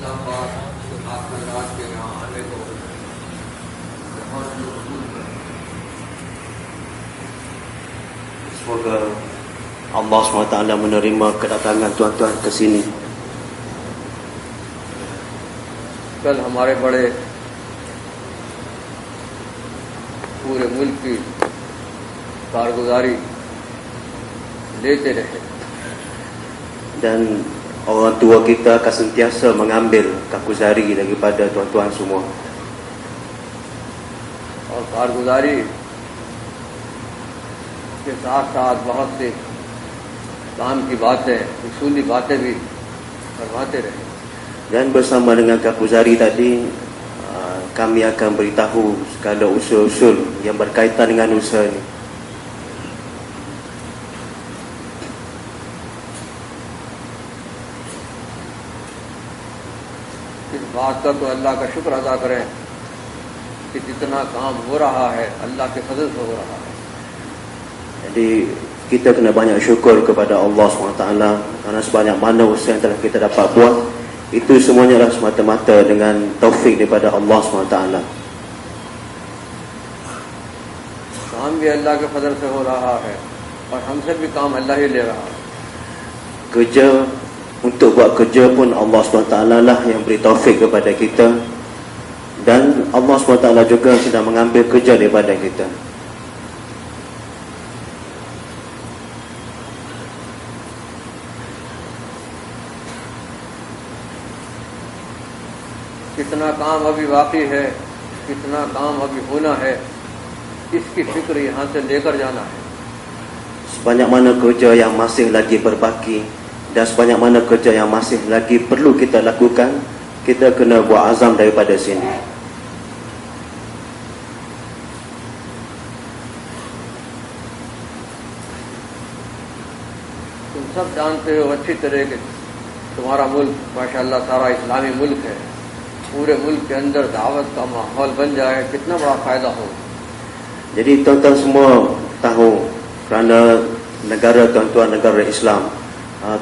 अल्लाह पाक आखिर रात के यहाँ आने को बहुत कबूल करे। Semoga Allah SWT menerima kedatangan tuan-tuan ke sini. कल हमारे बड़े पूरे मुल्क की कारगुजारी लेते रहे Dan orang tua kita akan sentiasa mengambil kakuzari daripada tuan-tuan semua. और कारगुजारी के साथ साथ बहुत से काम की बातें, उसूली बातें भी करवाते रहे। Dan bersama dengan kakuzari tadi, kami akan beritahu segala usul-usul yang berkaitan dengan usaha ini. इस बात का तो अल्लाह का शुक्र अदा करें कि जितना काम हो रहा है अल्लाह के फजल से हो रहा है। Jadi kita kena banyak syukur kepada Allah SWT kerana sebanyak mana usaha yang telah kita dapat buat, itu semuanya adalah semata-mata dengan taufik daripada Allah SWT. काम भी अल्लाह के फजल से हो रहा है और हमसे भी काम अल्लाह ही ले रहा है। Kerja, untuk buat kerja pun Allah SWT lah yang beri taufik kepada kita, dan Allah SWT juga sedang mengambil kerja daripada kita. कितना काम अभी बाकी है, कितना काम अभी होना है, इसकी फिक्र यहाँ से लेकर जाना है। Sebanyak mana kerja yang masih lagi berbaki dan sebanyak mana kerja yang masih lagi perlu kita lakukan, kita kena buat azam daripada sini. तुम सब जानते हो अच्छी तरह के तुम्हारा मुल्क माशाअल्लाह सारा इस्लामी मुल्क है। पूरे मुल्क के अंदर दावत का माहौल बन जाए, कितना बड़ा फायदा हो। Jadi tuan-tuan semua tahu, kerana negara tuan-tuan negara Islam,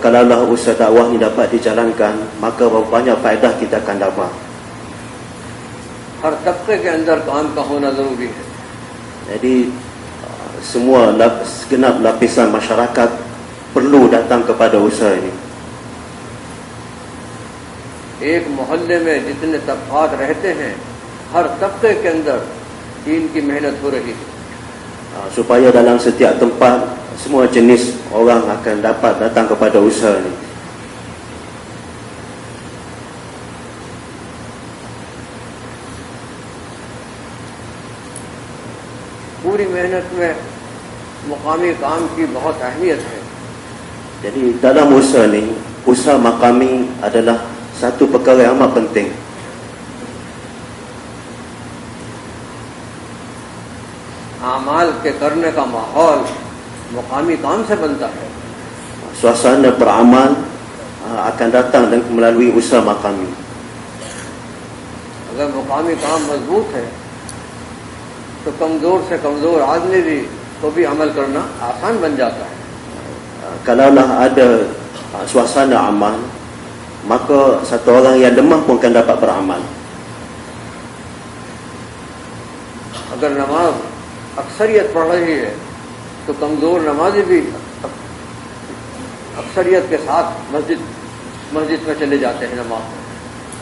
kalaulah usaha dakwah ini dapat dijalankan, maka banyak faedah kita akan dapat. हर तबके के अंदर काम का होना जरूरी है। Jadi semua segenap lapisan masyarakat perlu datang kepada usaha ini. एक मोहल्ले में जितने तबकात रहते हैं, हर तबके के अंदर दीन की मेहनत हो रही है। Supaya dalam setiap tempat semua jenis orang akan dapat datang kepada usaha ini. पूरी मेहनत में मुकामी काम की बहुत अहमियत है। Jadi dalam usaha ini, usaha makami adalah satu perkara yang amat penting. आमाल के करने का माहौल मुकामी काम से बनता है। Suasana beramal akan datang melalui usaha makami. अगर मुकामी काम मजबूत है तो कमजोर से कमजोर आदमी भी को भी अमल करना आसान बन जाता है। Kalaulah ada suasana amal, maka satu orang yang lemah pun akan dapat beramal. अगर नमाज अक्सरियत पढ़ रही है तो कमजोर नमाजी भी अक्सरियत के साथ मस्जिद में चले जाते हैं नमाज।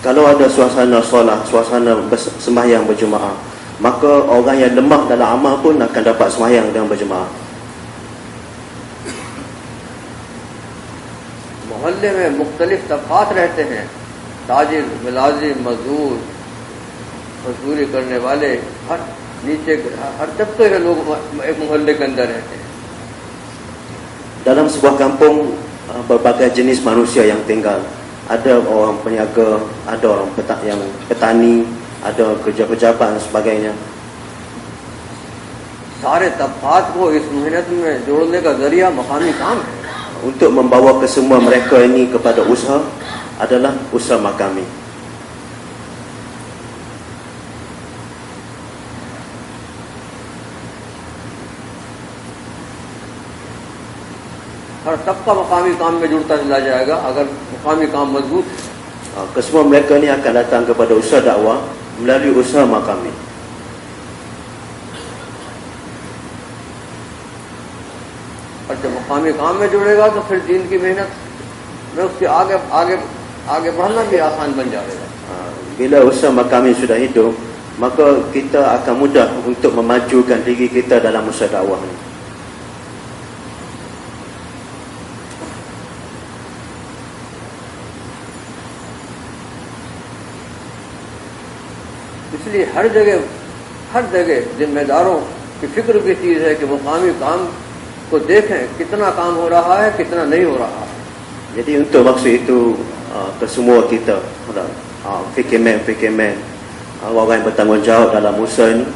Kalau ada suasana solat, suasana sembahyang berjemaah, maka orang yang lemah dalam amal pun akan dapat sembahyang dengan berjemaah. मोहल्ले में मुख्तलिफ तबकात रहते हैं, ताजिर, मुलाजिम, मजदूर, मजदूरी करने वाले, हर तबके के लोग एक मोहल्ले के अंदर रहते हैं। Dalam sebuah kampung, berbagai jenis manusia yang tinggal. Ada orang peniaga, ada orang yang petani, ada kerja pejabat dan sebagainya. सारे तबकात को इस मेहनत में जोड़ने का जरिया मकामी काम है। Untuk membawa ke semua mereka ini kepada usaha adalah usaha makami. हर तबका मकामी काम में जुड़ता चला जाएगा अगर मकामी काम मजबूत है। Kesemua mereka ni akan datang kepada usaha dakwah melalui usaha Makami. और जब मकामी काम में जुड़ेगा तो फिर दीन की मेहनत में उसके आगे आगे आगे बढ़ना भी आसान बन जाएगा। Bila usaha Makami sudah hidup, maka kita akan mudah untuk memajukan diri kita dalam usaha dakwah ni. इसलिए हर जगह जिम्मेदारों की फिक्र की चीज है कि मुकामी काम को देखें कितना काम हो रहा है, कितना नहीं हो रहा है। Jadi untuk maksud itu kesemua kita, fikirman, orang yang bertanggungjawab dalam usaha ini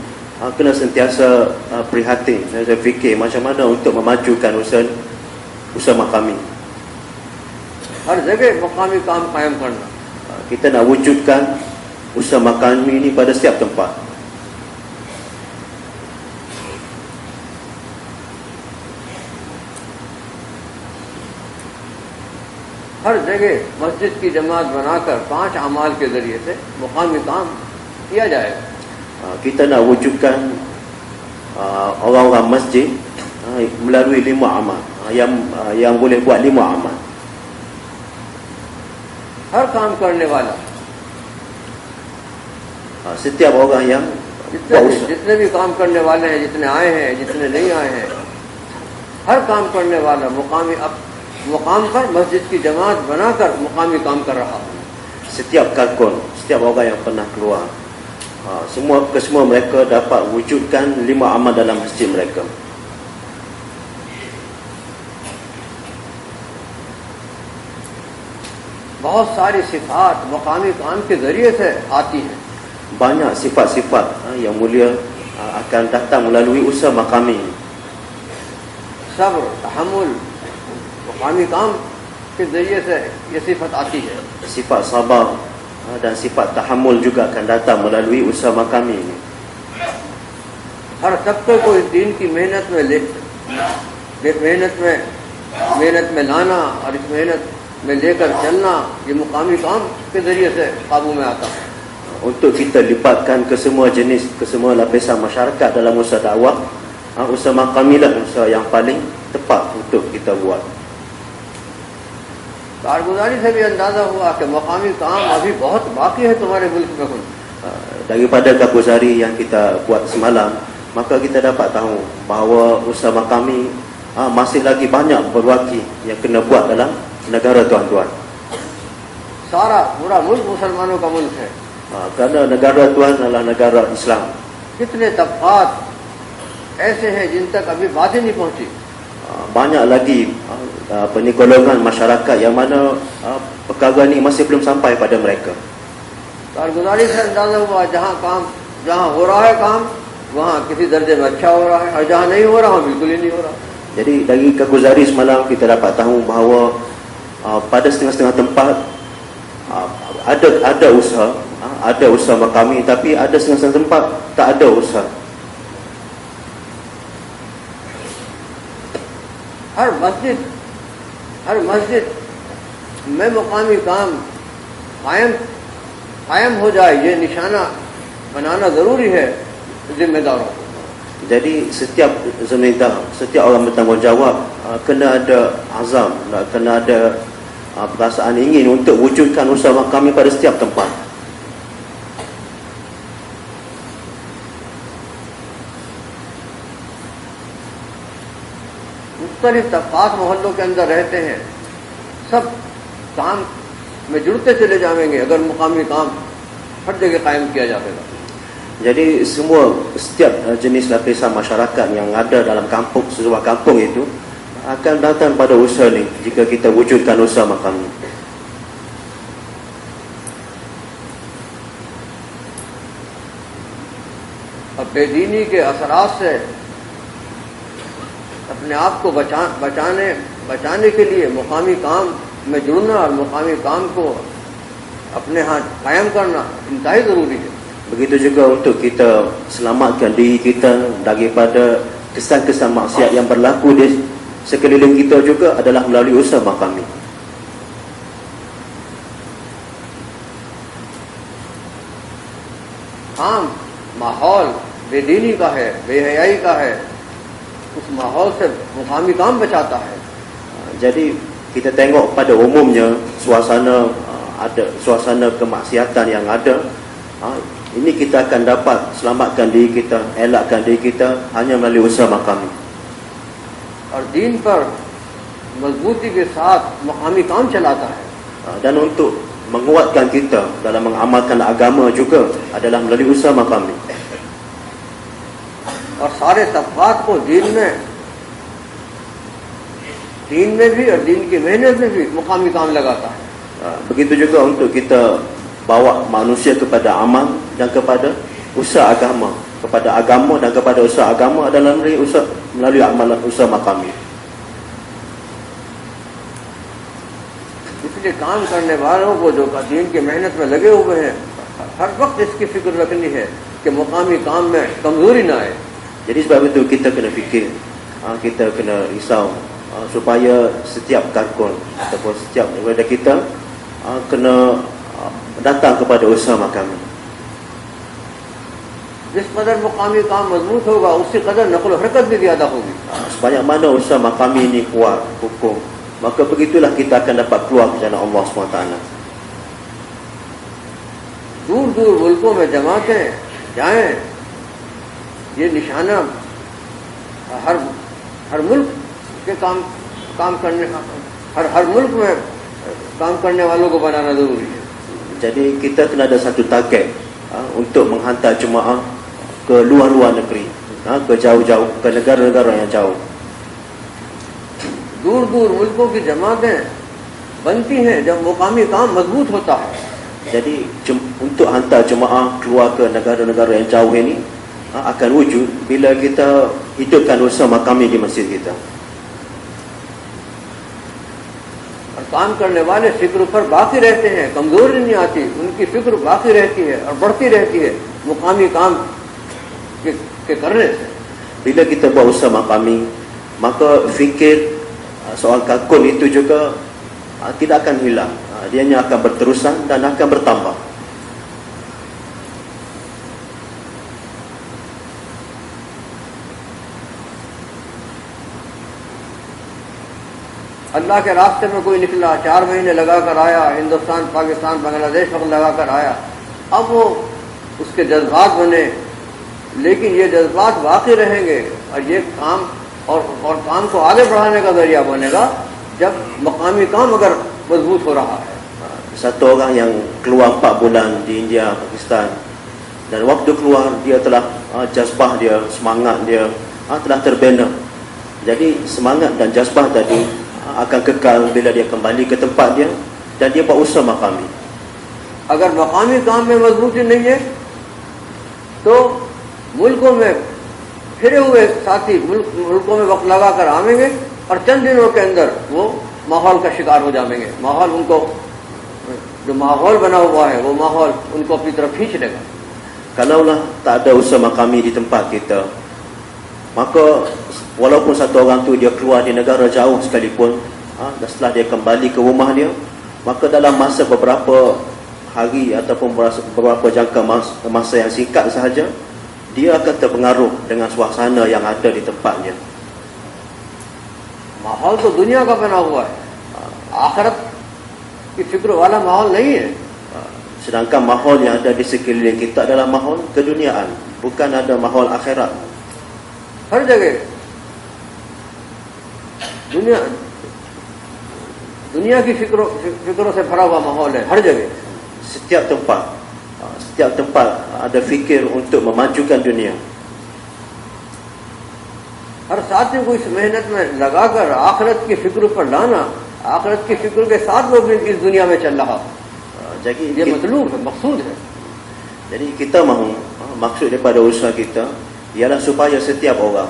kena sentiasa prihatin, saya fikir macam mana untuk memajukan usaha Makami. हर जगह मुकामी काम कायम करना। Kita nak wujudkan usaha Makami ini pada setiap tempat. हर जगह मस्जिद की जमात बनाकर 5 अमाल के जरिए से मुकामी काम किया जाएगा। Kita nak wujudkan orang-orang masjid melalui 5 amal yang boleh buat 5 amal. हर काम करने वाला, setiap orang yang जितने भी काम करने वाले हैं, जितने आए हैं, जितने नहीं आए हैं, हर काम करने वाला मुकाम पर मस्जिद की जमात बनाकर मुकामी काम कर रहा है। Setiap kalkun, setiap orang yang pernah keluar, kesemua mereka dapat wujudkan 5 amal dalam masjid mereka. बहुत सारी सिफात मुकामी काम के जरिए से आती है। Banyak sifat-sifat yang mulia akan datang melalui usaha Makami. सब्र, तहम्मुल, मुकामी काम के जरिए से ये सिफत आती है। Sifat sabar dan sifat tahammul juga akan datang melalui usaha Makami ini. हर तबके को इस दीन की मेहनत में लाना और इस मेहनत में लेकर चलना, ये मुकामी काम के जरिए से काबू में आता है। Untuk kita libatkan kesemua lapisan masyarakat dalam usaha dakwah, usaha Makami lah usaha yang paling tepat untuk kita buat. कारगुजारी से भी अंदाजा हुआ कि मुकामी काम अभी बहुत बाकी है तुम्हारे मुल्क में कुछ। Daripada Kapusari yang kita buat semalam, maka kita dapat tahu bahawa usaha Makami masih lagi banyak berwaki yang kena buat dalam negara tuan-tuan. सारा पूरा मुल्क मुसलमानों का मुल्क है। Kerana negara tuan adalah negara Islam. कितने तबकात ऐसे हैं जिन तक अभी बातें नहीं पहुंची। Banyak lagi golongan masyarakat yang mana perkara ni masih belum sampai pada mereka. कारगुजारी से अंदाजा हुआ जहाँ हो रहा है काम वहाँ किसी दर्जे में अच्छा हो रहा है और जहाँ नहीं हो रहा वहाँ बिल्कुल ही नहीं हो रहा। Jadi dari Kapusari semalam kita dapat tahu bahawa pada setengah-setengah tempat ada usaha Makami, tapi ada setengah-setengah tempat tak ada usaha. हर मस्जिद में मुकामी काम कायम हो जाए, ये निशाना बनाना जरूरी है जिम्मेदारों को। Jadi setiap zemindar, setiap orang bertanggungjawab kena ada azam, kena ada perasaan ingin untuk wujudkan usaha Makami pada setiap tempat. मुख्तलिफ तबकात मोहल्लों के अंदर रहते हैं, सब काम में जुड़ते चले जाएंगे अगर मुकामी काम हर जगह कायम किया जाएगा। Jadi setiap jenis lapisan masyarakat yang ada dalam sebuah kampung itu akan datang pada usaha ni jika kita wujudkan usaha Makami. अब बेदीनी के असरात से अपने आप को बचाने के लिए मुकामी काम में जुड़ना और मुकामी काम को अपने हाथ कायम करना इंतहाई ज़रूरी है। Begitu juga untuk kita selamatkan diri kita daripada kesan-kesan maksiat yang berlaku di sekeliling kita juga adalah melalui usaha Makami. काम माहौल बेदीनी का है, बेहयाई का है, उस माहौल से मुकामी काम बचाता है. Jadi kita tengok pada umumnya suasana suasana kemaksiatan yang ada, ini kita akan dapat selamatkan diri kita, elakkan diri kita hanya melalui usaha makami. और दीन पर मजबूती के साथ मुकामी काम चलाता है. Dan untuk menguatkan kita dalam mengamalkan agama juga adalah melalui usaha makami. और सारे तबकात को दीन में भी और दीन की मेहनत में भी मुकामी काम लगाता है. Begitu juga untuk kita bawa manusia kepada amal dan kepada usaha agama, kepada agama dan kepada usaha agama adalah melalui amalan usaha makami. इसलिए काम करने वालों को जो दीन की मेहनत में लगे हुए हैं, हर वक्त इसकी फिक्र रखनी है कि मुकामी काम में कमजोरी ना आए. Jadi sebab itu kita kena fikir, kita kena risau supaya setiap kalkul ataupun setiap daripada kita kena datang kepada usaha makami. जिस कदर मुकामी काम मजबूत होगा उसी कदर नकल हरकत भी ज्यादा होगी. Sebanyak mana usaha makami ini kuat, hukum, maka begitulah kita akan dapat keluar ke jalan Allah SWT. दूर-दूर मुल्कों में जमातें जाएं, ये निशाना हर मुल्क के काम करने हर मुल्क में काम करने वालों को बनाना जरूरी है. Jadi kita kena ada satu target untuk menghantar jemaah ke luar-luar negeri, ke jauh-jauh, ke negara-negara yang jauh. दूर-दूर मुल्कों की जमातें बनती हैं जब मुकामी काम मजबूत होता है. Jadi untuk hantar jemaah keluar ke negara-negara yang jauh ini akan wujud bila kita hidupkan usaha makami di masjid kita. और काम करने वाले फिक्र पर बाकी रहते हैं, कमजोरी नहीं आती, उनकी फिक्र बाकी रहती है और बढ़ती रहती है मुकामी काम के करने से. Bila kita buat usaha makami, maka fikir soal kalkul itu juga tidak akan hilang. Dianya akan berterusan dan akan bertambah. अल्लाह के रास्ते में कोई निकला, 4 महीने लगा कर आया, हिंदुस्तान, पाकिस्तान, बांग्लादेश वक्त लगा कर आया, अब वो उसके जज्बात बने, लेकिन ये जज्बात बाकी रहेंगे और ये काम और काम को आगे बढ़ाने का जरिया बनेगा जब मकामी काम अगर मजबूत हो रहा है. Satu orang yang keluar 4 bulan di India, Pakistan, dan waktu keluar dia telah jazbah dia, semangat dia telah terbina. Jadi semangat dan jazbah tadi akan kekal bila dia kembali ke tempat dia dan dia buat usaha makami. अगर मकामी काम में मजबूती नहीं है तो मुल्कों में फिरे हुए साथी मुल्कों में वक्त लगा कर आवेंगे और चंद दिनों के अंदर वो माहौल का शिकार हो जाएंगे. माहौल उनको, जो माहौल बना हुआ है वो माहौल उनको अपनी तरफ खींच लेगा. Kalaulah tak ada usaha makami di tempat kita, maka walaupun satu orang tu dia keluar di negara jauh sekalipun, dan setelah dia kembali ke rumah dia, maka dalam masa beberapa hari ataupun beberapa jangka masa yang singkat sahaja, dia akan terpengaruh dengan suasana yang ada di tempatnya. माहौल तो दुनिया का बना हुआ है, आखिरत की फिक्र वाला माहौल नहीं है. Sedangkan mahol yang ada di sekeliling kita adalah mahol keduniaan, bukan ada mahol akhirat. हर जगह दुनिया की फिक्रों से भरा हुआ माहौल है. हर जगह Setiap tempat ada fikir untuk memajukan dunia. हर साथी को इस मेहनत में लगाकर आखिरत की फिक्र पर लाना, आखिरत की फिक्र के साथ वो भी इस दुनिया में चल रहा. Jadi ये मतलूब है, मकसूद है. Jadi kita mahu, maksud daripada usaha kita ialah supaya setiap orang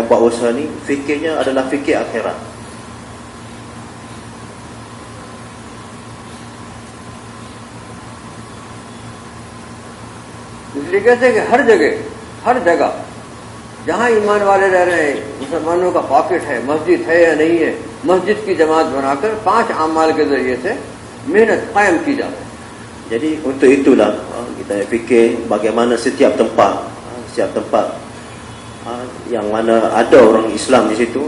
yang buat usaha ni fikirnya adalah fikir akhirat. इसलिए कहते हैं कि हर जगह जहाँ ईमान वाले रह रहे हैं, मुसलमानों का पॉकेट है, मस्जिद है या नहीं है, मस्जिद की जमात बनाकर 5 अमाल के जरिए से मेहनत कायम की जाए. Jadi untuk itulah kita fikir bagaimana setiap tempat yang mana ada orang Islam di situ,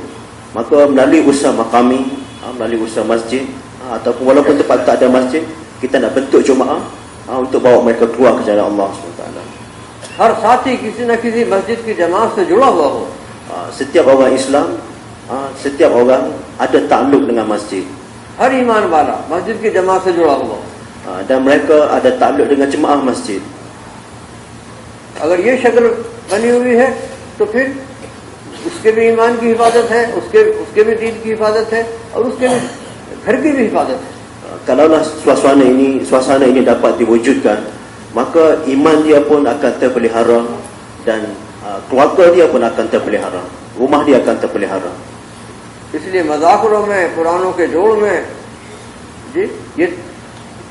maka melalui usaha makami, melalui usaha masjid, ataupun walaupun tempat tak ada masjid, kita nak bentuk jemaah untuk bawa mereka keluar ke jalan Allah SWT. हर साथी किसी न किसी मस्जिद की जमात से जुड़ा हुआ हो. Setiap orang Islam, setiap orang ada takluk dengan masjid. हर ईमान वाला मस्जिद की जमात से जुड़ा हुआ हो. Dan mereka ada takluk dengan jemaah masjid. अगर ये शक्ल बनी हुई है तो फिर उसके भी ईमान की हिफाजत है, उसके भी दीन की हिफाजत है, और उसके भी घर की भी हिफाजत है. Kalaulah suasana ini dapat diwujudkan, maka iman dia pun akan terpelihara dan keluarga dia pun akan terpelihara, rumah dia akan terpelihara. इसलिए मज़ाकिरों में, कुरानों के जोड़ में जी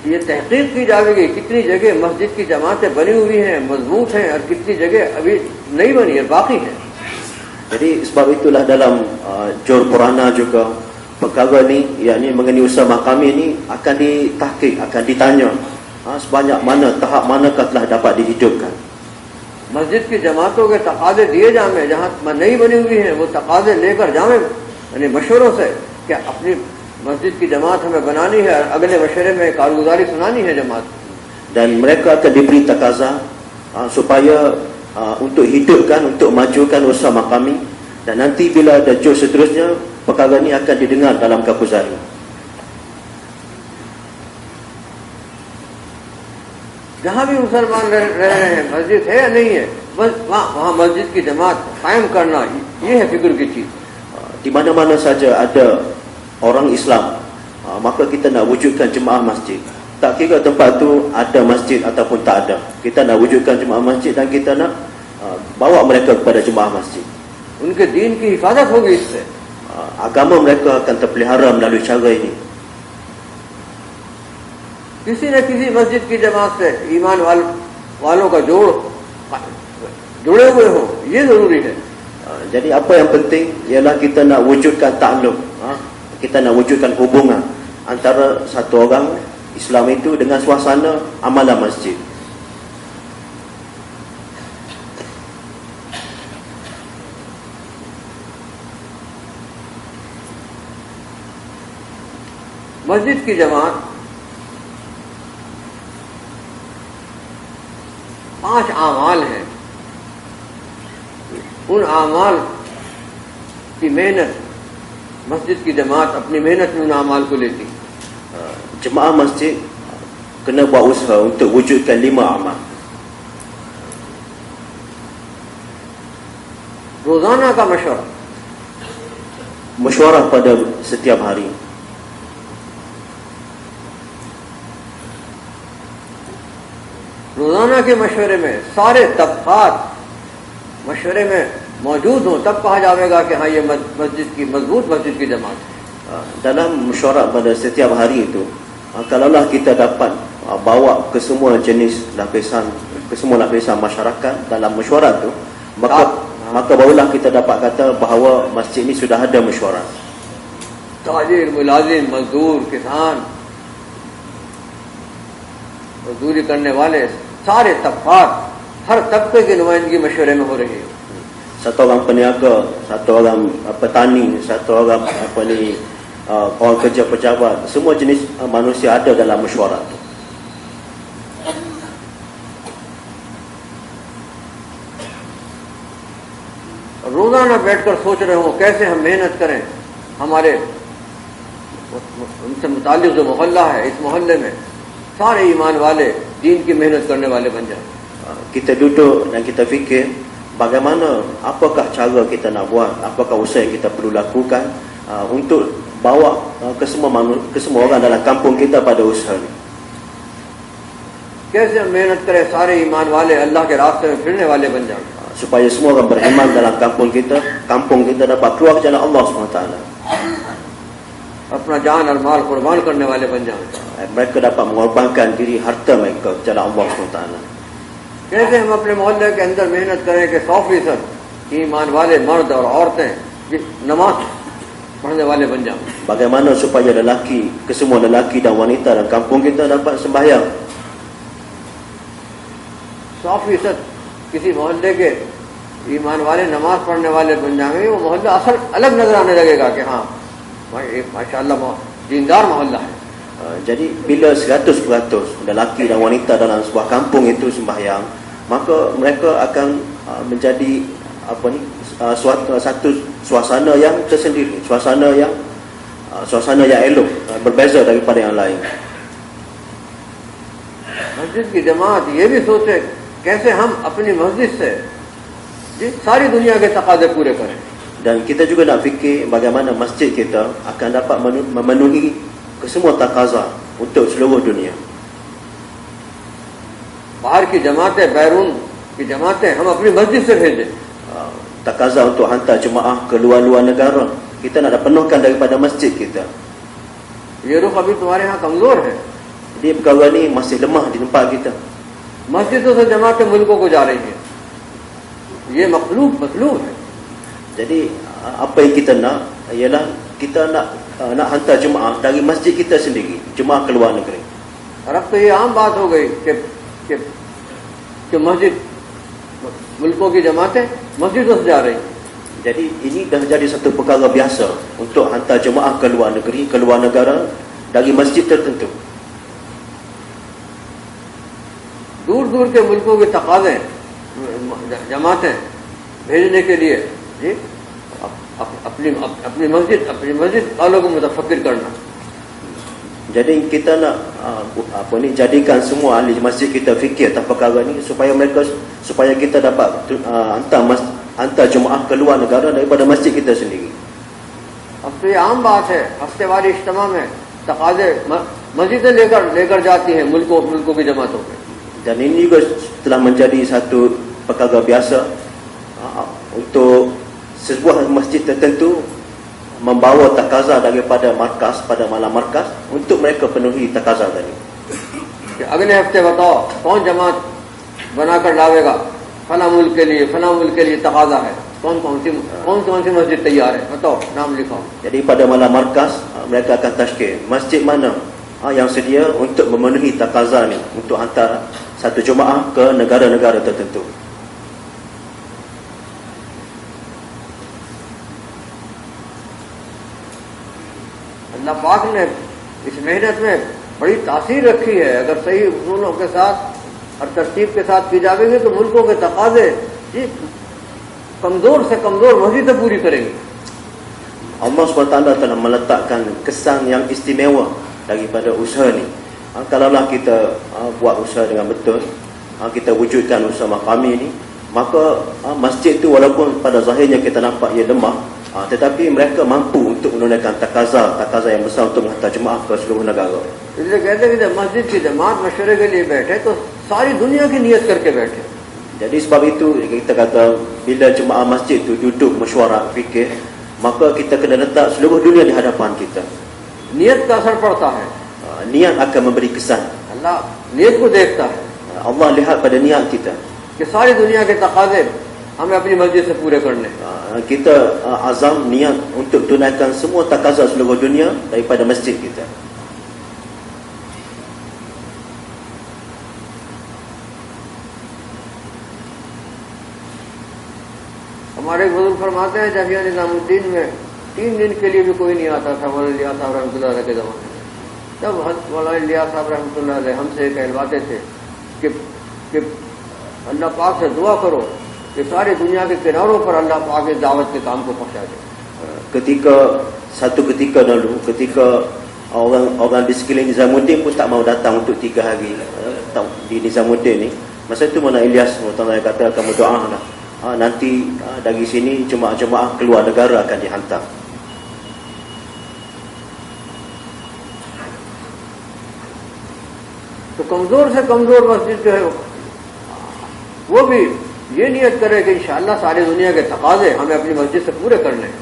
ये तहकीक की जाएगी कितनी जगह मस्जिद की जमातें बनी हुई हैं, मजबूत हैं, और कितनी जगह अभी नहीं बनी है, बाकी है. Jadi sebab itulah dalam jor Purana juga perkara ni, yakni mengenai usaha makami ni akan ditahqiq, akan ditanya sebanyak mana, tahap manakah telah dapat dihidupkan. मस्जिद की जमातों के तकाजे दिए जाए, जहाँ नहीं बनी हुई हैं वो तकाजे लेकर जाए, यानी मशवरों से क्या अपनी मस्जिद की जमात हमें बनानी है, अगले मशवरे में कारगुजारी सुनानी है जमात. Dan mereka akan diberi takaza supaya untuk hidupkan, untuk majukan usaha makami, dan nanti bila ada jur seterusnya, perkara ini akan didengar dalam kapuzari. जहाँ भी मुसलमान रह रहे हैं, मस्जिद है या नहीं है, बस वहाँ मस्जिद की जमात कायम करना, ये है फिक्र की चीज. Di mana-mana saja ada orang Islam, maka kita nak wujudkan jemaah masjid. Tak kira tempat tu ada masjid ataupun tak ada, kita nak wujudkan jemaah masjid dan kita nak bawa mereka kepada jemaah masjid. उनके दीन की हिफाजत होगी इससे. Agama mereka akan terpelihara melalui cara ini. किसी न किसी मस्जिद की जमात से ईमान वालों का जुड़े हुए हो, ये जरूरी है. Jadi apa yang penting ialah kita nak wujudkan takluk, kita nak wujudkan hubungan antara satu orang Islam itu dengan suasana amalan masjid. मस्जिद की जमात 5 आमाल हैं. उन आमाल की मेहनत मस्जिद की जमात अपनी मेहनत में उन आमाल को लेती. Jemaah masjid kena buat usaha untuk wujudkan 5 amal. रोजाना का मशवरा, Mesyuarah pada setiap hari. रोजाना के मशवरे में सारे तबकात मशवरे में मौजूद हों, तब कहा जाएगा कि हाँ ये मजबूत मस्जिद की जमात है. Dalam mesyuarat pada setiap hari itu, kalaulah kita dapat bawa ke semua jenis lapisan, ke semua lapisan masyarakat dalam mesyuarat itu, maka barulah kita dapat kata bahawa masjid ini sudah ada mesyuarat. ताजिर, मुलाजिम, मजदूर, किसान, मजदूरी करने वाले सारे तबकात, हर तबके की नुमाइंदगी मशवरे में हो रही है. Satu orang peniaga, satu orang petani, satu orang orang kerja pejabat, semua jenis manusia ada dalam mesyuarat itu. रोजाना बैठकर सोच रहे हो कैसे हम मेहनत करें, हमारे उनसे मुताल्लिक जो मोहल्ला है, इस मोहल्ले में सारे ईमान वाले दीन की मेहनत करने वाले बन जाए. Kita duduk dan kita fikir bagaimana, apakah cara kita nak buat, apakah usaha yang kita perlu lakukan untuk bawa ke semua orang dalam kampung kita pada usaha ini. कैसे हम मेहनत करें सारे ईमान वाले अल्लाह के रास्ते में फिरने वाले बन जाए. Supaya semua orang beriman dalam kampung kita dapat keluar ke jalan Allah SWT. अपना जान और माल कुर्बान करने वाले बन जाए. Mereka dapat mengorbankan diri harta mereka ke jalan Allah SWT. कैसे हम अपने मोहल्ले के अंदर मेहनत करें कि 100% ईमान वाले मर्द और औरतें नमाज पढ़ने वाले बन जाए. Bagaimana supaya kesemua lelaki dan wanita dalam kampung kita dapat sembahyang 100% किसी मोहल्ले के ईमान वाले नमाज पढ़ने वाले बन जाएंगे, वो मोहल्ला असल अलग नजर आने लगेगा कि हाँ एक माशाअल्लाह दीनदार मोहल्ला है। Jadi bila 100% lelaki dan wanita dalam sebuah kampung itu sembahyang, maka mereka akan menjadi satu suasana yang tersendiri, suasana yang elok, berbeza daripada yang lain. मस्जिद की जमात ये भी सोचे कैसे हम अपनी मस्जिद से सारी दुनिया के तकाजे पूरे करें। Dan kita juga nak fikir bagaimana masjid kita akan dapat memenuhi kesemua takaza untuk seluruh dunia. बाहर की जमातें, बैरून की जमातें हम अपनी मस्जिद से भेजें। Takaza untuk hantar jemaah ke luar-luar negara, kita nak penuhkan daripada masjid kita. ये रुख अभी तुम्हारे यहाँ कमजोर है। Jadi perkara ni masih lemah di tempat kita. मस्जिदों से जमातें मुल्कों को जा रही हैं, ये मखलूक है। Jadi apa yang kita nak ialah kita nak hantar jemaah dari masjid kita sendiri, jemaah ke luar negeri. और अब तो ये आम बात हो गई कि मस्जिद मुल्कों की जमातें मस्जिदों से जा रही हैं। Jadi ini dah jadi satu perkara biasa untuk hantar jemaah ke luar negeri, ke luar negara dari masjid tertentu. दूर दूर के मुल्कों के तकाजे जमातें भेजने के लिए जी अपनी मस्जिद वालों को मुतफक्किर करना। Jadi kita nak jadikan semua ahli masjid kita fikir atas perkara ni supaya kita dapat hantar jemaah ke luar negara daripada masjid kita sendiri. अब तो ये आम बात है, हफ्तेवारी इज्तिमा में तकाजे मस्जिदें लेकर जाती हैं मुल्कों की जमातों में। Dan ini juga telah menjadi satu perkara biasa untuk sebuah masjid tertentu membawa takaza daripada markas pada malam markas untuk mereka penuhi takaza tadi. अगले हफ्ते बताओ कौन जमात बनाकर लावेगा, फला मुल्क के लिए तकाजा है, कौन सी मस्जिद तैयार है, बताओ नाम लिखाओ। Jadi pada malam markas mereka akan tashkil masjid mana yang sedia untuk memenuhi takaza ni untuk hantar satu jemaah ke negara-negara tertentu. अल्लाह पाक ने इस मेहनत में बड़ी तासीर रखी है। अगर सही उसूलों के साथ और तरतीब के साथ की जाएगी तो मुल्कों के तकाजे कमजोर से कमजोर मस्जिदें पूरी करेंगे। Allah SWT telah meletakkan kesan yang istimewa daripada usaha ni. Kalaulah kita buat usaha dengan betul, kita wujudkan usaha maqami ni, maka masjid tu walaupun pada zahirnya kita nampak ia lemah, tetapi mereka mampu untuk menunaikan takaza yang besar untuk menghantar jemaah ke seluruh negara. इसलिए कहते हैं कि जब मस्जिद की जमात मशवरे के लिए बैठे तो सारी दुनिया की नियत करके बैठे। Jadi sebab itu kita kata bila jemaah masjid tu duduk mesyuarat fikir, maka kita kena letak seluruh dunia di hadapan kita. नियत का असर पड़ता है, Niat akan memberi kesan. अल्लाह नियत को देखता है Allah lihat pada niat kita. कि सारी दुनिया के तकाजे हमें अपनी मस्जिद से पूरे करने। Kita azam niat untuk tunaikan semua takaza seluruh dunia daripada masjid kita. हमारे बुजुर्ग फरमाते हैं जब यहाँ निजामुद्दीन में 3 दिन के लिए भी कोई नहीं आता था मौलाना इलियास साहब रहमतुल्लाह अलैह के ज़माने में, तब मौलाना इलियास साहब रहमतुल्लाह अलैह हमसे कहलवाते थे कि अल्लाह पाक से दुआ करो कि सारी दुनिया के किनारों पर अल्लाह पाक के दावत के काम को पहुंचा दे। Satu ketika dulu, ketika orang di sekeliling Nizamuddin pun tak mau datang untuk 3 hari di Nizamuddin ni, masa itu Mona Ilyas kata kamu doa lah, nanti dari sini jemaah-jemaah keluar negara akan dihantar. तो कमजोर से कमजोर मस्जिद जो है वो भी ये नियत करे कि इंशाअल्लाह सारी दुनिया के तकाजे हमें अपनी मस्जिद से पूरे करने हैं।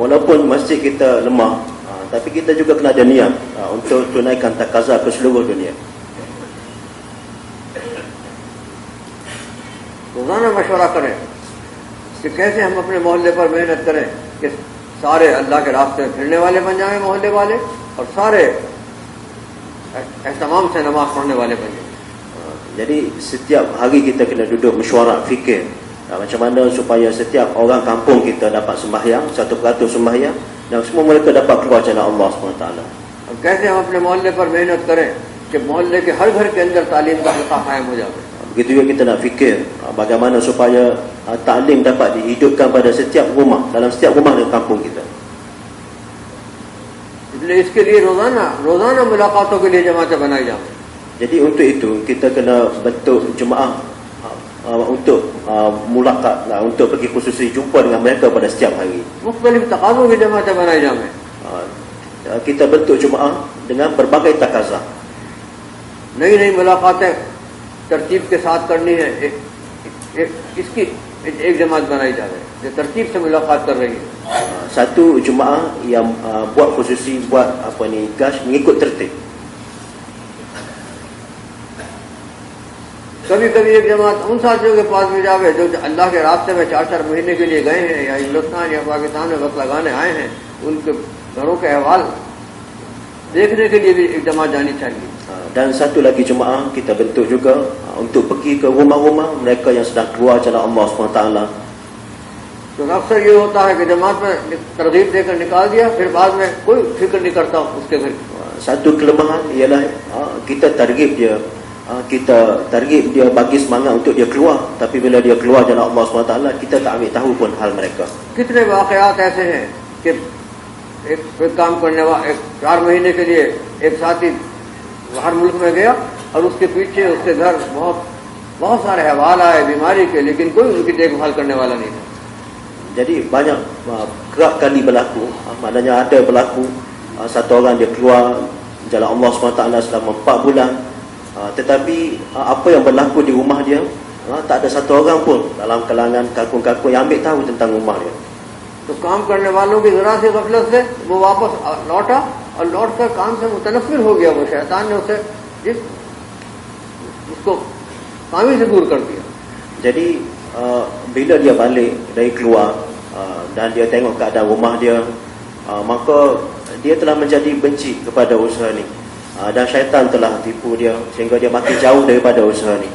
Walaupun masjid kita lemah, tapi kita juga kena ada niat untuk tunaikan takaza ke seluruh dunia. रोजाना मशवरा करें कि कैसे हम अपने मोहल्ले पर मेहनत करें कि सारे अल्लाह के रास्ते में फिरने वाले बन जाएं मोहल्ले वाले और सारे एहतमाम से नमाज पढ़ने वाले बन जाएं। Jadi setiap hari kita kena duduk mesyuarat fikir macam mana supaya setiap orang kampung kita dapat sembahyang, 100% sembahyang, dan semua mereka dapat keluar jalan Allah SWT. अब कैसे हम अपने मोहल्ले पर मेहनत करें कि मोहल्ले के हर घर के अंदर तालीम का हल्का कायम हो जाए. Begitu juga kita nak fikir bagaimana supaya taklim dapat dihidupkan pada setiap rumah, dalam setiap rumah di kampung kita. इसलिए इसके लिए रोजाना मुलाकातों के लिए जमातें बनाई जाए. Jadi untuk itu kita kena bentuk jemaah untuk mulakat lah, untuk pergi khususi jumpa dengan mereka pada setiap hari. मुख्तलिफ तकाज़ों की जमातें बनाई जाए. Kita bentuk jemaah dengan berbagai takazah. नई मुलाकातें तरतीब के साथ करनी है. इसकी एक जमात बनाई जाए जो तरतीब से मुलाकात कर रही है. Satu jemaah yang buat khususi, buat gas mengikut tertib. कभी एक जमात उन साथियों के पास भी जावे जो अल्लाह के रास्ते में 4-4 महीने के लिए गए हैं या हिंदुस्तान या पाकिस्तान में वक्त लगाने आए हैं, उनके घरों के अहवाल देखने के लिए भी एक जमात जानी चाहिए. Dan satu lagi jemaah kita bentuk juga untuk pergi ke rumah-rumah mereka yang sedang keluar jalan Allah SWT. तो अक्सर ये होता है कि जमात में तरगीब देकर निकाल दिया, फिर बाद में कोई फिक्र नहीं करता उसके घर. Satu kelemahan ialah kita target dia, bagi semangat untuk dia keluar, tapi bila dia keluar jalan Allah SWT, kita tak ambil tahu pun hal mereka. कितने वाक़यात ऐसे हैं कि एक काम करने वाला 4 महीने के लिए एक साथी बाहर मुल्क में गया और उसके पीछे उसके घर बहुत सारे अहवाल आए बीमारी के, लेकिन कोई उनकी देखभाल करने वाला नहीं था. Jadi banyak kerap kali berlaku, maknanya ada berlaku satu orang dia keluar jalan Allah SWT selama 4 bulan, tetapi apa yang berlaku di rumah dia, tak ada satu orang pun dalam kalangan kakung-kakung yang ambil tahu tentang rumah dia. तो काम करने वालों की जरा सी गफलत से वो वापस लौटा और लौट कर काम से मुतनफिर हो गया. वो शैतान ने उसको कामी से दूर कर दिया. Jadi bila dia balik dari keluar dan dia tengok keadaan rumah dia, maka dia telah menjadi benci kepada usaha ni, dan syaitan telah tipu dia sehingga dia makin jauh daripada usaha ni.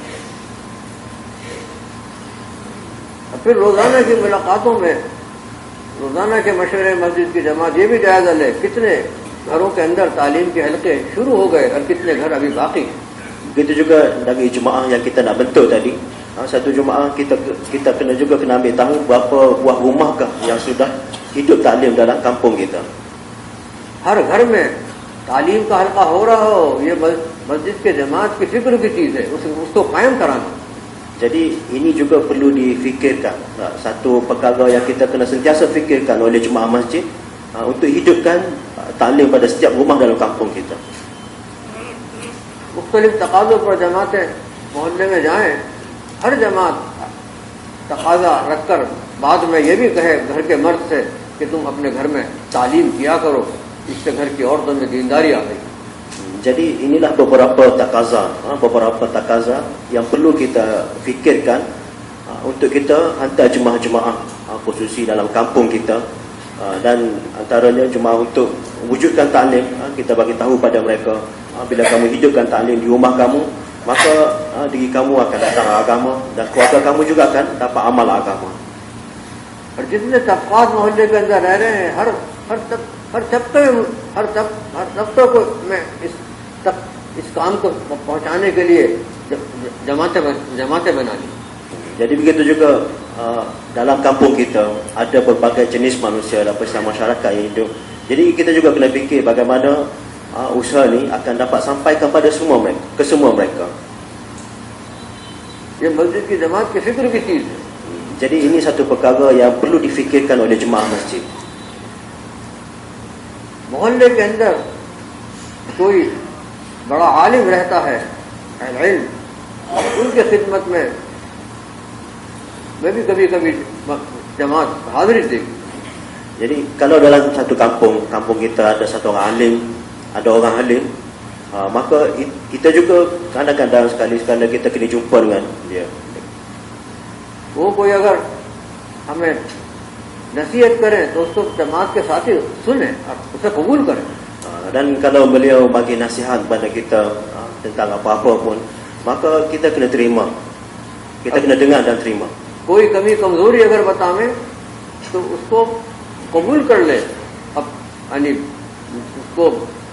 फिर रोजाना की मुलाकातों में, रोजाना के मशवरे मस्जिद की जमात ये भी जायजा ले कितने घरों के अंदर तालीम के हलके शुरू हो गए और कितने घर अभी बाकी हैं. Begitu juga dari jemaah yang kita nak bentuk tadi, satu jemaah kita kena ambil tahu berapa buah rumahkah yang sudah hidup taklim dalam kampung kita. हर घर में तालीम का हल्का हो रहा हो, ये मस्जिद के जमात की फिक्र की चीज है, उसको कायम कराना. Jadi ini juga perlu difikirkan, satu perkara yang kita kena sentiasa fikirkan oleh jemaah masjid untuk hidupkan taklim pada setiap rumah dalam kampung kita. मुख्तलिफ तकाज़ों पर जमातें मोहल्ले में जाएं, हर जमात तकाज़ा रखकर बाद में ये भी कहे घर के मर्द से कि तुम अपने घर में तालीम किया करो, इससे घर की औरतों में दीनदारी आ गई. Jadi inilah beberapa takaza yang perlu kita fikirkan untuk kita hantar jemaah-jemaah khususi dalam kampung kita, dan antaranya jemaah untuk wujudkan taklim. Kita bagi tahu pada mereka, bila kamu hidupkan taklim di rumah kamu, maka diri kamu akan datang agama dan keluarga kamu juga akan dapat amal agama. और जितने तबकात मोहल्ले के अंदर रह रहे हैं, हर तबके को मैं इस काम को पहुंचाने के लिए जमातें बना ली. Jadi begitu juga dalam kampung kita ada berbagai jenis manusia dalam masyarakat yang hidup. Jadi kita juga kena fikir bagaimana usaha ni akan dapat sampaikan pada ke semua mereka. ये मस्जिद की जमात की फिक्र की चीज है. Jadi ini satu perkara yang perlu difikirkan oleh jemaah masjid. मोहल्ले के अंदर कोई बड़ा आलिम रहता है, इल्म, उनके खिदमत में मैं भी कभी जमात हाजिरी देखी. Jadi kalau dalam satu kampung kita ada satu orang alim, ada orang alim, maka kita juga kadang-kadang sekali-sekala kita kena jumpa dengan dia. वो कोई अगर हमें नसीहत करें तो उसको जमात के साथी सुने और उसे कबूल करें. Dan kalau beliau bagi nasihat kepada kita tentang apa-apa pun, maka kita kena terima. Kita kena dengar dan terima. कोई कमी कमजोरी अगर बतावे तो उसको कबूल कर ले, यानी उसको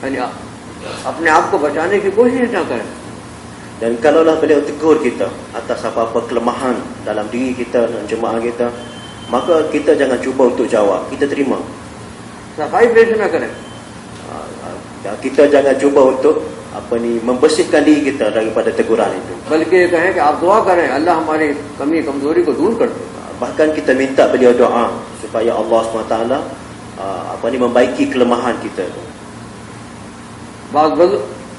यानी अपने आप को बचाने की कोशिश ना करें. Dan kalaulah beliau tegur kita atas apa-apa kelemahan dalam diri kita dan jemaah kita, maka kita jangan cuba untuk jawab, kita terima. सफाई पेश ना करें. Kita jangan cuba untuk membersihkan diri kita daripada teguran itu. बल्कि ये कहें कि आप दुआ करें, अल्लाह हमारी कमी कमजोरी को दूर कर दे. Bahkan kita minta beliau doa supaya Allah SWT membaiki kelemahan kita.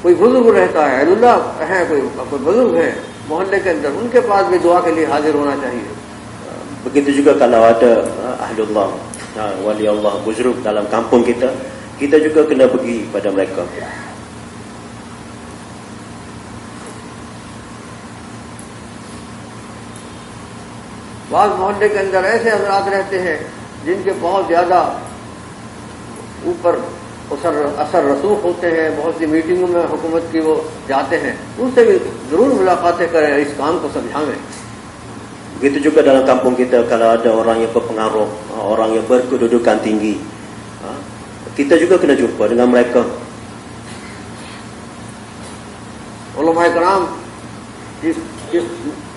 कोई बुजुर्ग रहता है, अल्लाह है, कोई बुजुर्ग है मोहल्ले के अंदर, उनके पास भी दुआ के लिए हाजिर होना चाहिए. Begitu juga kalau ada ahlullah, wali Allah buzurg dalam kampung kita, kita juga kena pergi pada mereka. बाद मोहल्ले के अंदर ऐसे हजरात रहते हैं जिनके बहुत ज्यादा ऊपर असर रसूख होते हैं, बहुत सी मीटिंगों में हुकूमत की वो जाते हैं, उनसे भी जरूर मुलाकातें करें, इस काम को समझावें. Begitu juga dalam kampung kita, kalau ada orang yang berpengaruh, orang yang berkedudukan tinggi, kita juga kena jumpa dengan mereka. उलमाए कराम जिस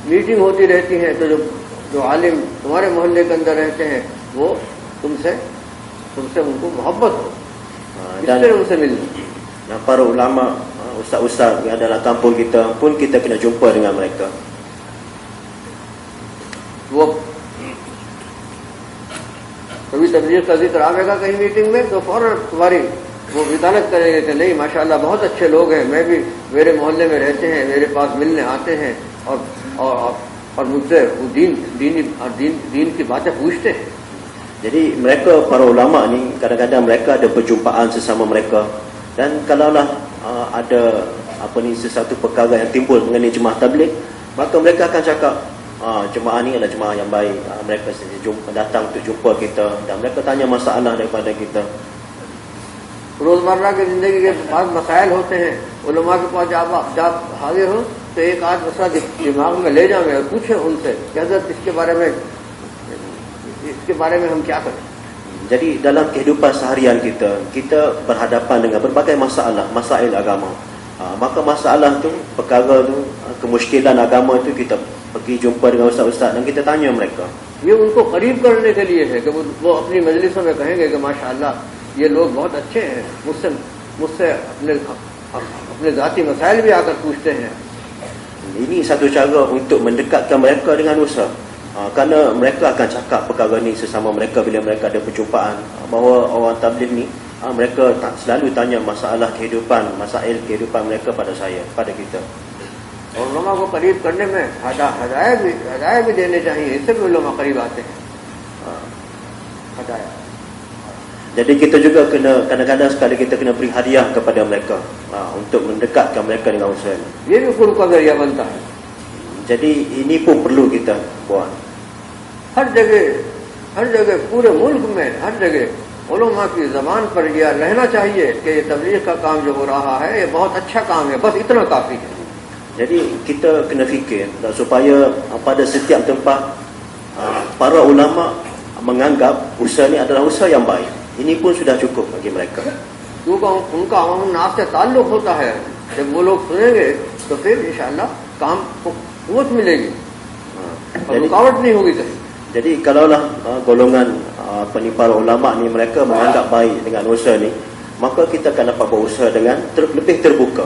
मीटिंग होती रहती है, तो जो आलिम तुम्हारे मोहल्ले के अंदर रहते हैं, वो तुमसे उनको मोहब्बत हो, इसलिए उनसे मिलना. Dan para ulama, ustaz-ustaz yang ada dalam kampung kita pun kita kena jumpa dengan mereka. वो कभी तबलीग का जिक्र आवेगा कहीं मीटिंग में, तो फौरन तुम्हारी वो विदालत करेंगे कि नहीं माशाल्लाह बहुत अच्छे लोग हैं, मैं भी मेरे मोहल्ले में रहते हैं, मेरे पास मिलने आते हैं और मुझसे दीन की बातें पूछते हैं. Jadi mereka, para ulama ni, kadang-kadang mereka ada perjumpaan sesama mereka, dan kalaulah ada sesuatu perkara yang timbul mengenai jemaah tabligh, maka mereka akan cakap, jemaah ni adalah jemaah yang baik, mereka datang untuk jumpa kita dan mereka tanya masalah daripada kita. रोजमर्रा की जिंदगी के बाद मसाइल होते हैं, उलमा के पास जब हाजिर हो तो एक आध मसला दिमाग में ले जाएंगे और पूछे उनसे कि हज़रत इसके बारे में हम क्या करें. Jadi dalam kehidupan seharian kita berhadapan dengan berbagai masail agama. Maka masalah tu, perkara tu, kemusykilan agama tu, kita pergi jumpa dengan ustaz-ustaz dan kita tanya mereka. ये उनको करीब करने के लिए है कि वो अपनी मजलिसों में कहेंगे कि माशाअल्लाह ये लोग बहुत अच्छे हैं, मुझसे अपने जाती मसाइल भी आकर पूछते हैं. Ini satu cara untuk mendekatkan mereka dengan usaha. Kerana mereka akan cakap perkara ni sesama mereka bila mereka ada perjumpaan, bahawa orang tabligh ni mereka selalu tanya masalah kehidupan, masail kehidupan mereka pada kita. और उलमा को करीब करने में हदायत भी देने चाहिए, इससे भी उलमा करीब आते हैं. हदायत. Jadi kita juga kena, kadang-kadang sekali kita kena beri hadiah kepada mereka untuk mendekatkan mereka dengan usaha. ये भी कुर्ब का जरिया बनता है. Jadi ini pun perlu kita buat. हर जगह पूरे मुल्क में हर जगह उलमा की जबान पर यह रहना चाहिए कि ये तबलीग का काम जो हो रहा है ये बहुत अच्छा काम है, बस इतना काफी है. Jadi kita kena fikir supaya pada setiap tempat para ulama menganggap usaha ni adalah usaha yang baik. Ini pun sudah cukup bagi mereka. क्योंकि उनका अवाम नास से ताल्लुक होता है, जब वो लोग सुनेंगे तो फिर इंशाअल्लाह काम को कुव्वत मिलेगी और रुकावट नहीं होगी कहीं. Jadi kalaulah golongan para ulama ni mereka menganggap baik dengan usaha ni, maka kita akan dapat berusaha dengan lebih terbuka.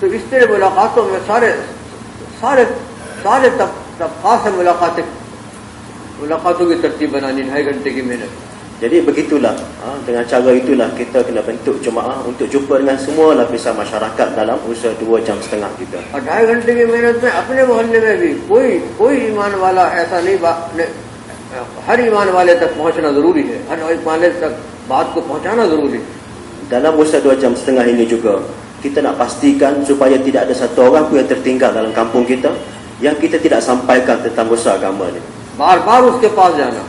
तो इस तरह मुलाकातों में सारे तबका से मुलाकातों की तरतीब बनानी, 2.5 घंटे की मेहनत. Jadi begitulah, dengan cara itulah kita kena bentuk jemaah untuk jumpa dengan semua lapisan masyarakat dalam usaha 2.5 jam kita. और 2.5 घंटे की मेहनत में अपने मोहल्ले में भी कोई ईमान वाला ऐसा नहीं, हर ईमान वाले तक पहुंचना जरूरी है, हर ईमान वाले तक बात को पहुंचाना जरूरी है. Dalam usaha 2.5 jam ini juga kita nak pastikan supaya tidak ada satu orang pun yang tertinggal dalam kampung kita yang kita tidak sampaikan tentang usaha agama ni. बार-बार उसके पास जाना.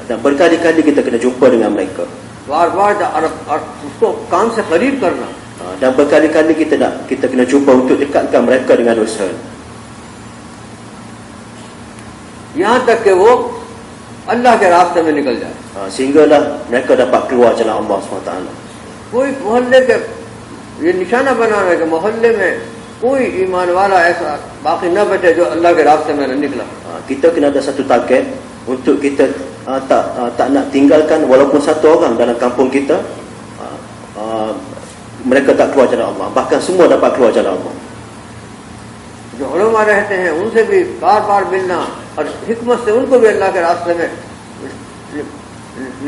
Dan berkali-kali kita kena jumpa dengan mereka. बार-बार और उसको काम से करीब करना। Dan berkali-kali kita kena cuba untuk dekatkan mereka dengan usaha. यहाँ तक कि वो अल्लाह के रास्ते में निकल जाए। Sehinggalah mereka dapat keluar jalan Allah SWT. कोई मोहल्ले के ये निशाना बनाना है कि मोहल्ले में कोई ईमान वाला ऐसा बाकी न बचे जो अल्लाह के रास्ते में न निकला। Kita kena ada satu target untuk kita tak nak tinggalkan walaupun satu orang dalam kampung kita mereka tak keluar jalan Allah, bahkan semua dapat keluar jalan Allah. जो उलमा रहते हैं उनसे भी बार-बार मिलना और हिकमत से उनको भी अल्लाह के रास्ते में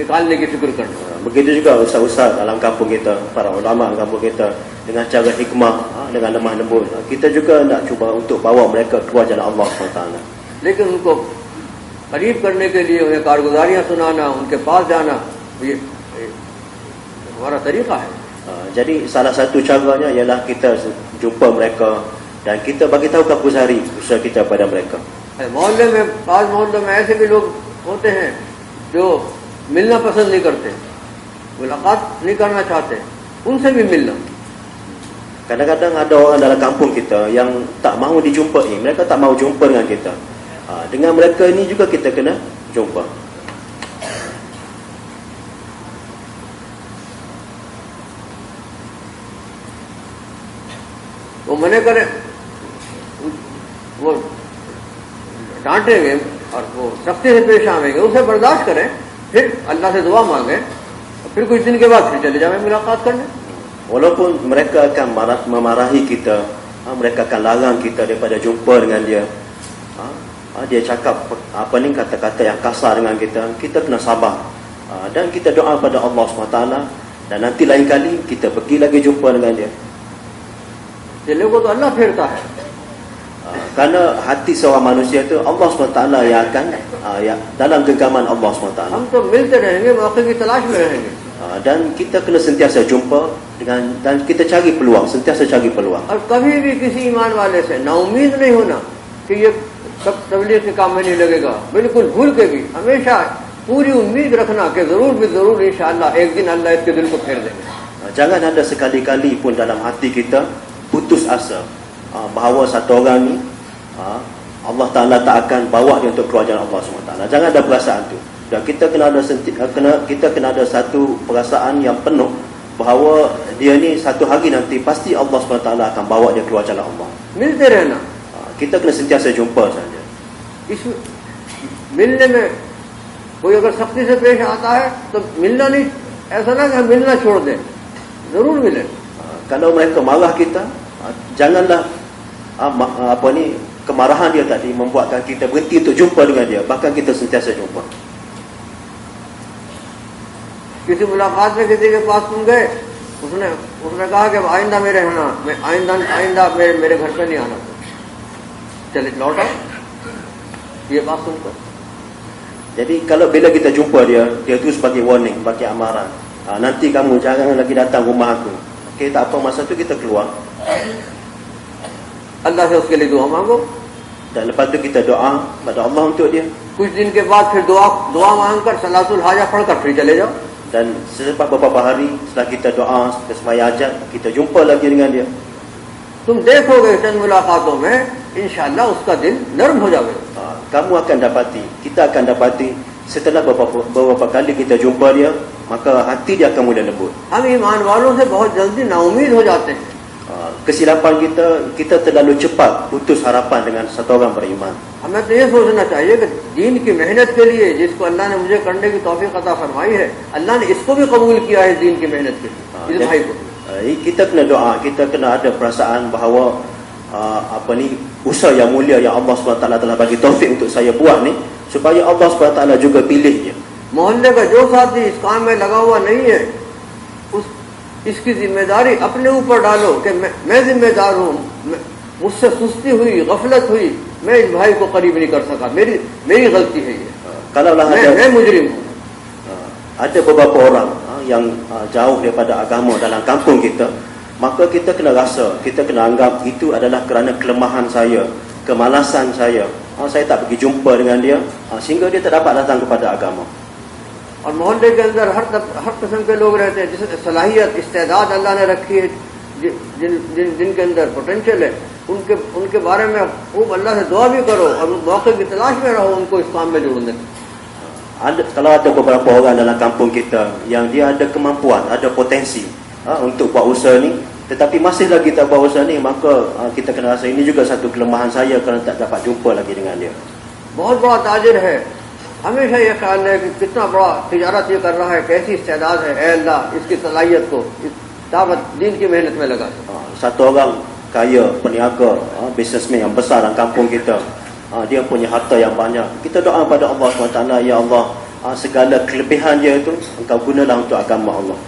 निकालने की फिक्र करना। Begitu juga ustaz-ustaz dalam kampung kita, para ulama dalam kampung kita, dengan cara hikmah, dengan lemah lembut, kita juga nak cuba untuk bawa mereka keluar jalan Allah SWT. लेकिन उनको करीब करने के लिए उन्हें कारगुजारियाँ सुनाना, उनके पास जाना, ये हमारा तरीका है। Jadi salah satu caranya ialah kita jumpa mereka dan kita bagi tahu kapusari usaha kita pada mereka. मोहल्ले में बाज़ मोहल्लों में ऐसे भी लोग होते हैं जो मिलना पसंद नहीं करते, मुलाकात नहीं करना चाहते, उनसे भी मिलना। Kadang-kadang ada orang dalam kampung kita yang tak mahu dijumpai, mereka tak mahu jumpa dengan kita. Dengan mereka ini juga kita kena jumpa. वो मने करें, वो डांटेंगे और वो सख्ती से पेश आवेंगे, उसे बर्दाश्त करें, फिर अल्लाह से दुआ मांगे, फिर कुछ दिन के बाद फिर चले जाएं मुलाकात करने। Walaupun mereka akan memarahi kita, mereka akan larang kita daripada jumpa dengan dia, dia cakap kata-kata yang kasar dengan kita, kita kena sabar, dan kita doa pada Allah SWT, dan nanti lain kali kita pergi lagi jumpa dengan dia. दिलों को तो अल्लाह फेरता है। Karena hati seorang manusia itu Allah SWT yang akan dalam genggaman Allah SWT. हम तो मिलते रहेंगे, मौके की तलाश में रहेंगे। Dan kita kena sentiasa jumpa dan kita cari peluang, sentiasa cari peluang. और कभी भी किसी ईमान वाले से नाउमीद नहीं होना कि ये सब तबलीग के काम में नहीं लगेगा, बिल्कुल भूल के भी हमेशा पूरी उम्मीद रखना कि जरूर इंशाअल्लाह एक दिन अल्लाह इसके दिल को फेर देंगे। Jangan ada sekali-kali pun dalam hati kita putus asa bahawa satu orang ni Allah Ta'ala tak akan bawa dia untuk keluar jalan Allah SWT. Jangan ada perasaan tu. Dan kita kena ada satu perasaan yang penuh bahawa dia ni satu hari nanti pasti Allah SWT akan bawa dia keluar jalan Allah. मिलते रहना, Kita kena sentiasa jumpa saja. इस मिलने में कोई अगर सख्ती से पेश आता है तो मिलना नहीं, ऐसा ना कि हम मिलना छोड़ दें, जरूर मिले। Kalau mereka marah kita, janganlah kemarahan dia tadi membuatkan kita berhenti untuk jumpa dengan dia, bahkan kita sentiasa jumpa. किसी मुलाकात में किसी के पास तुम गए, उसने कहा कि आइंदा मेरे रहना, मैं आइंदा मेरे घर पे नहीं आना, चले लौट आओ, ये बात सुनकर। Jadi kalau bila kita jumpa dia tu sebagai warning, bagi amaran, nanti kamu jangan lagi datang rumah aku. Okey, tak apa, masa tu kita keluar. अल्लाह से उसके लिए दुआ मांगो, Dan lepas tu kita doa pada Allah untuk dia. कुछ दिन के बाद फिर दुआ मांगकर सलातुल हाजा पढ़कर फिर चले जाओ। Dan selepas beberapa hari setelah kita doa, kita sembahyang hajat, kita jumpa lagi dengan dia. तुम देखोगे चंद मुलाकातों में इंशाअल्लाह उसका दिल नरम हो जाएगा। Kamu akan dapati, kita akan dapati setelah beberapa kali kita jumpa dia, maka hati dia akan mula lembut. हम ईमान वालों से बहुत जल्दी नाउमीद हो जाते हैं। Kesilapan kita terlalu cepat putus harapan dengan satu orang beriman. हमें तो ये सोचना चाहिए कि दीन की मेहनत के लिए जिसको अल्लाह ने मुझे करने की तौफीक अता फरमाई है, अल्लाह ने इसको भी कबूल किया है दीन की मेहनत के लिए, इस भाई को। Kita kena doa, kita kena ada perasaan bahawa usaha yang mulia yang Allah SWT telah bagi taufik untuk saya buat ni, supaya Allah SWT juga pilih dia. मोहल्ले का जो साथी इस काम में लगा हुआ नहीं है, इसकी जिम्मेदारी अपने ऊपर डालो कि मैं जिम्मेदार हूँ, मुझसे सुस्ती हुई, गफलत हुई, मैं इस भाई को करीब नहीं कर सका, मेरी गलती है ये, मैं मुजरिम हूँ। Ada beberapa orang yang jauh daripada agama dalam kampung kita, maka kita kena rasa, kita kena anggap itu adalah kerana kelemahan saya, kemalasan saya, saya tak pergi jumpa dengan dia, sehingga dia tak dapat datang kepada agama. और मोहल्ले के अंदर हर किस्म के लोग रहते हैं, जिसमें सलाहियत इस्तेदाद अल्लाह ने रखी है, जिनके अंदर पोटेंशियल है, उनके बारे में खूब अल्लाह से दुआ भी करो और मौके की तलाश में रहो उनको इस काम में जोड़ने। Kalau ada beberapa orang dalam kampung kita yang dia ada kemampuan, ada potensi untuk buat usaha ni, tetapi masih lagi tak buat usaha ni, maka kita kena rasa ini juga satu kelemahan saya kerana tak dapat jumpa lagi dengan dia. बहुत बड़ा ताजिर है, हमेशा ये ख्याल है कि कितना बड़ा तिजारत ये कर रहा है, कैसी इस्तेदाद है, ऐ अल्लाह इसकी सलाहियत को इस दावत दीन की मेहनत में लगा। Satu orang kaya, peniaga, bisnesmen yang besar dalam kampung kita, dia punya harta yang banyak. Kita doa pada Allah SWT, ya Allah, segala kelebihan dia itu engkau gunalah untuk agama Allah.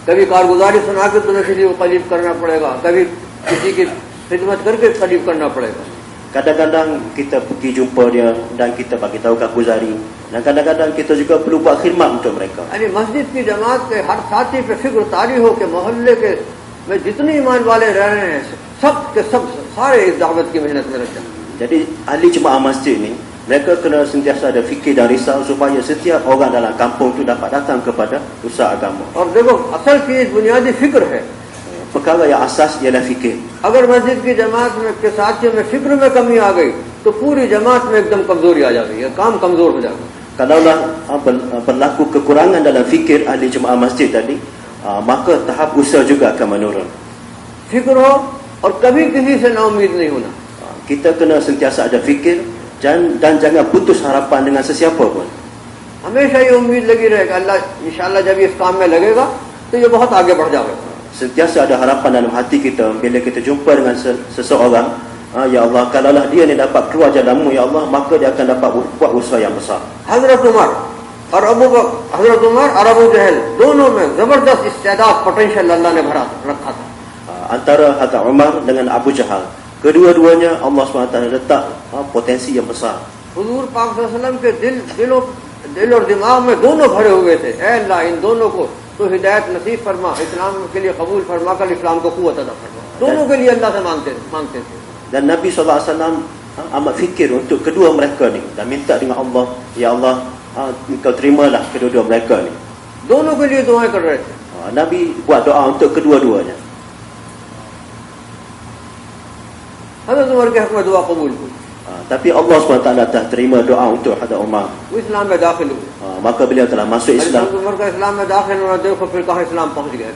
कभी कारगुजारी सुना के तुम्हें किसी को करीब करना पड़ेगा, कभी किसी की खिदमत करके करीब करना पड़ेगा। Kadang-kadang kita pergi jumpa dia dan kita bagi tahu कारगुजारी, dan kadang-kadang kita juga perlu buat khidmat untuk mereka. यानी मस्जिद की जमात के हर साथी पे फिक्र तारी हो कि मोहल्ले के में जितने ईमान वाले रह रहे हैं सब के सब सारे इस दावत की मेहनत में लग जाए। Jadi ahli jemaah masjid ni mereka kena sentiasa ada fikir dan risau supaya setiap orang dalam kampung tu dapat datang kepada usaha agama. और देखो असल चीज बुनियादी फिक्र है। Perkara yang asas ialah fikir. अगर मस्जिद की जमात में के साथियों में फिक्र में कमी आ गई तो पूरी जमात में एकदम कमजोरी आ जाएगी, काम कमजोर हो जाएगा। Kalaulah berlaku kekurangan dalam fikir ahli jemaah masjid tadi, maka tahap usaha juga akan menurun. फिक्र हो और कभी किसी से ना उम्मीद नहीं होना। Kita kena sentiasa ada fikir dan jangan putus harapan dengan sesiapa pun. हमेशा ये उम्मीद लगी रहेगा अल्लाह इंशाअल्लाह जब इस काम में लगेगा तो ये बहुत आगे बढ़ जाएगा। Sentiasa ada harapan dalam hati kita bila kita jumpa dengan seseorang, ya Allah, kalaulah dia ni dapat keluar jalanmu, ya Allah, maka dia akan dapat buat usaha yang besar. हजरत उमर और अबू जहल दोनों में जबरदस्त इस्तेदाद पोटेंशियल अल्लाह ने भरा रखा था। Antara Hazrat Umar dengan Abu Jahal, kedua-duanya Allah SWT letak potensi yang besar. हुजूर पाक सल्लल्लाहु अलैहि वसल्लम के दिल और दिमाग में दोनों भरे हुए थे। ऐ अल्लाह इन दोनों को तो हिदायत नसीब फरमा, इस्लाम के लिए कबूल फरमा कर इस्लाम को कुव्वत अता फरमा। दोनों के लिए अल्लाह से मांगते थे। Dan Nabi SAW amat fikir untuk kedua mereka ni dan minta dengan Allah, ya Allah, engkau terimalah kedua-dua mereka ni. दोनों के लिए दुआएं कर रहे थे। Nabi buat doa untuk kedua-duanya. हजरत उमर के हक में दुआ कबूल हुई, tapi Allah SWT telah terima doa untuk Hazrat Umar. वो इस्लाम में दाखिल हुए। Maka beliau telah masuk Islam. हजरत उमर का इस्लाम में दाखिल होना देखो फिर कहाँ इस्लाम पहुंच गए।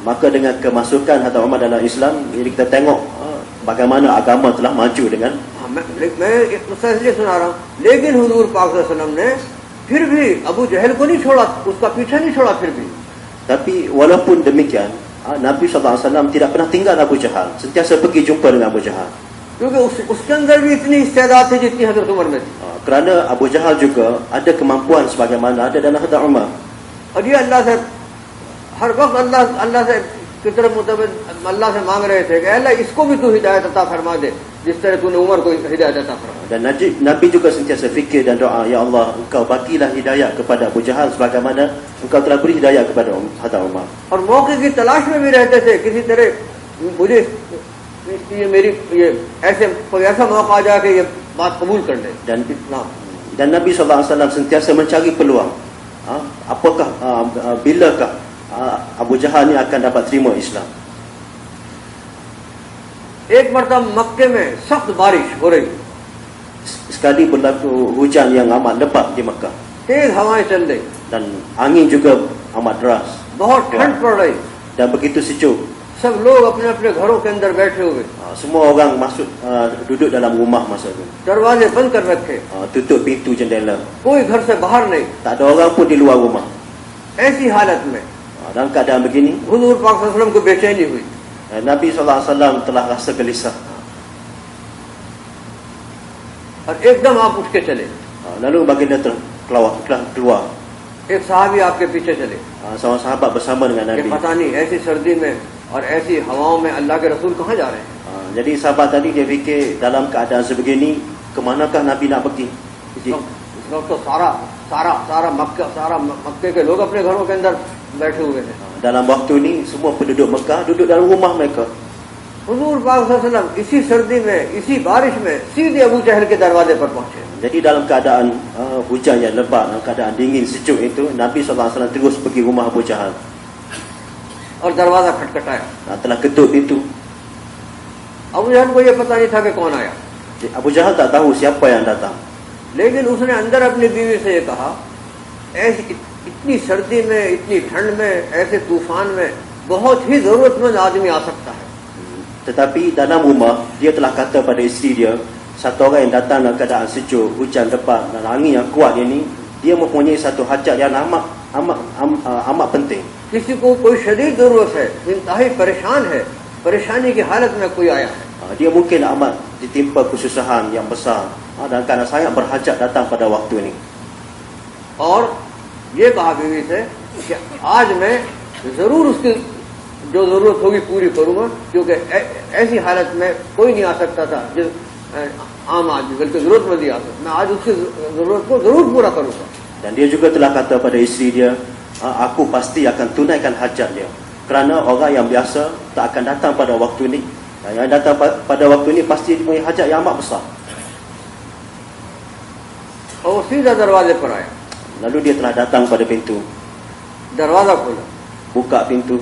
Maka dengan kemasukan Hazrat Umar dalam Islam, jadi kita tengok bagaimana agama telah maju dengan. मैं एक मसला इसलिए सुना रहा हूँ, लेकिन हुजूर पाक सल्लल्लाहु अलैहि वसल्लम ने फिर भी अबू जहल को नहीं छोड़ा, उसका पीछा नहीं छोड़ा फिर भी। Tapi walaupun demikian, Nabi SAW tidak pernah tinggal Abu Jahal, sentiasa pergi jumpa dengan Abu Jahal. क्योंकि उसके अंदर भी इतनी इस्तेदाद थी जितनी हजरत उमर में थी। Kerana Abu Jahal juga ada kemampuan sebagaimana ada dalam Hazrat Umar. और ये अल्लाह से हर वक्त अल्लाह से की तरफ मुताबिक अल्लाह से मांग रहे थे कि अल्लाह इसको भी तू हिदायत अता फरमा दे जिस तरह तूने उमर को हिदायत अता फरमा। Dan Nabi juga sentiasa fikir dan doa, ya Allah, engkau bagilah hidayah kepada Abu Jahal sebagaimana engkau telah beri hidayah kepada Hazrat Umar. और मौके की तलाश में भी रहते थे, किसी तरह मुझे ये मेरी ये ऐसे कोई ऐसा मौका आ जाए कि ये बात कबूल कर ले। Dan Nabi SAW sentiasa mencari peluang. Apakah bilakah Abu Jahal ni akan dapat terima Islam. एक मरतबा मक्के में सख्त बारिश हो रही, sekali berlaku hujan yang amat lebat di Makkah, तेज हवाएं चल रही, dan angin juga amat deras, बहुत ठंड पड़ रही, dan begitu sejuk. सब लोग अपने अपने घरों के अंदर बैठे हुए, semua orang masuk duduk dalam rumah masa itu, दरवाजे बंद कर रखे, tutup pintu jendela, कोई घर से बाहर नहीं, tak ada orang pun di luar rumah. ऐसी हालत में Dalam keadaan begini, हुजूर पाक सल्लल्लाहु अलैहि वसल्लम को बेचैनी हुई। Nabi SAW telah rasa gelisah. और एकदम आप उठ के चले, Lalu baginda keluar. एक साहबी आपके पीछे चले, Seorang sahabat bersama dengan कि Nabi. पता नहीं ऐसी सर्दी में और ऐसी हवाओं में अल्लाह के रसूल कहाँ जा रहे हैं। Jadi sahabat tadi dia fikir dalam keadaan sebegini kemanakah Nabi nak pergi. इस वक्त तो सारा मक्के के लोग अपने घरों के अंदर बैठे हुए हैं। Dalam waktu ini semua penduduk Mekah duduk dalam rumah mereka. हुजूर पाक सल्लल्लाहु अलैहि वसल्लम इसी सर्दी में, इसी बारिश में सीधे अबू जहल के दरवाजे पर पहुंचे। Jadi dalam keadaan hujan yang lebat, dalam keadaan dingin sejuk itu, Nabi SAW terus pergi rumah Abu Jahal. और दरवाजा खटखटाया। Telah ketuk pintu. अबू जहल को यह पता नहीं था कि कौन आया, Abu Jahal tak tahu siapa yang datang. लेकिन उसने अंदर अपनी बीवी से ये कहा, ऐसी इतनी सर्दी में, इतनी ठंड में, ऐसे तूफान में बहुत ही जरूरतमंद आदमी आ सकता है। Tetapi dalam rumah, dia telah kata pada isteri dia, satu orang yang datang dalam keadaan sejuk, hujan lebat dan angin yang kuat ini, dia mempunyai satu hajat yang amat penting. किसी को कोई शदीद जरूरत है, इंतहाई परेशान है, परेशानी की हालत में कोई आया है, Dia mungkin amat ditimpa kesusahan yang besar dan kerana sangat berhajat datang pada waktu ini. और ये कहा बीवी से कि आज मैं जरूर उसकी जो जरूरत होगी पूरी करूंगा, क्योंकि ऐसी हालत में कोई नहीं आ सकता था जो आम आदमी, बल्कि जरूरतमंद ही आ सकता। मैं आज उसकी जरूरत को जरूर पूरा करूंगा। Dan dia juga telah kata pada isteri dia, aku pasti akan tunaikan hajat dia, kerana orang yang biasa tak akan datang pada waktu ini. Yang datang pada waktu ini pasti punya hajat yang amat besar. और वो सीधा दरवाजे पर आया, Lalu dia telah datang pada pintu, दरवाजा खोला, buka pintu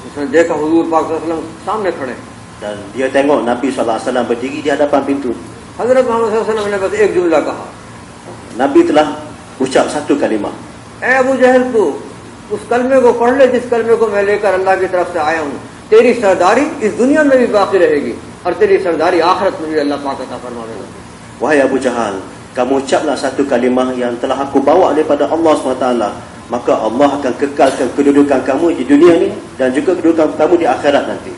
उसने देखा हुजूर पाक सल्लल्लाहु अलैहि वसल्लम सामने खड़े। dan dia tengok Nabi SAW berdiri di hadapan pintu. हजरत मोहम्मद सल्लल्लाहु अलैहि वसल्लम ने बस एक जुमला कहा, Nabi telah ucap satu kalimah. ऐ अबू जहल, तू उस कलमे को पढ़ ले जिस कलमे को मैं लेकर अल्लाह की तरफ से आया हूँ। तेरी सरदारी इस दुनिया में भी बाकी रहेगी और तेरी सरदारी आखिरत में भी अल्लाह पाक अता फरमाएगा। Wahai Abu Jahal, kamu ucaplah satu kalimah yang telah aku bawa daripada Allah SWT, maka Allah akan kekalkan kedudukan kamu di dunia ini dan juga kedudukan kamu di akhirat nanti.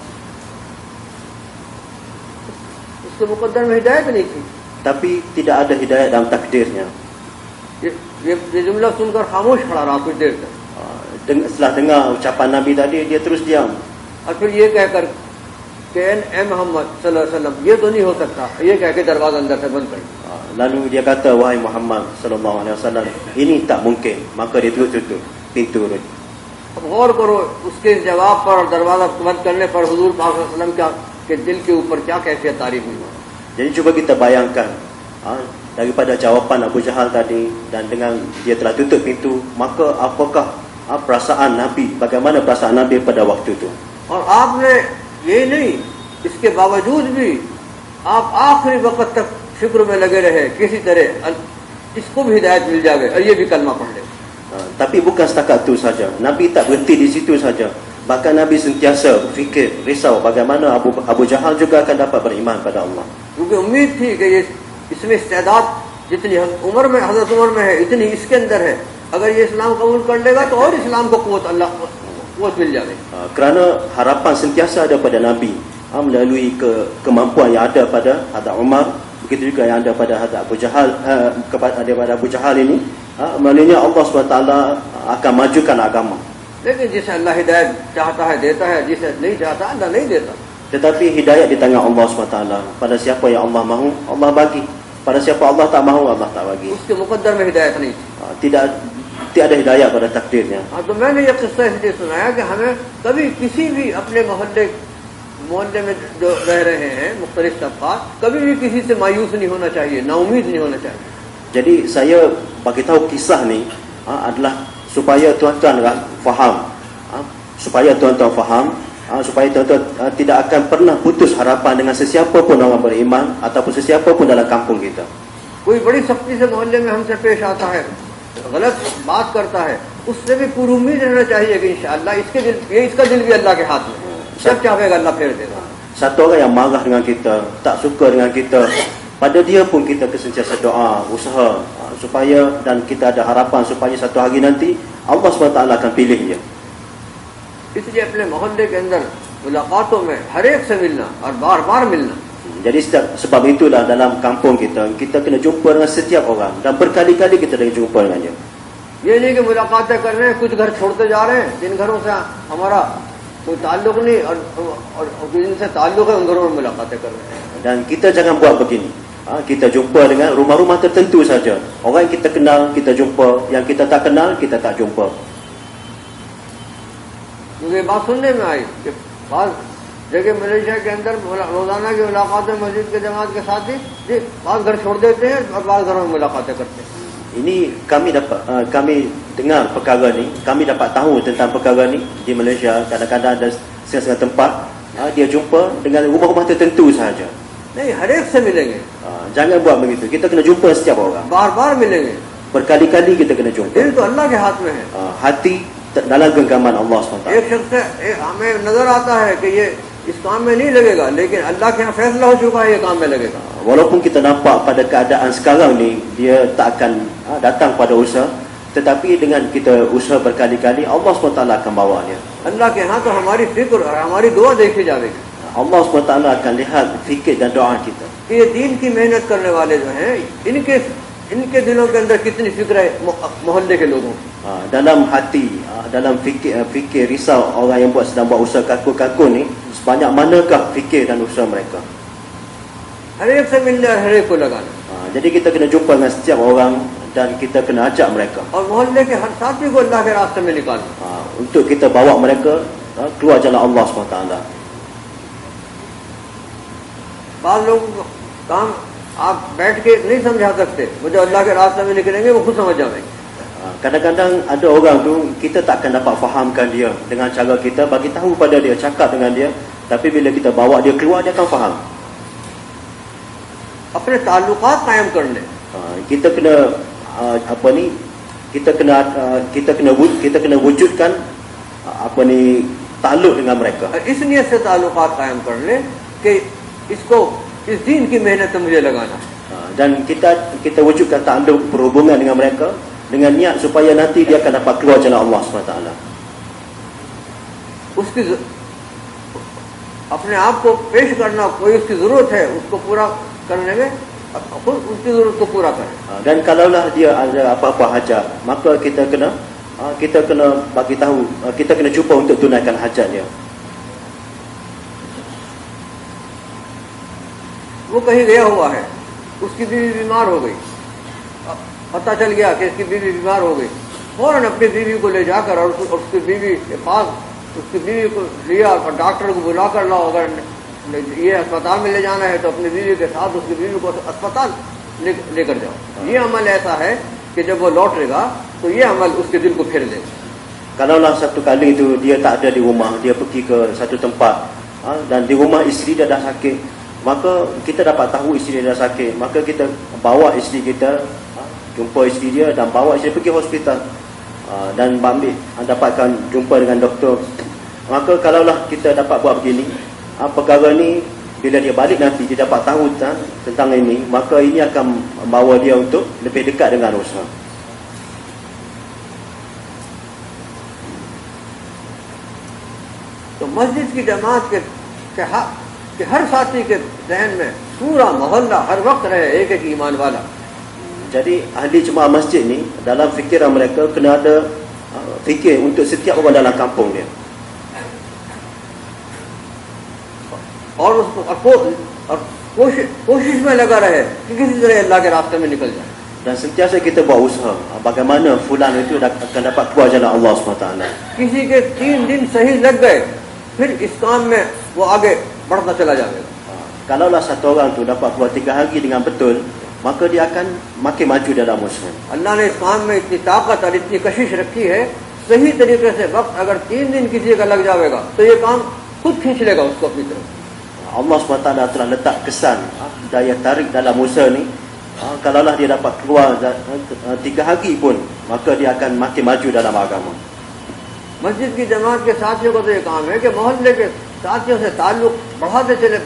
उसके मुकद्दर में हिदायत नहीं थी। Tapi tidak ada hidayat dalam takdirnya. ये जुमला सुनकर खामोश खड़ा रहा कुछ देर तक, Setelah dengar ucapan Nabi tadi, dia terus diam. और फिर ये कहकर कि ए मोहम्मद सल्लल्लाहु अलैहि वसल्लम, ये तो नहीं हो सकता, ये कह के दरवाजा अंदर से बंद कर दिया। Lalu dia kata, wahai Muhammad SAW, ini tak mungkin. Maka dia tutup pintu. अब गौर करो उसके जवाब पर और दरवाजा बंद करने पर हुजूर पाक सल्लल्लाहु अलैहि वसल्लम के दिल के ऊपर क्या कैफियत तारीफ हुई। Jadi cuba kita bayangkan, daripada jawapan Abu Jahal tadi dan dengan dia telah tutup pintu, maka apakah perasaan Nabi, bagaimana perasaan Nabi pada waktu itu. और आपने ये नहीं, इसके बावजूद भी आप आखिरी वक्त तक शुक्र में लगे रहे, किसी तरह इसको भी हिदायत मिल जाए और ये भी कलमा पढ़ ले। Tapi bukan setakat itu saja, Nabi tak berhenti di situ saja. Bahkan Nabi sentiasa berfikir, risau bagaimana Abu Jahal juga akan dapat beriman pada Allah. क्योंकि उम्मीद थी कि ये इसमें इस्तेदाद जितनी उम्र में, हजरत उमर में है, इतनी इसके अंदर है, अगर ये इस्लाम कबूल कर लेगा तो और इस्लाम को कुव्वत मिल जाएगी। Kerana harapan sentiasa ada pada Nabi melalui kemampuan yang ada pada Hadrat Umar, begitu juga yang ada pada Hadrat Abu Jahal, daripada Abu Jahal ini, melaluinya Allah SWT akan majukan agama. लेकिन जिसे अल्लाह हिदायत चाहता है देता है, जिसे नहीं चाहता अल्लाह नहीं देता। Tetapi hidayat di tangan Allah SWT. Pada siapa yang Allah mahu, Allah bagi. Pada siapa Allah tak mahu, Allah tak bagi. उसके मुकद्दर में हिदायत नहीं थी। Tidak ada hidayat pada takdirnya. तो मैंने ये किस्सा इसलिए सुनाया कि हमें कभी किसी भी अपने मोहल्ले में जो रह रहे हैं मुख्तलिफ तबकात, कभी भी किसी से मायूस नहीं होना चाहिए, नाउमीद नहीं होना चाहिए। Jadi saya bagi tahu kisah ni adalah supaya tuan-tuan faham, supaya tuan-tuan faham, supaya tuan-tuan tidak akan pernah putus harapan dengan sesiapa pun orang beriman ataupun sesiapa pun dalam kampung kita. कोई बड़ी सख्ती से मोहल्ले में हमसे पेश आता है, गलत बात करता है, उससे भी पूरी उम्मीद रहना चाहिए कि इंशाअल्लाह इसका दिल भी अल्लाह के हाथ में, सब चाहेगा अल्लाह फेर देगा। Satu orang yang marah dengan kita, tak suka dengan kita, pada dia pun kita sentiasa doa, usaha supaya, dan kita ada harapan supaya satu hari nanti Allah SWT akan pilih dia. इसलिए अपने मोहल्ले के अंदर मुलाकातों में हर एक से मिलना और बार बार मिलना। Jadi sebab itulah dalam kampung kita kena jumpa dengan setiap orang dan berkali-kali kita dah jumpa dengan dia. ये नहीं कि मुलाकातें कर रहे हैं, कुछ घर छोड़ते जा रहे हैं, जिन घरों से हमारा कोई ताल्लुक नहीं और जिनसे ताल्लुक है उन घरों में मुलाकातें कर रहे हैं। Dan kita jangan buat begini. Kita jumpa dengan rumah-rumah tertentu saja. Orang yang kita kenal kita jumpa, yang kita tak kenal kita tak jumpa. मुझे बात सुनने में आई कि बाद जगह मलेशिया के अंदर रोजाना की मुलाकातें मस्जिद के जमात के साथ ही बाद घर छोड़ देते हैं और बाद घरों में मुलाकातें करते हैं। Ini kami dengar perkara ni, kami dapat tahu tentang perkara ni di Malaysia. Kadang-kadang ada setengah tempat dia jumpa dengan rumah-rumah tertentu sahaja. नहीं, हर एक से मिलेंगे, Jangan buat begitu. Kita kena jumpa setiap orang. बार बार मिलेंगे। Berkali-kali kita kena jumpa. दिल तो अल्लाह के हाथ में है। Hati dalam genggaman Allah SWT. एक शख्स हमें नजर आता है कि ये इस काम में नहीं लगेगा, लेकिन अल्लाह के यहाँ फैसला हो चुका है ये काम में लगेगा। Walaupun kita nampak pada keadaan sekarang ni dia tak akan datang pada usaha, tetapi dengan kita usaha berkali-kali Allah SWT akan bawa dia. अल्लाह के यहाँ तो हमारी फिक्र और हमारी दुआ देखी जाएगी। Allah SWT akan lihat fikir dan doa kita. ये दीन की मेहनत करने वाले जो हैं, इनके दिलों के अंदर कितनी फिक्र है मोहल्ले के लोगों की। Dalam hati, dalam fikir risau orang yang sedang buat usaha kaku-kaku ni, sebanyak manakah fikir dan usaha mereka. हर एक से मिलने और हर एक को लगाना। Jadi kita kena jumpa dengan setiap orang dan kita kena ajak mereka. और मोहल्ले के हर साथी को अल्लाह के रास्ते में निकालना। Untuk kita bawa mereka keluar jalan Allah SWT. बाद लोगों को काम आप बैठ के नहीं समझा सकते, वो जो अल्लाह के रास्ते में निकलेंगे वो खुद समझ जाएंगे। Kadang-kadang ada orang tu kita tak akan dapat fahamkan dia dengan cara kita bagi tahu pada dia, cakap dengan dia, tapi bila kita bawa dia keluar dia akan faham. अपने ताल्लुकात कायम करने, Kita kena kita kena wujudkan takluk dengan mereka. इस नियत से ताल्लुकात कायम कर ले कि इसको इस दीन की मेहनत में मुझे लगाना। Dan kita wujudkan takluk perhubungan dengan mereka dengan niat supaya nanti dia akan dapat keluar jalan Allah SWT. उसकी अपने आप को पेश करना, कोई उसकी जरूरत है उसको पूरा करने में खुद उसकी जरूरत को पूरा करे। Dan kalaulah dia ada apa-apa hajat, maka kita kena bagi tahu, kita kena cuba untuk tunaikan hajat dia. वो कहीं गया हुआ है, उसकी बीवी बीमार हो गई, पता चल गया कि इसकी बीवी बीमार हो गई, फौरन अपनी बीवी को ले जाकर और उसकी बीवी के पास उसकी बीवी को लिया और डॉक्टर को बुला कर लाओ, अगर ये अस्पताल में ले जाना है तो अपनी बीवी के साथ उसकी बीवी को अस्पताल लेकर जाओ। ये अमल ऐसा है कि जब वो लौटेगा तो ये अमल उसके दिल को फेर देगा। Kalaulah satu kali itu dia tak ada di rumah, dia pergi ke satu tempat dan di rumah isteri dia dah sakit, maka kita dapat tahu isteri dia dah sakit, maka kita bawa isteri kita, jumpa isteri dia dan bawa isteri pergi hospital dan dapatkan jumpa dengan doktor. Maka kalaulah kita dapat buat begini, perkara ni bila dia balik nanti dia dapat tahu tentang ini, maka ini akan membawa dia untuk lebih dekat dengan usaha. तो मस्जिद की जमात के हर साथी के जहन में पूरा मोहल्ला हर वक्त रहे एक एक ईमान वाला। Jadi ahli jemaah masjid ni dalam fikiran mereka kena ada fikir untuk setiap orang dalam kampung dia. और उसको कोशिश में लगा रहे कि किसी तरह अल्लाह के रास्ते में निकल जाए। Dan sentiasa kita buat usaha bagaimana fulan itu akan dapat keluar jalan Allah SWT. किसी के 3 दिन सही लग गए, फिर इस काम में वो आगे बढ़ता चला जाएगा। Kalaulah satu orang tu dapat buat 3 hari dengan betul, maka dia akan makin maju dalam usaha. अल्लाह ने इस काम में इतनी ताकत और इतनी कशिश रखी है, सही तरीके से वक्त अगर 3 दिन किसी का लग जाएगा तो ये काम खुद खींच लेगा उसको अपनी तरफ। Allah SWT telah letak kesan daya tarik dalam usaha ni. Kalaulah dia dapat keluar 3 hari pun, maka dia akan makin maju dalam agama. मस्जिद की जमात के साथियों को तो ये काम है कि मोहल्ले के साथियों से ताल्लुक बढ़ाते चले,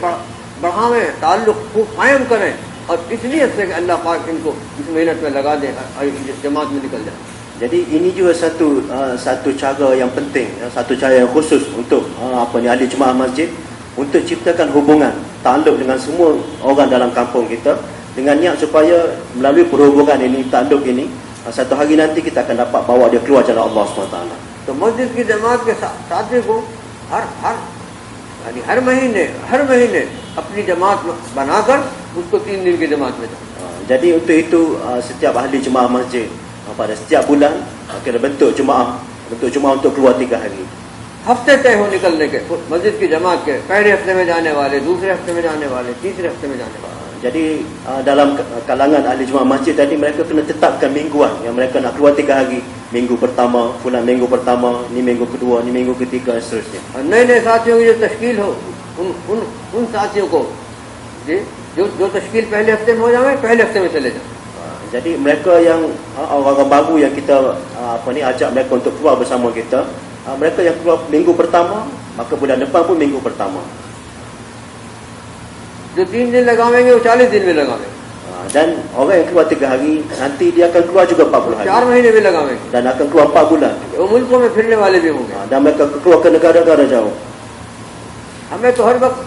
बढ़ावें, ताल्लुक खूब कायम करें और इसलिए से कि अल्लाह पाक इनको इस मेहनत में लगा दे और जमात में निकल जाए। Jadi ini juga satu cara yang penting, satu cara yang khusus untuk ahli jemaah masjid untuk ciptakan hubungan, takluk dengan semua orang dalam kampung kita dengan niat supaya melalui perhubungan ini, takluk ini, satu hari nanti kita akan dapat bawa dia keluar jalan Allah SWT. तो मस्जिद की जमात के साथी को हर महीने अपनी जमात बनाकर उसको 3 दिन की जमात में जाओ। Jadi untuk itu setiap ahli jemaah masjid pada setiap bulan kena bentuk jemaah untuk keluar 3 hari. हफ्ते तय हो निकलने के, मस्जिद की जमात के पहले हफ्ते में जाने वाले, दूसरे हफ्ते में जाने वाले, तीसरे हफ्ते में जाने वाले. Jadi dalam kalangan ahli jemaah masjid tadi, mereka kena tetapkan mingguan yang mereka nak keluar 3 hari. Minggu pertama, fulan minggu pertama, ni minggu kedua, ni minggu ketiga dan seterusnya. नए-नए साथियों की जो तश्कील हो, उन साथियों को जो तश्कील पहले हफ्ते में हो जाए, पहले हफ्ते में चले जाए. Jadi mereka yang orang-orang baru yang kita ajak mereka untuk keluar bersama kita, mereka yang keluar minggu pertama, maka bulan depan pun minggu pertama. जो 3 दिन लगावेंगे वो 40 दिन में लगावेंगे. Dan orang yang keluar 3 hari, nanti dia akan keluar juga 40 hari. 4 महीने में लगावेंगे. Dan akan keluar 4 bulan. वो मुल्कों में फिरने वाले भी होंगे. Dan mereka keluar ke negara-negara jauh. हमें तो हर वक्त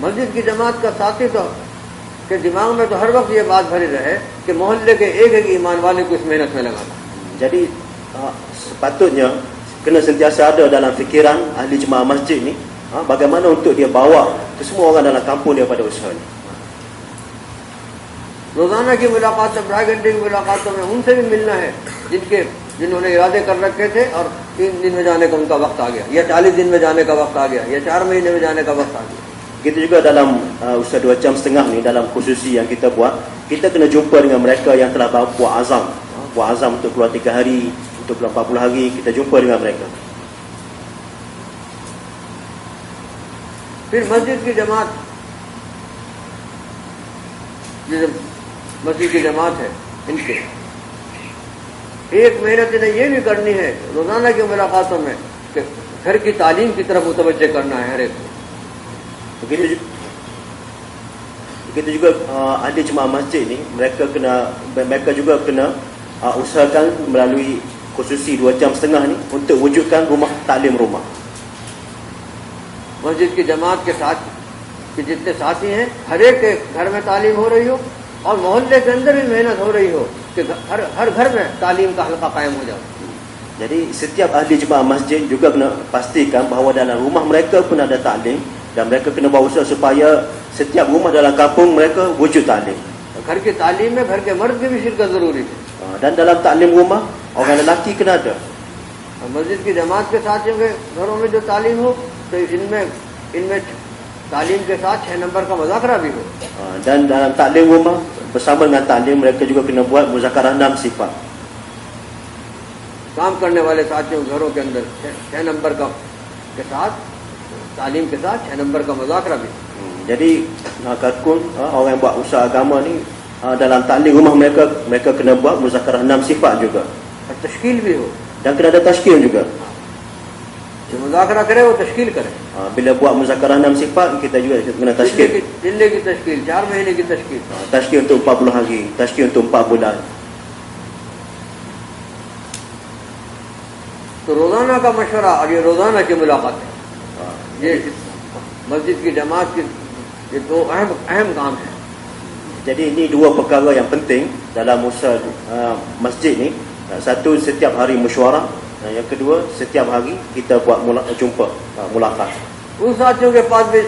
मस्जिद की जमात का साथी तो के दिमाग में तो हर वक्त ये बात भरी रहे कि मोहल्ले के एक ईमान वाले को इस मेहनत में लगाना. Jadi sepatutnya kena sentiasa ada dalam fikiran ahli jemaah masjid ni, bagaimana untuk dia bawa ke semua orang dalam kampung dia pada usaha ni. रोजाना की मुलाकात, 2.5 घंटे की मुलाकातों में उनसे भी मिलना है जिन्होंने इरादे कर रखे थे और 3 दिन में जाने का उनका वक्त आ गया, या 40 दिन में जाने का वक्त आ गया, या 4 महीने में जाने का वक्त आ गया. Begitu juga dalam usaha 2 jam setengah ni, dalam khususi yang kita buat, kita kena jumpa dengan mereka yang telah buat azam untuk keluar 3 hari, untuk keluar 40 hari. Kita jumpa dengan mereka. फिर मस्जिद की जमात, मस्जिद की जमात है, इनके एक मेहनत इन्हें ये भी करनी है रोजाना की मुलाकातों में कि घर की तालीम की तरफ मुतवज्जे करना है हर एक को. Begitu juga ahli jemaah masjid ni, mereka juga kena usahakan melalui khususi 2 jam setengah ni untuk wujudkan rumah taklim rumah. मस्जिद की जमात के साथ के जितने साथी हैं, हर एक के घर में तालीम हो रही हो और मोहल्ले के अंदर भी मेहनत हो रही हो कि हर घर में तालीम का हल्का कायम हो जाए. Jadi setiap ahli jemaah masjid juga kena pastikan bahawa dalam rumah mereka pun ada taklim, dan mereka kena buat usaha supaya setiap rumah dalam kampung mereka wujud taklim. घर की तालीम में घर के मर्द की भी शिरकत जरूरी है. Dan dalam taklim rumah, orang lelaki kena ada. मस्जिद की जमात के साथियों के घरों में जो तालीम हो, तो इनमें तालीम के साथ 6 नंबर का मुज़ाकरा भी हो. Dan dalam taklim rumah bersama dengan taklim, mereka juga kena buat muzakarah 6 sifat. काम करने वाले साथियों घरों के अंदर 6 नंबर का के साथ तालीम के साथ 6 नंबर का मुज़ाकरा भी. Jadi kalkun orang yang buat usaha agama ni, dalam taklim rumah mereka kena buat muzakarah 6 sifat juga. और तश्कील भी हो. Dan kena ada tashkil juga. जो मुज़ाकरा करे वो तश्कील करे. Bila buat muzakarah 6 sifat, kita juga kena tashkil. जिले की तश्कील, 4 महीने की तश्कील. Tashkil untuk 40 hari, tashkil untuk 4 bulan. तो रोजाना का मशवरा और ये रोजाना की मुलाकात है, ये मस्जिद की जमात की ये 2 अहम काम है. Jadi ini 2 perkara yang penting dalam usaha masjid ni. Satu, setiap hari mesyuarah, dan yang kedua, setiap hari kita buat jumpa, mulakat. उन साथियों के पास भी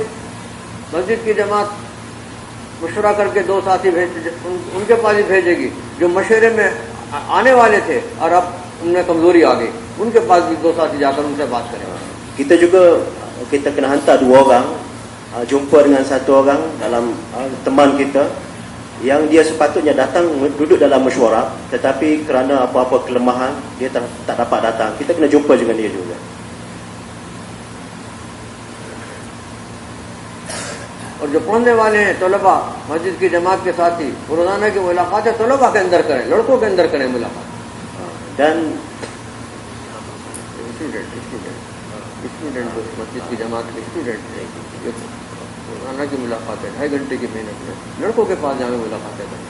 मस्जिद की जमात मशवरा करके 2 साथी उनके पास भी भेजेगी जो मशवरे में आने वाले थे और अब उनमें कमजोरी आ गई. उनके पास भी 2 साथी जाकर उनसे बात करेंगे. Kita kena hantar 2 orang jumpa dengan 1 orang dalam teman kita yang dia sepatutnya datang duduk dalam mesyuarah, tetapi kerana apa-apa kelemahan dia tak dapat datang. Kita kena jumpa dengan dia juga. और जो पढ़ने वाले हैं तलबा, मस्जिद की जमात के साथी, रोजाना की मुलाकात तलबा के अंदर करें, लड़कों के अंदर करें मुलाकात. Dan स्टूडेंट मस्जिद की जमात के स्टूडेंट रोजाना की मुलाकात है, 2.5 घंटे की मेहनत में लड़कों के पास जाकर मुलाकातें करें.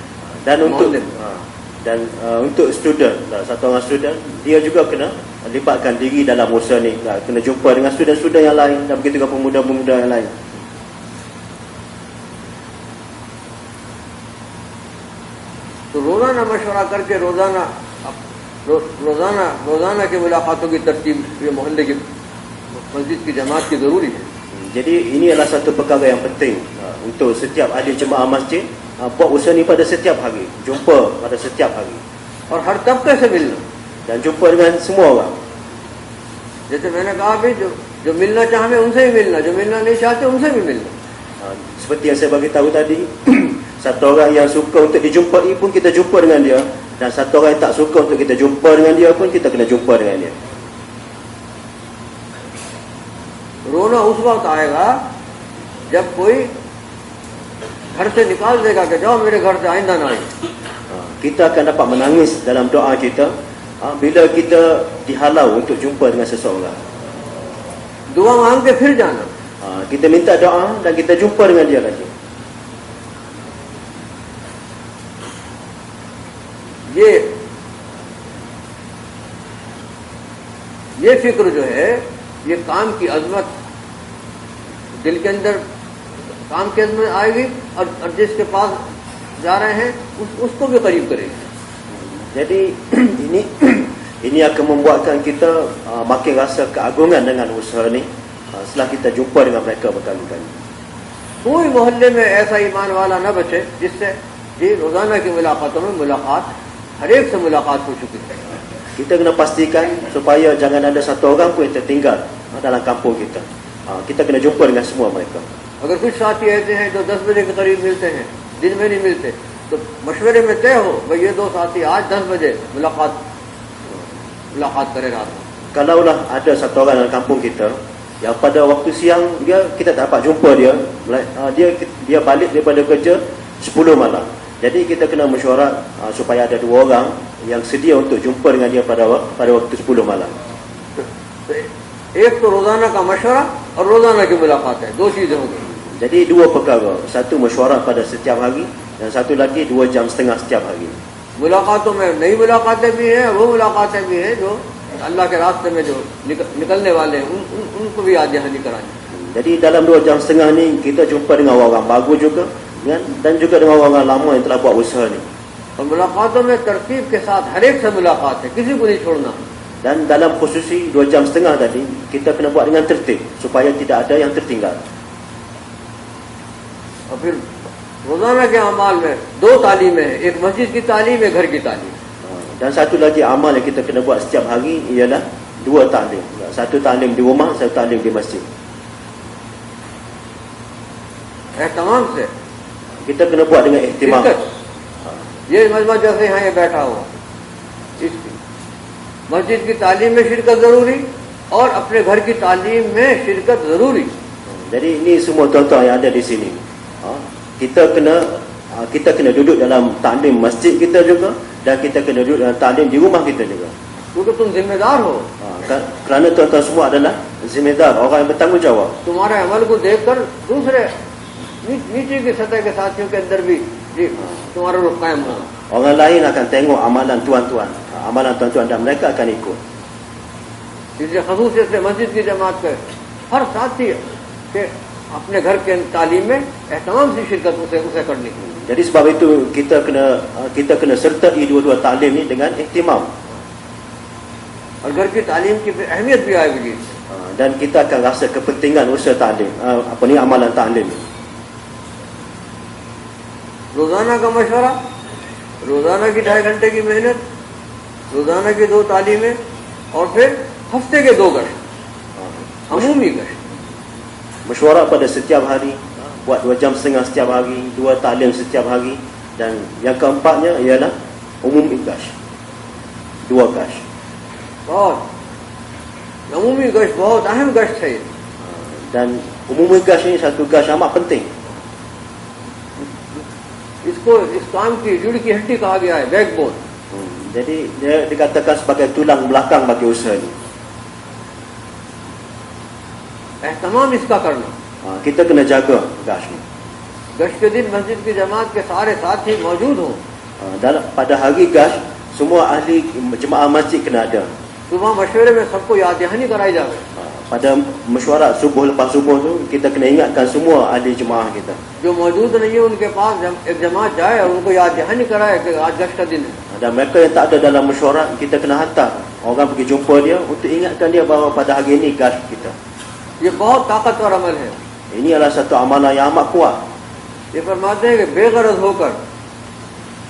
Dan untuk student, satu orang student, dia juga kena libatkan diri dalam usaha ni, kena jumpa dengan student-student yang lain, dan begitu juga pemuda-pemuda yang lain. तो रोजाना मशवरा करके रोजाना की मुलाकातों की तरतीब ये मोहल्ले की मस्जिद की जमात की जरूरी है. Jadi ini adalah satu perkara yang penting untuk setiap ahli jemaah masjid buat usaha ni pada setiap hari, jumpa pada setiap hari. और हर तबके से मिलना. Dan jumpa dengan semua orang. जैसे मैंने कहा भी जो मिलना चाहे उनसे भी मिलना, जो मिलना नहीं चाहते उनसे भी मिलना। Seperti yang saya bagi tahu tadi, satu orang yang suka untuk dijumpai pun kita jumpa dengan dia, dan satu orang yang tak suka untuk kita jumpa dengan dia pun kita kena jumpa dengan dia. रोना उस वक्त आएगा जब कोई घर से निकाल देगा कि जाओ मेरे घर से आइंदा ना आए। Kita akan dapat menangis dalam doa kita bila kita dihalau untuk jumpa dengan seseorang. दुआ मांग के फिर जाना। Kita minta doa dan kita jumpa dengan dia lagi. ये फिक्र जो है, ये काम की अजमत दिल के अंदर काम की अजमत आएगी और जिसके पास जा रहे हैं उसको भी करीब करेगी। Jadi ini akan membuatkan kita makin rasa keagungan dengan usaha ni setelah kita jumpa dengan mereka berkali-kali. कोई मोहल्ले में ऐसा ईमान वाला न बचे जिससे ये रोजाना की मुलाकातों में मुलाकात हर एक से मुलाकात हो चुकी है। Kita kena pastikan supaya jangan ada satu orang pun yang tertinggal dalam kampung kita. Kita kena jumpa dengan semua mereka. अगर कुछ साथी ऐसे हैं जो 10 बजे के करीब मिलते हैं, दिन में नहीं मिलते, तो मशवरे में तय हो भाई ये दो साथी आज 10 बजे मुलाकात करे रात में। Kalaulah ada satu orang dalam kampung kita yang pada waktu siang kita tak dapat jumpa dia balik daripada kerja 10 malam. Jadi kita kena mesyuarat supaya ada 2 orang yang sedia untuk jumpa dengan dia pada waktu 10 malam. एक तो रोजाना का मशवरा और रोजाना की मुलाकात है, 2 चीजें हो गई। Jadi 2 perkara, satu mesyuarat pada setiap hari dan satu lagi 2 jam setengah setiap hari. मुलाकातों में नई मुलाकातें भी हैं, वो मुलाकातें भी हैं जो अल्लाह के रास्ते में जो निकलने वाले हैं उनको भी याद दहानी करानी। Jadi dalam 2 jam setengah ni kita jumpa dengan orang baru juga dan juga dengan orang lama yang telah buat usaha ni. और मुलाकातों में तरतीब के साथ हर एक से मुलाकात है, किसी को नहीं छोड़ना। Dan dalam khususi 2 jam setengah tadi kita kena buat dengan tertib supaya tidak ada yang tertinggal. और फिर रोजाना के अमाल में 2 तालीमें हैं, एक मस्जिद की तालीम, एक घर की तालीम। Dan satu lagi amal yang kita kena buat setiap hari ialah 2 taklim. Satu taklim di rumah, satu taklim di masjid. एहतमाम से Kita kena buat dengan ihtimam. ये मजमा जैसे यहाँ ये बैठा हुआ, इसकी मस्जिद की तालीम में शिरकत जरूरी और अपने घर की तालीम में शिरकत जरूरी। Jadi ini semua tuan-tuan yang ada di sini. Kita kena duduk dalam taklim masjid kita juga dan kita kena duduk dalam taklim di rumah kita juga. क्योंकि तुम जिम्मेदार हो। Kerana tuan-tuan semua adalah zimedar, orang yang bertanggungjawab. तुम्हारे अमल को देखकर दूसरे नीचे की सतह के साथियों के अंदर भी तुम्हारा रुख कायम होगा। Orang lain akan tengok amalan tuan-tuan, dan mereka akan ikut. इसलिए ख़ुसूसियत से मस्जिद की जमात के हर साथी के अपने घर के तालीम में एहतमाम से शिरकत उसे करनी चाहिए। Jadi sebab itu kita kena sertai 2 taklim ni dengan ihtimam. और घर की तालीम की अहमियत भी आएगी dan kita akan rasa kepentingan usaha taklim, amalan taklim. रोजाना का मशवरा, रोजाना की 2.5 घंटे की मेहनत, रोजाना की 2 तालीमें और फिर हफ्ते के 2 गश्त, अमूमी गश्त। Mesyuarat pada setiap hari, buat 2 jam setengah setiap hari, 2 taklim setiap hari, dan yang keempatnya ialah umum gash, 2 gash. बहुत अमूमी गश्त बहुत अहम गश्त है। Dan umum gash ini satu gash amat penting. इसको इस काम की रीढ़ की हड्डी कहा गया है, backbone. Jadi dia dikatakan sebagai tulang belakang bagi usaha ini. एहतमाम इसका करना। Kita kena jaga gash ni. गश्त के दिन मस्जिद की जमात के सारे साथी मौजूद हों। Pada hari gash semua ahli jemaah masjid kena ada. सुबह मशवरे में सबको याद दहानी कराई जाए। Pada mesyuarat subuh lepas subuh tu kita kena ingatkan semua ahli jemaah kita. जो मौजूद नहीं है उनके पास एक जमात जाए और उनको याद दहानी कराए कि आज गश्त का दिन है। Dan mereka yang tak ada dalam mesyuarat kita kena hantar orang pergi jumpa dia untuk ingatkan dia bahawa pada hari ini gash kita. ये बहुत ताकतवर अमल है। Ini adalah satu amalan yang amat kuat. ये फरमाते हैं कि बेगरज होकर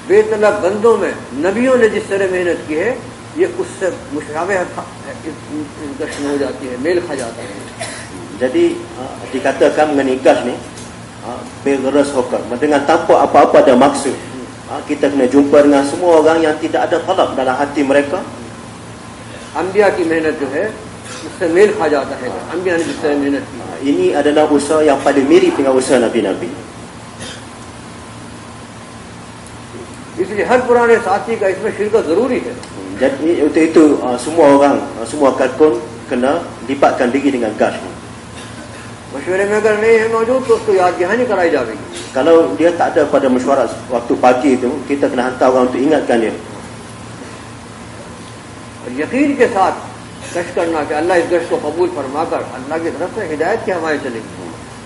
बेतलब बंदों में नबियों ने जिस तरह मेहनत की है ये उससे मुशाबह इस गश्त में हो जाती है, मेल खा जाता है. Jadi dikatakan mengenai gas ni beres hokar, dengan tanpa apa-apa ada maksud. Kita kena jumpa dengan semua orang yang tidak ada talab dalam hati mereka. अंबिया की मेहनत जो है उससे मेल खा जाता है. अंबिया ने जिस तरह मेहनत की, Ini adalah usaha yang paling mirip dengan usaha Nabi-Nabi. इसलिए हर पुराने साथी का इसमें शिरकत जरूरी है. Jadi untuk itu semua orang, semua kalkun kena libatkan diri dengan gas ni. मशवरे में अगर नहीं है मौजूद तो उसको याद दहानी कराई जाएगी. Kalau dia tak ada pada mesyuarat waktu pagi itu, kita kena hantar orang untuk ingatkan dia. और यकीन के साथ कश करना कि अल्लाह इस गश्त को कबूल फरमाकर अल्लाह की तरफ से हिदायत की हमारे चलेगी.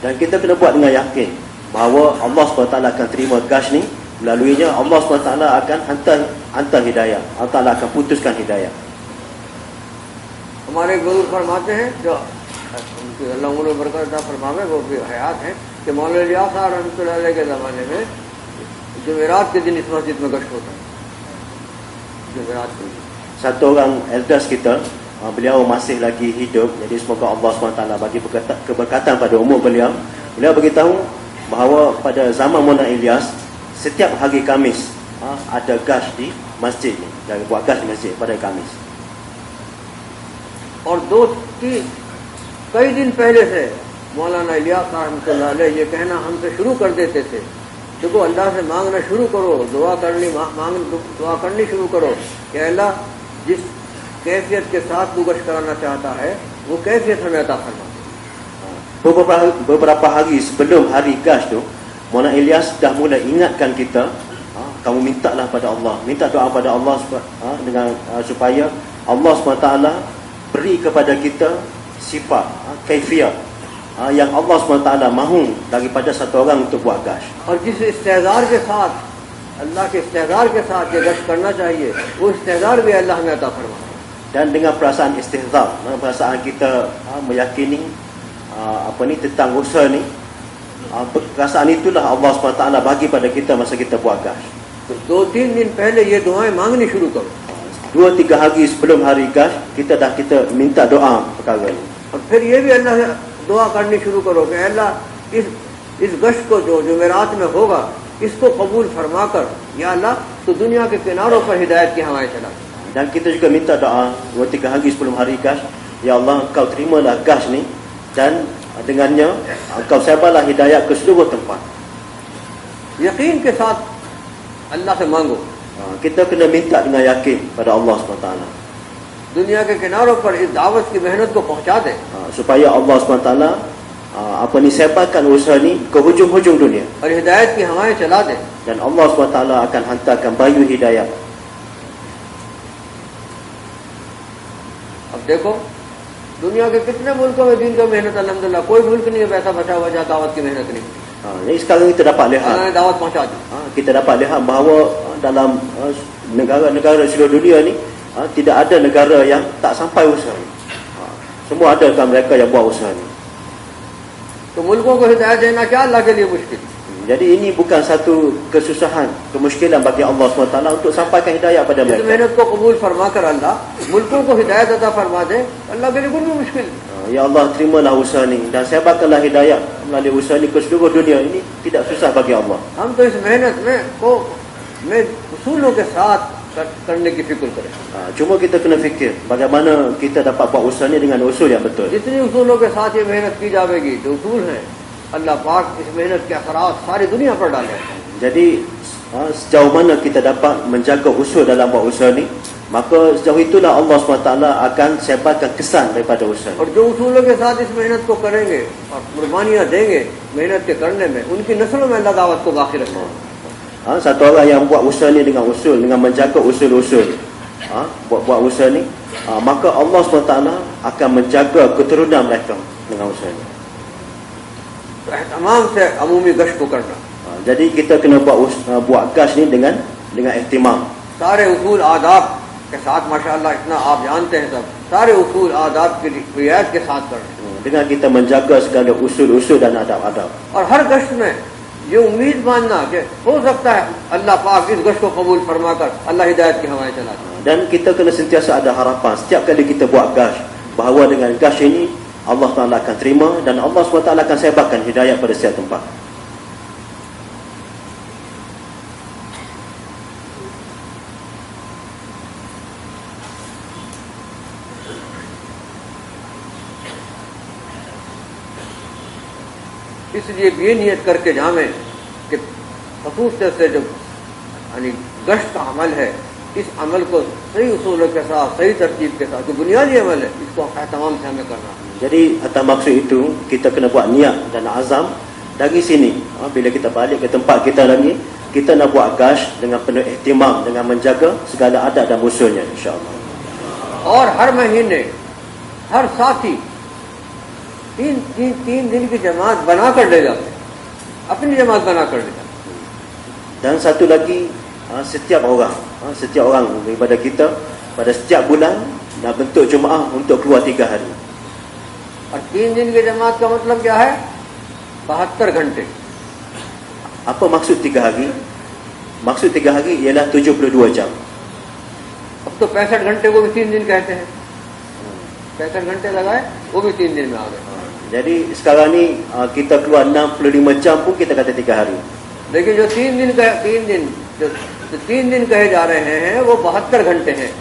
Dan kita kena buat dengan yakin bahawa Allah SWT akan terima gas ni, melaluinya Allah SWT akan hantar hidayah. Allah Ta'ala akan putuskan hidayah. हमारे एक बुजुर्ग फरमाते हैं, जो उनकी अल्लाह उन्होंने बरकत फरमावे, वो भी हयात है, कि मौलाना इलियास साहब रहमतुल्लाह अलैह के ज़माने में जुमेरात के दिन इस मस्जिद में गश्त होता है. जुमेरात के दिन Satu orang elders kita, beliau masih lagi hidup, jadi semoga Allah SWT bagi keberkatan pada umur beliau. Beliau beritahu bahawa pada zaman Maulana Ilyas, setiap hari Khamis ada gas di masjid ni, dan buat gas di masjid pada Khamis. और कई दिन पहले से मौलाना इलियास रहमतुल्लाह अलैह ये कहना हमसे शुरू कर देते थे, देखो अल्लाह से मांगना शुरू करो, दुआ करनी शुरू करो कि अल्लाह जिस कैफियत के साथ तू गश्त कराना चाहता है वो कैफियत हमें अता फरमा. Beberapa hari sebelum hari gas tu, Maulana Ilyas dah mula ingatkan kita, kamu mintalah pada Allah, minta doa pada Allah dengan supaya Allah SWT beri kepada kita sifat kaifiat yang Allah SWT mahu daripada satu orang untuk buat gas. और जिस इस्तेज़ार के साथ अल्लाह के इस्तेज़ार के साथ ये गश्त करना चाहिए, वो इस्तेज़ार भी अल्लाह हमें अता फरमा. Dan dengan perasaan istihzar, perasaan kita meyakini tentang usaha ni, perasaan itulah Allah SWT bagi pada kita masa kita buat gas. तो 2-3 दिन पहले ये दुआएं मांगनी शुरू करो. 2-3 hari sebelum hari gas kita minta doa perkara ni. और फिर ये भी अल्लाह से दुआ करनी शुरू करो कि अल्लाह इस गश्त को जो जुमेरात में होगा इसको कबूल फरमाकर या अल्लाह तो दुनिया के किनारों पर हिदायत की हवाएं चला. Dan kita juga minta doa 2-3 hari sebelum hari gas, ya Allah Engkau terimalah gas ni dan dengannya Engkau sebarlah hidayat ke seluruh tempat. यकीन के साथ अल्लाह से मांगो. Kita kena minta dengan yakin pada Allah SWT. दुनिया के किनारों पर इस दावत की मेहनत को पहुंचा दे, supaya Allah SWT sebarkan usaha ni ke hujung-hujung dunia. और हिदायत की हवाएं चला दे. Dan Allah SWT akan hantarkan bayu hidayah. अब देखो दुनिया के कितने मुल्कों में दीन का मेहनत अल्हम्दुलिल्लाह, कोई मुल्क नहीं है वैसा बचा हुआ जहाँ दावत की मेहनत नहीं. Jadi sekarang kita dapat lihat, दावत पहुंचा दी. kita dapat lihat bahawa dalam negara-negara seluruh dunia ni tidak ada negara yang tak sampai usaha ni. Semua adakah mereka yang buat usaha ni. तो मुल्कों को हिदायत देना क्या अल्लाह के लिए मुश्किल. Jadi ini bukan satu kesusahan, kemuskilan bagi Allah SWT untuk sampaikan hidayah pada इस mereka. मेहनत को कबूल फरमा कर अल्लाह मुल्कों को हिदायत अता फरमा दे, अल्लाह के लिए कोई भी मुश्किल. Ya Allah, terimalah usaha ni dan sebarkanlah hidayah melalui usaha ni ke seluruh dunia. Ini tidak susah bagi Allah. हम तो इस मेहनत में उसूलों के साथ करने की फिक्र करें. Cuma kita kena fikir bagaimana kita dapat buat usaha ni dengan usul yang betul. जितनी उसूलों के साथ ये मेहनत की जाएगी, जो उसूल हैं अल्लाह पाक इस मेहनत के असरात सारी दुनिया पर डाले. Jadi sejauh mana kita dapat menjaga usul dalam buat usaha ni, maka sejauh itulah Allah SWT akan sebarkan kesan daripada usaha. और जो उसूलों के साथ इस मेहनत को करेंगे और कुर्बानियाँ देंगे मेहनत के करने में, उनकी नस्लों में अल्लाह दावत को बाकी रखेगा. Satu orang yang buat usaha ni dengan usul, dengan menjaga usul-usul, buat usaha ni, maka Allah SWT akan menjaga keturunan mereka dengan usaha ni. एहतमाम से अमूमी गश्त को करना. Jadi kita kena buat gas ni dengan ihtimam. सारे उसूल आदाब के साथ माशाअल्लाह इतना आप जानते हैं सब, सारे उसूल आदाब की रियायत के साथ करना. Dengan kita menjaga segala usul-usul dan adab-adab. और हर गश्त में ये उम्मीद मानना कि हो सकता है अल्लाह पाक इस गश्त को कबूल फरमाकर अल्लाह हिदायत की हवाएं चला दे. Dan kita kena sentiasa ada harapan setiap kali kita buat gash, bahawa dengan gash ini Allah Ta'ala akan terima dan Allah SWT akan sebarkan hidayah pada setiap tempat. इसलिए ये नियत करके जावें कि खसूसियत से जो यानी गश्त का अमल है, इस अमल को सही उसूलों के साथ, सही तरतीब के साथ, जो बुनियादी अमल है, इसको तमाम से हमें करना है. Jadi atas maksud itu kita kena buat niat dan azam dari sini. Bila kita balik ke tempat kita lagi, kita nak buat gash dengan penuh ihtimam, dengan menjaga segala adat dan usulnya, insya-Allah. और हर महीने हर साथी तीन दिन की जमात बना कर ले जाते, अपनी जमात बना कर ले जाते. Dan satu lagi, setiap orang daripada kita pada setiap bulan nak bentuk jemaah untuk keluar 3 hari. और 3 दिन की जमात का मतलब क्या है? 72 घंटे. Apa maksud 3 hari? Maksud 3 hari ialah 72 jam. अब तो 65 घंटे को भी 3 दिन कहते हैं. 65 घंटे लगाए, वो भी 3 दिन में आ गए. Jadi sekarang ni kita keluar 65 jam pun kita kata 3 hari. लेकिन जो 3 दिन कहे जा रहे हैं वो 72 घंटे हैं.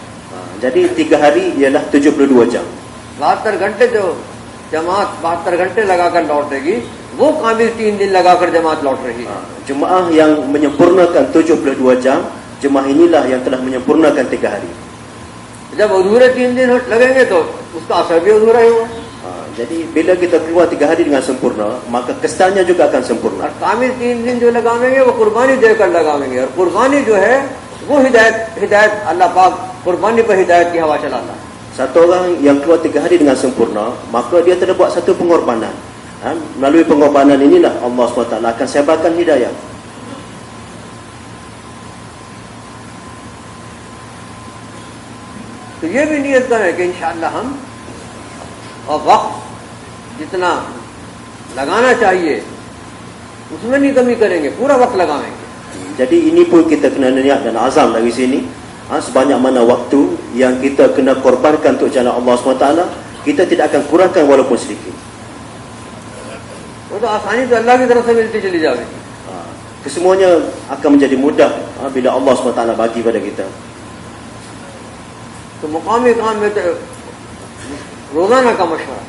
Jadi 3 hari ialah 72 jam. 72 घंटे जो जमात 72 घंटे लगाकर लौटेगी, वो कामिल 3 दिन लगाकर जमात लौट रही है. Jemaah yang menyempurnakan 72 jam, jemaah inilah yang telah menyempurnakan 3 hari. जब अधूरे 3 दिन लगेंगे तो उसका असर भी अधूरा ही होगा. Jadi bila kita keluar 3 hari dengan sempurna, maka kesannya juga akan sempurna. और कामिल 3 दिन जो लगावेंगे वो कुर्बानी देकर लगावेंगे, और कुर्बानी जो है वो हिदायत अल्लाह पाक कुर्बानी पर हिदायत की हवा चलाता है. Satu orang yang keluar 3 hari dengan sempurna, maka dia telah buat satu pengorbanan. Melalui pengorbanan inilah Allah SWT akan sebarkan hidayah. तो ये भी नियत करें कि इंशाअल्लाह हम और वक्त जितना लगाना चाहिए उसमें नहीं कमी करेंगे, पूरा वक्त लगाएंगे. Jadi ini pun kita kena niat dan azam dari sini. Sebanyak mana waktu yang kita kena korbankan untuk jalan Allah SWT, kita tidak akan kurangkan walaupun sedikit. वो तो आसानी तो अल्लाह की तरफ से मिलती चली जाएगी. Kesemuanya akan menjadi mudah bila Allah SWT bagi pada kita. तो मुकामी काम में तो रोजाना का मशवरा.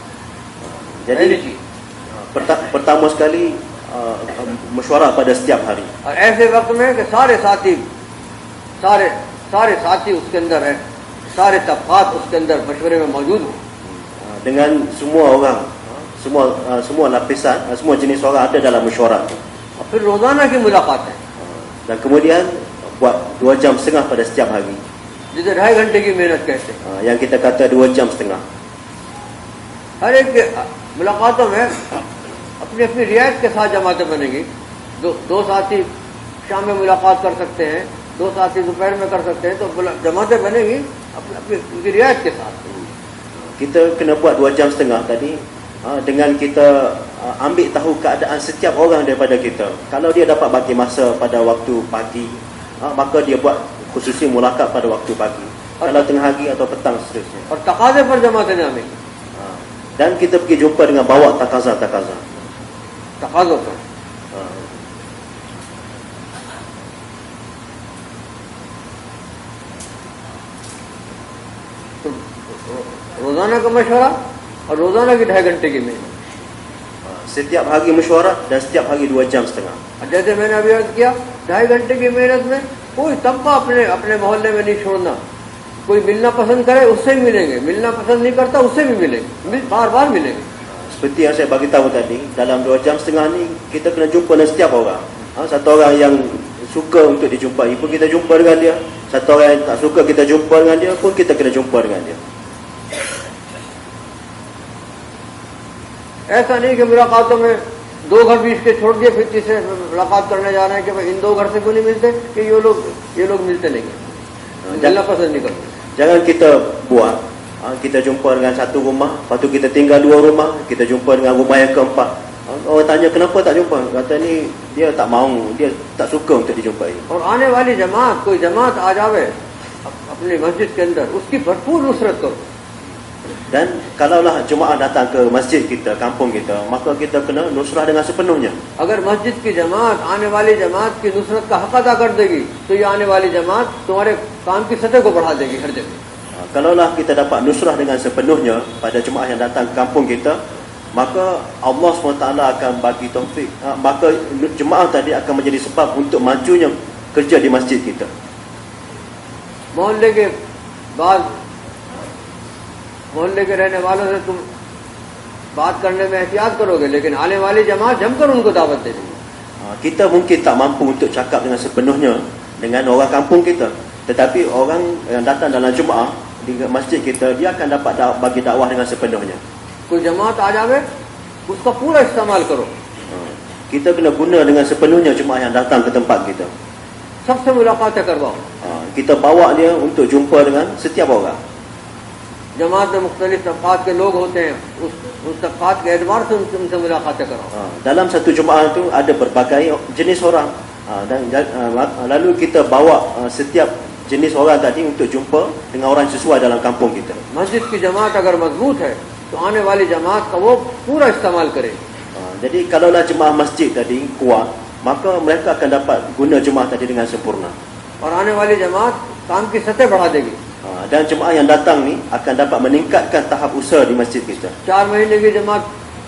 Jadi pertama sekali mesyuarat pada setiap hari. और ऐसे वक्त में कि सारे साथी उसके अंदर है, सारे तबकात उसके अंदर मशवरे में मौजूद हो. Dengan semua orang, semua lapisan, semua jenis orang ada dalam mesyuarat. और फिर रोजाना की मुलाकात है. Dan kemudian buat 2 jam setengah pada setiap hari. जिसे 2.5 घंटे की मेहनत कहते हैं. Yang kita kata 2 jam setengah. हर एक मुलाकातों में अपनी अपनी रियायत के साथ जमातें बनेंगी. दो साथी शाम में मुलाकात कर सकते हैं, 2 साथी दोपहर में कर सकते हैं, तो जमातें बनेगी अपनी रियायत के साथ. Kita kena buat 2 jam setengah tadi dengan kita ambil tahu keadaan setiap orang daripada kita. Kalau dia dapat bagi masa pada waktu pagi, maka dia buat khususi mulakat pada waktu pagi. Kalau tengah hari atau petang seterusnya. और तकाज़े पर जमातें जाएंगी. Dan kita pergi jumpa dengan bawa takaza. तकाज़ों पर. तो रोजाना का मशवरा और रोजाना की 2.5 घंटे की मेहनत. Setiap hari mesyuarat dan setiap hari 2 jam setengah. जैसे मैंने अभी अर्ज किया, 2.5 घंटे की मेहनत में कोई तबका अपने मोहल्ले में नहीं छोड़ना. कोई मिलना पसंद करे उससे भी मिलेंगे, मिलना पसंद नहीं करता उससे भी मिलेंगे, बार-बार मिलेंगे. Seperti yang saya bagi tahu tadi, dalam 2 jam setengah ni kita kena jumpa dengan setiap orang. Satu orang yang suka untuk dijumpai pun kita jumpa dengan dia. Satu orang yang tak suka kita jumpa dengan dia pun kita kena jumpa dengan dia. ऐसा नहीं कि मुलाकातों में 2 घर बीच के छोड़ दिए, फिर तीसरे मुलाकात करने जा रहे हैं कि भाई इन 2 घर से क्यों नहीं मिलते, कि ये लोग मिलते नहीं, मिलना पसंद नहीं करते. Jangan kita buat kita jumpa dengan satu rumah, lepas tu kita tinggal 2 rumah, kita jumpa dengan rumah yang keempat. Orang tanya kenapa tak jumpa, kata ni dia tak mahu, dia tak suka untuk dijumpai. और आने वाली जमात, कोई जमात आ जावे अपनी मस्जिद के अंदर उसकी भरपूर नुसरत करो। Dan kalaulah jemaah datang ke masjid kita, kampung kita, maka kita kena nusrah dengan sepenuhnya. अगर मस्जिद की जमात आने वाली जमात की नुसरत का हक अदा कर देगी तो ये आने वाली जमात तुम्हारे काम की सतह को बढ़ा देगी हर जगह। Kalaulah kita dapat nusrah dengan sepenuhnya pada jemaah yang datang ke kampung kita, maka Allah SWT akan bagi taufik, maka jemaah tadi akan menjadi sebab untuk majunya kerja di masjid kita. मोहल्ले के रहने वालों से तुम बात करने में एहतियात करोगे, लेकिन आने वाली जमात जमकर उनको दावत दे देगी। Kita mungkin tak mampu untuk cakap dengan sepenuhnya dengan orang kampung kita, tetapi orang yang datang dalam jemaah di masjid kita, dia akan dapat bagi dakwah dengan sepenuhnya. कोई जमात आ जावे उसका पूरा इस्तेमाल करो। Kita kena guna dengan sepenuhnya jemaah yang datang ke tempat kita. सबसे मुलाकातें करवाओ। Kita bawa dia untuk jumpa dengan setiap orang. जमात में मुख्तलिफ तबकात के लोग होते हैं, उस तबकात के एतबार से उनसे मुलाकातें कराओ। Dalam satu jemaah itu ada berbagai jenis orang, dan lalu kita bawa setiap jenis orang tadi untuk jumpa dengan orang sesuai dalam kampung kita. मस्जिद की जमात अगर मजबूत है तो आने वाली जमात का वो पूरा इस्तेमाल करे। Jadi kalaulah jemaah masjid tadi kuat, maka mereka akan dapat guna jemaah tadi dengan sempurna. और आने वाली जमात काम की सतह बढ़ा देगी। Dan jemaah yang datang ni akan dapat meningkatkan tahap usaha di masjid kita. 4 महीने की जमात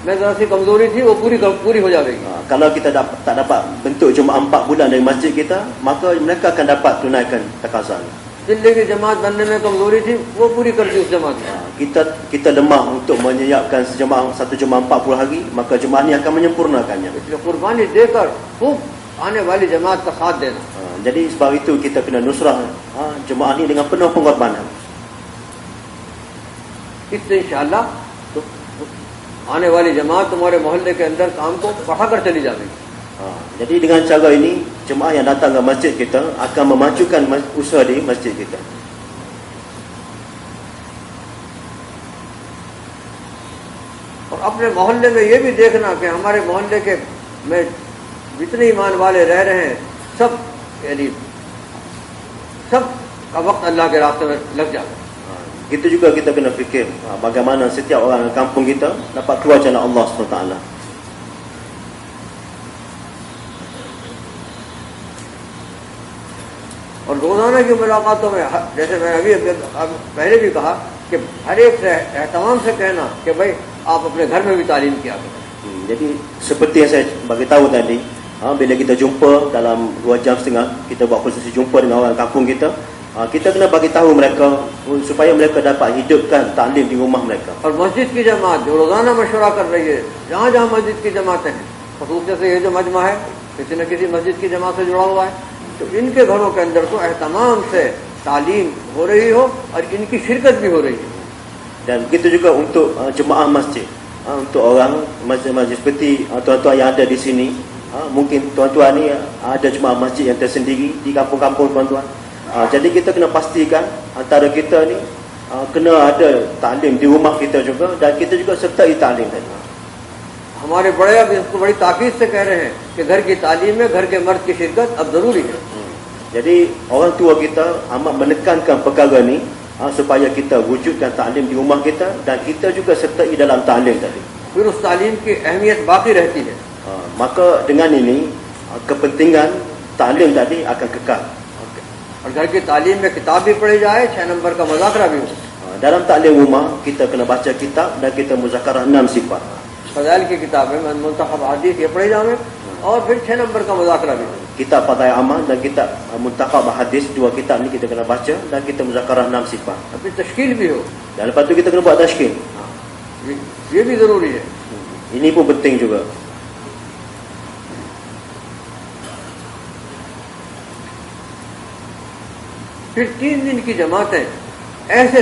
में जरा सी कमजोरी थी वो पूरी हो जाएगी। Kalau kita tak dapat bentuk jemaah 4 bulan dari masjid kita, maka mereka akan dapat tunaikan takaza. Delhi की जमात बनने में कमजोरी थी वो पूरी कर दी उस जमात ने। Kita lemah untuk menyiapkan satu jemaah 40 hari, maka jemaah ni akan menyempurnakannya. इसलिए कुर्बानी देकर खूब आने वाली जमात का साथ देना। Jadi sebab itu kita kena nusrah jemaah ni dengan penuh pengorbanan. इससे इंशाअल्लाह तो आने वाली जमात तुम्हारे मोहल्ले के अंदर काम को बढ़ाकर चली जाएगी। Jadi dengan cara ini jemaah yang datang ke masjid kita akan memajukan usaha di masjid kita. और अपने मोहल्ले में ये भी देखना कि हमारे मोहल्ले के में जितने ईमान वाले रह रहे हैं सब यानी सब का वक्त अल्लाह के रास्ते में लग जाए। Itu juga kita kena fikir bagaimana setiap orang kampung kita dapat keluar jalan Allah SWT. और रोजाना की मुलाकातों में जैसे मैं अभी पहले भी कहा कि हर एक से एहतमाम से कहना कि भाई आप अपने घर में भी तालीम किया करें। Jadi seperti yang saya bagi tahu tadi, bila kita jumpa dalam 2 jam setengah, kita buat prosesi jumpa dengan orang kampung kita, kita kena bagi tahu mereka supaya mereka dapat hidupkan taklim di rumah mereka. और मस्जिद की जमात जो रोजाना मशवरा कर रही है, जहाँ जहाँ मस्जिद की जमातें हैं, खसूसियत से ये जो मजमा है किसी न किसी मस्जिद की जमात से जुड़ा हुआ है, तो इनके घरों के अंदर तो एहतमाम से तालीम हो रही हो और इनकी शिरकत भी हो रही है। Dan begitu juga untuk jemaah masjid, untuk orang masjid seperti tuan-tuan yang ada di sini, mungkin tuan-tuan ni ada jemaah masjid yang tersendiri di kampung-kampung tuan-tuan. Jadi kita kena pastikan antara kita ni kena ada taklim di rumah kita juga, dan kita juga sertai taklim tadi. हमारे बड़े अब इसको बड़ी ताकीद से कह रहे हैं कि घर की तालीम में घर के मर्द की शिरकत अब जरूरी है। Jadi orang tua kita amat menekankan perkara ni supaya kita wujudkan taklim di rumah kita, dan kita juga sertai dalam taklim tadi. फिर उस तालीम की अहमियत बाकी रहती है। Maka dengan ini kepentingan taklim tadi akan kekal. और घर की तालीम में किताब भी पढ़ी जाए, 6 नंबर का मुज़ाकरा भी हो। Dalam taklim rumah kita kena baca kitab dan kita muzakarah 6 sifat. फज़ाइल की किताब में मुंतखब हदीस ये पढ़े जावे और फिर 6 नंबर का मुज़ाकरा भी हो। Kitab Fadail Amal dan kitab Muntakhab Hadis, 2 kitab ni kita kena baca dan kita muzakarah 6 sifat. फिर तश्कील भी हो। Dan lepas tu kita kena buat tashkil. ये भी जरूरी है। Ini pun penting juga. फिर 3 दिन की जमातें ऐसे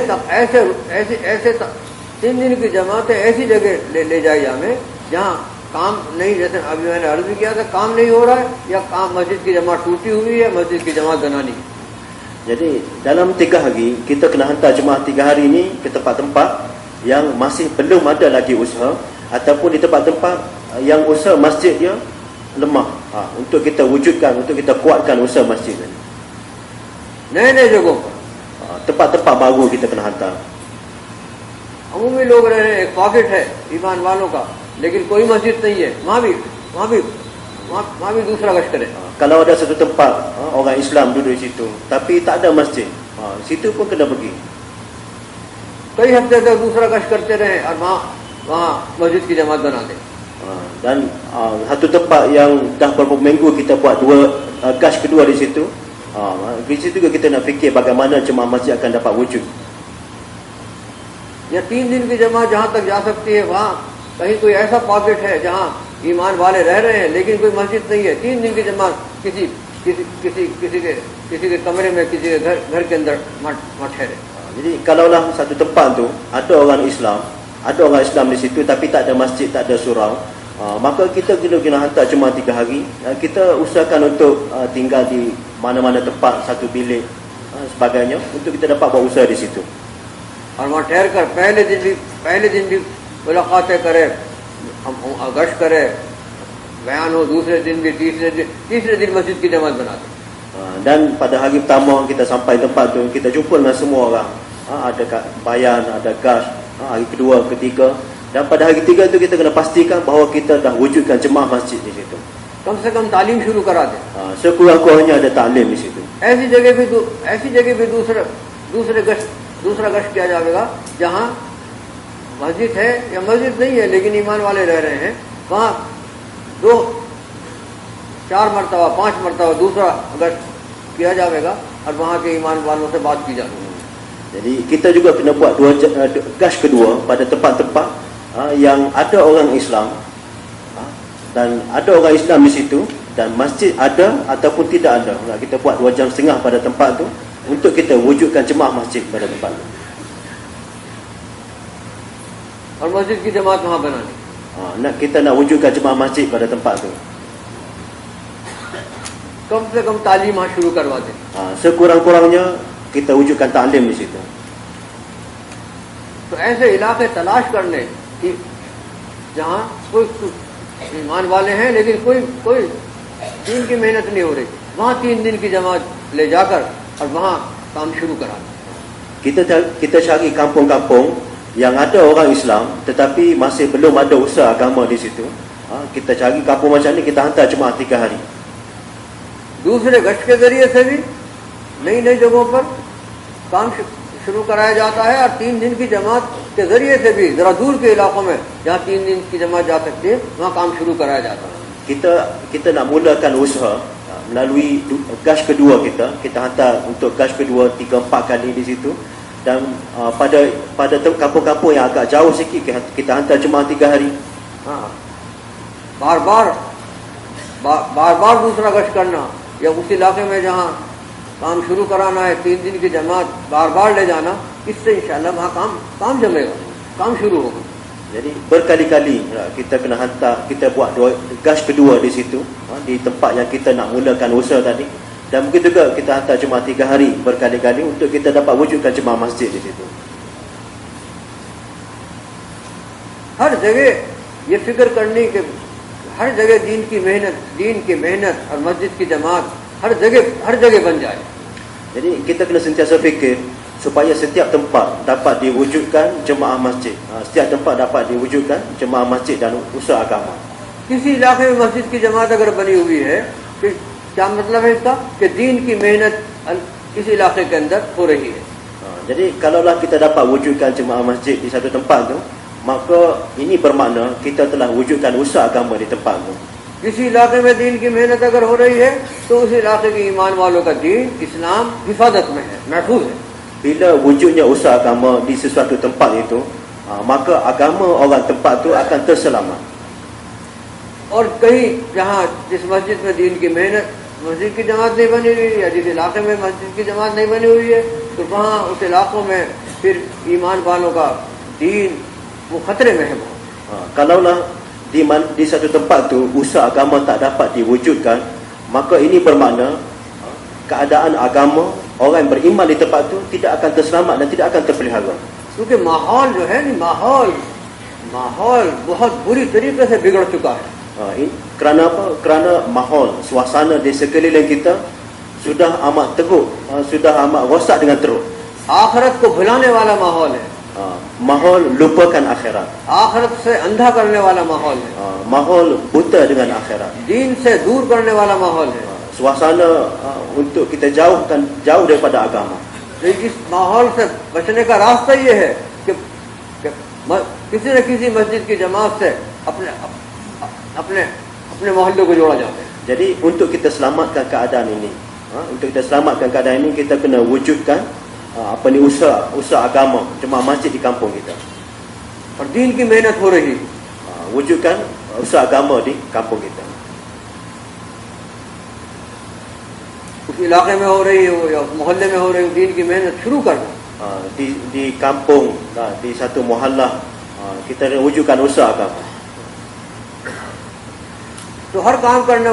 3 दिन की जमातें ऐसी जगह ले जाई जाए जहाँ काम नहीं, जैसे अभी मैंने अर्ज भी किया था, काम नहीं हो रहा है या काम मस्जिद की जमात टूटी हुई है, मस्जिद की जमात बनानी। Jadi dalam 3 hari kita kena hantar jemaah 3 hari ni ke tempat-tempat yang masih belum ada lagi usaha, ataupun di tempat-tempat yang usaha masjid dia lemah, untuk kita wujudkan, untuk kita kuatkan usaha masjid ni. नए नए जगहों पर tempat-tempat baru kita kena hantar. अमूमी लोग रह रहे हैं, एक पॉकेट है ईमान वालों का, लेकिन कोई मस्जिद नहीं है, वहाँ भी दूसरा गश्त करे. Kalau ada satu tempat orang Islam duduk di situ tapi tak ada masjid, situ pun kena pergi. कई हफ्ते तक दूसरा गश्त करते रहे और वहाँ मस्जिद की जमात बना दे. Dan satu tempat yang dah beberapa minggu kita buat gas kedua di situ juga kita nak fikir bagaimana jemaah masjid akan dapat wujud. या 3 दिन की जमात जहाँ तक जा सकती है, वहाँ कहीं कोई ऐसा पॉकेट है जहाँ ईमान वाले रह रहे हैं लेकिन कोई मस्जिद नहीं है. 3 दिन की जमात किसी के कमरे में, किसी के घर के अंदर मठ ठहरे. Jadi kalaulah satu tempat tu ada orang Islam di situ tapi tak ada masjid, tak ada surau, maka kita kena hantar cuma 3 hari. Kita usahakan untuk tinggal di mana-mana tempat, satu bilik sebagainya untuk kita dapat buat usaha di situ. और वहाँ ठहर कर पहले दिन भी मुलाकातें करे, गश्त करे, बयान हो, दूसरे दिन भी, तीसरे दिन मस्जिद की जमात बना दे. Dan pada hari pertama kita sampai tempat tu, kita jumpa dengan semua orang. Ada bayan, ada gas. Hari kedua, ketiga, dan pada hari ketiga tu kita kena pastikan bahawa kita dah wujudkan jemaah masjid di situ. कम से कम तालीम शुरू करा दे. Sekurang-kurangnya ada taklim di situ. ऐसी जगह भी दूसरा गश्त किया जाएगा जहाँ मस्जिद है या मस्जिद नहीं है लेकिन ईमान वाले रह रहे हैं. वहाँ 2, 4 मरतबा, 5 मरतबा दूसरा गश्त किया जाएगा और वहाँ के ईमान वालों से बात की जाएगी. Jadi kita juga kena buat gas kedua pada tempat-tempat yang ada orang Islam dan ada orang Islam di situ dan masjid ada ataupun tidak ada. Kita buat 2 jam setengah pada tempat tu untuk kita wujudkan jemaah masjid pada tempat tu. और मस्जिद की जमात वहाँ बनानी. Kita nak wujudkan jemaah masjid pada tempat tu. कम से कम तालीम वहाँ शुरू करवा दे. Sekurang-kurangnya kita wujudkan taklim di situ. तो ऐसे इलाके तलाश करने कि जहाँ कोई ईमान वाले हैं लेकिन कोई दिन की मेहनत नहीं हो रही, वहाँ 3 दिन की जमात ले जाकर और वहाँ काम शुरू कराना. Kita cari kampung-kampung yang ada orang Islam tetapi masih belum ada usaha agama di situ. Kita cari kampung macam ni, kita hantar jemaah 3 hari. दूसरे गश्त के जरिए से भी नई जगहों पर काम शुरू कराया जाता है और 3 दिन की जमात के जरिए से भी जरा दूर के इलाकों में जहाँ 3 दिन की जमात जा सकती है वहाँ काम शुरू कराया जाता है. Kita nak mulakan usaha melalui gas kedua kita hantar untuk gas kedua 3-4 kali di situ. Dan pada kampung-kampung yang agak jauh sikit kita hantar jemaah 3 hari. बार दूसरा गश्त करना या उस इलाके में जहाँ काम शुरू कराना है 3 दिन की जमात बार ले जाना, इससे इंशाल्लाह वहाँ काम जमेगा, काम शुरू होगा. Jadi berkali-kali kita kena hantar, kita buat gas kedua di situ, di tempat yang kita nak mulakan usaha tadi. Dan begitu juga kita hantar jemaah 3 hari berkali-kali untuk kita dapat wujudkan jemaah masjid di situ. हर जगह ये फिक्र करनी कि हर जगह दीन की मेहनत और मस्जिद की जमात हर जगह बन जाए. Jadi kita kena sentiasa fikir supaya setiap tempat dapat diwujudkan jemaah masjid. Setiap tempat dapat diwujudkan jemaah masjid dan usaha agama. किसी इलाके में मस्जिद की जमात अगर बनी हुई है, फिर क्या मतलब है इसका कि दीन की मेहनत इस इलाके के अंदर हो रही है. Jadi kalaulah kita dapat wujudkan jemaah masjid di satu tempat tu, maka ini bermakna kita telah wujudkan usaha agama di tempat tu. किसी इलाके में दीन की मेहनत अगर हो रही है तो उस इलाके के ईमान वालों का दीन इस्लाम हिफाजत में है, महफूज है. Bila wujudnya usaha agama di sesuatu tempat itu, maka agama orang tempat tu akan terselamat. और कहीं जहाँ जिस मस्जिद में दीन की मेहनत, मस्जिद की जमात नहीं बनी हुई है या जिस इलाके में मस्जिद की जमात नहीं बनी हुई है, तो वहाँ उस इलाकों में फिर ईमान वालों का दीन वो खतरे में है. Kalaulah di satu tempat tu usaha agama tak dapat diwujudkan, maka ini bermakna keadaan agama orang yang beriman di tempat tu tidak akan terselamat dan tidak akan terpelihara. क्योंकि माहौल जो है नी माहौल बहुत बुरी तरीके से बिगड़ चुका है. Kerana apa? Kerana mahol, suasana di sekeliling kita sudah amat teruk, sudah amat rosak dengan teruk. आखिरत को भुलाने वाला माहौल है, Mahol lupakan akhirat, आखिरत से अंधा करने वाला माहौल है, mahol buta dengan akhirat, दीन से दूर करने वाला माहौल है। suasana untuk kita jauh daripada agama. लेकिन इस माहौल से बचने का रास्ता ये है कि किसी न किसी मस्जिद की जमात से अपने अपने अपने मोहल्ले को जोड़ा जाता है। Jadi untuk kita selamatkan keadaan ini, kita kena wujudkan usaha agama, jemaah masjid di kampung kita. और दीन की मेहनत हो रही, wujudkan usaha agama di kampung kita. उस इलाके में हो रही हो या मोहल्ले में हो रही हो, दीन की मेहनत शुरू करना। Di kampung, di satu muhallah, kita wujudkan usaha agama. तो हर काम करने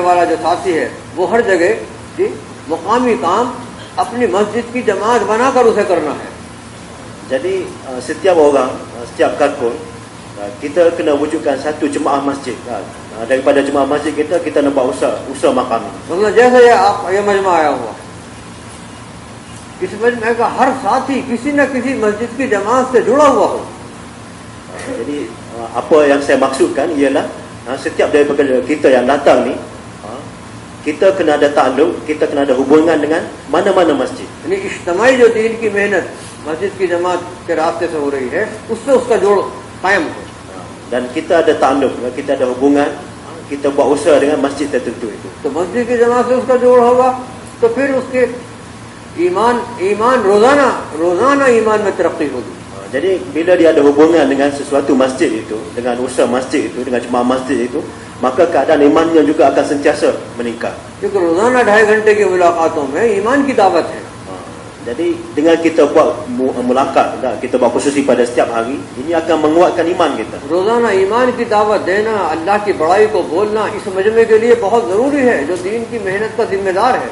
वाला जो साथी है वो हर जगह जी मुकामी काम अपनी मस्जिद की जमात बनाकर उसे करना है। Jadi setiap orang, setiap karkun, kita kena wujudkan satu jemaah masjid. Daripada jemaah masjid kita nak buat usaha makam. मतलब जैसे ये मजमा आया हुआ, इस मजमे का हर साथी किसी न किसी मस्जिद की जमात से जुड़ा हुआ हो। Jadi apa yang saya maksudkan ialah setiap daripada kita yang datang ni, kita kena ada takluk, kita kena ada hubungan dengan mana-mana masjid. यानी इज्तिमाई जो दीन की मेहनत मस्जिद की जमात के रास्ते से हो रही है, उससे उसका जोड़ कायम हो। Dan kita ada takluk, kita ada hubungan, kita buat usaha dengan masjid tertentu itu. तो मस्जिद की जमात से उसका जोड़ होगा तो फिर उसके ईमान रोजाना ईमान में तरक्की होगी। Jadi bila dia ada hubungan dengan sesuatu masjid itu, dengan usaha masjid itu, dengan jemaah masjid itu, maka keadaan imannya juga akan sentiasa meningkat. क्योंकि रोजाना 2.5 घंटे की मुलाकातों में ईमान की दावत है। Jadi dengan kita buat mulakat, kita buat khususi pada setiap hari, ini akan menguatkan iman kita. रोजाना ईमान की दावत देना, अल्लाह की बड़ाई को बोलना इस मजमे के लिए बहुत जरूरी है, जो दीन की मेहनत का जिम्मेदार है।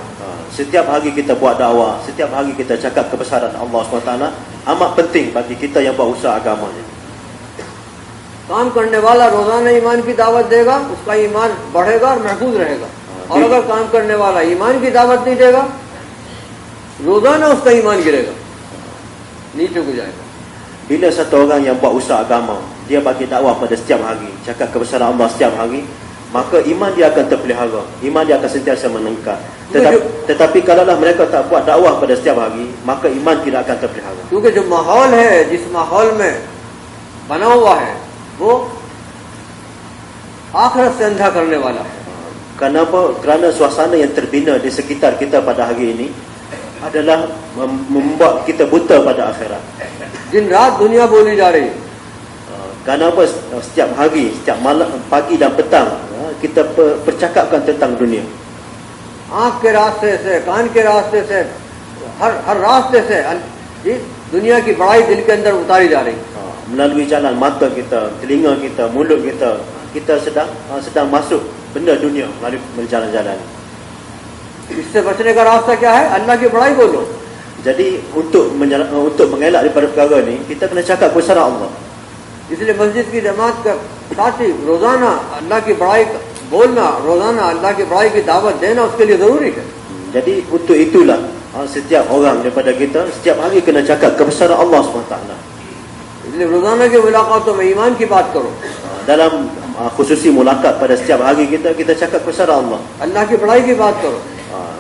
Setiap hari kita buat dakwah, setiap hari kita cakap kebesaran Allah SWT, amat penting bagi kita yang buat usaha agama ni. काम करने वाला रोजाना ईमान की दावत देगा, उसका ईमान बढ़ेगा और महफूज रहेगा। और अगर काम करने वाला ईमान की दावत नहीं देगा, रोजाना उसका ईमान गिरेगा, नीचे को जाएगा। Bila satu orang yang buat usaha agama, dia bagi dakwah pada setiap hari, cakap kebesaran Allah setiap hari, maka iman dia akan terpelihara, iman dia akan sentiasa meningkat. Tetapi kalaulah mereka tak buat dakwah pada setiap hari, maka iman tidak akan terpelihara. क्योंकि जो माहौल है, जिस माहौल में बना हुआ है, वो आखिरत से अंधा करने वाला है। Kenapa? Kerana suasana yang terbina di sekitar kita pada hari ini adalah membuat kita buta pada akhirat. दिन रात दुनिया बोली जा रही है। Kenapa setiap hari, setiap malam, pagi dan petang kita percakapkan tentang dunia. आंख के रास्ते से, कान के रास्ते से, हर रास्ते से दुनिया की बड़ाई दिल के अंदर उतारी जा रही है। Melalui jalan mata kita, telinga kita, mulut kita sedang masuk benda dunia melalui jalan-jalan. इससे बचने का रास्ता क्या है? अल्लाह की बड़ाई बोलो। Jadi untuk mengelak daripada perkara ni, kita kena cakap kebesaran Allah. इसलिए मस्जिद की जमात का साथी रोजाना अल्लाह की बड़ाई बोलना, रोजाना अल्लाह की बड़ाई की दावत देना उसके लिए जरूरी है। Jadi untuk itulah setiap orang daripada kita setiap hari kena cakap kebesaran Allah SWT. इसलिए रोजाना की मुलाकातों में ईमान की बात करो। Dalam khususi mulakat pada setiap hari kita cakap kebesaran Allah. अल्लाह की बड़ाई की बात करो।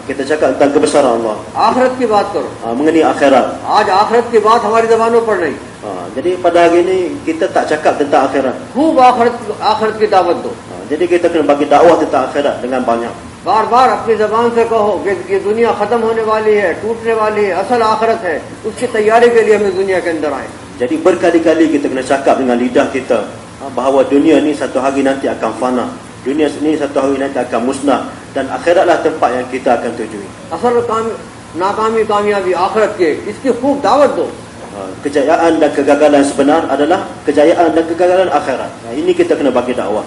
Kita cakap tentang kebesaran Allah. आखिरत की बात करो। Mengenai akhirat. आज आखिरत की बात हमारी ज़बानों पर नहीं। Jadi pada hari ini kita tak cakap tentang akhirat. खूब आखिरत की दावत दो। Jadi kita kena bagi dakwah tentang akhirat dengan banyak. बार-बार अपनी ज़बान से कहो कि ये दुनिया खत्म होने वाली है, टूटने वाली है, असल आखिरत है, उसकी तैयारी के लिए हम इस दुनिया के अंदर आए। Jadi berkali-kali kita kena cakap dengan lidah kita bahawa dunia ni satu hari nanti akan fana. Dunia ni satu hari nanti akan musnah dan akhiratlah tempat yang kita akan tujui. असल नाकामी कामयाबी आखिरत के, इसकी खूब दावत दो। Kejayaan dan kegagalan sebenar adalah kejayaan dan kegagalan akhirat. Ini kita kena bagi dakwah.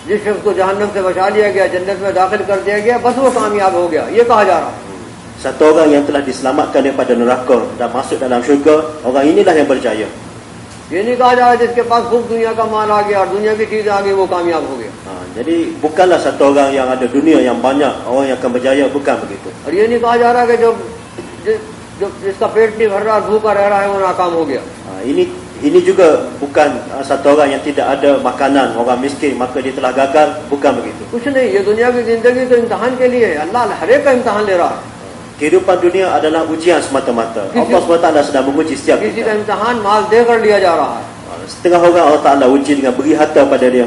जिस शख्स को जहन्नम से बचा लिया गया, जन्नत में दाखिल कर दिया गया, बस वो कामयाब हो गया, ये कहा जा रहा है। Satu orang yang telah diselamatkan daripada neraka dan masuk dalam syurga, orang inilah yang berjaya. ये नहीं कहा जा रहा जिसके पास खूब दुनिया का माल आ गया और दुनिया की चीजें आ गई वो कामयाब हो गया। Jadi bukanlah satu orang yang ada dunia yang banyak orang yang akan berjaya, bukan begitu. और ये नहीं कहा जा रहा कि जो जिसका पेट नहीं भर रहा भूखा रह रहा है वो नाकाम हो गया। Ini juga bukan satu orang yang tidak ada makanan, orang miskin maka dia telah gagal, bukan begitu. कुछ नहीं, ये दुनिया की जिंदगी तो इम्तिहान के लिए है। अल्लाह हर एक का इम्तिहान ले रहा है। Kehidupan dunia adalah ujian semata-mata. Allah SWT sedang menguji setiap किसी का kita. इम्तिहान माल देकर लिया जा रहा है, Setengah orang Allah Ta'ala uji dengan beri harta pada dia,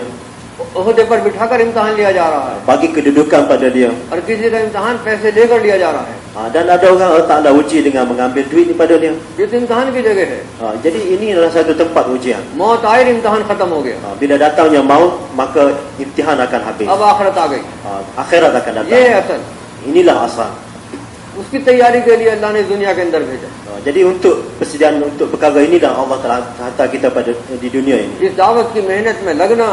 ओहदे पर बिठाकर इम्तिहान लिया जा रहा है, bagi kedudukan pada dia. और किसी का इम्तिहान पैसे लेकर लिया जा रहा है। Dan ada orang Allah Ta'ala uji dengan mengambil duit daripada dia. ये तो इम्तिहान की जगह है। Jadi ini adalah satu tempat ujian. मौत आई, इम्तिहान खत्म हो गया, Bila datangnya maut, maka imtihan akan habis. अब आखिरत आ गई। Akhirat akan ये है datang. असल, Inilah asal. उसकी तैयारी के लिए अल्लाह ने दुनिया के अंदर भेजा। Jadi untuk persediaan untuk perkara ini dah Allah telah hantar kita pada di dunia ini. इस दावत की मेहनत में लगना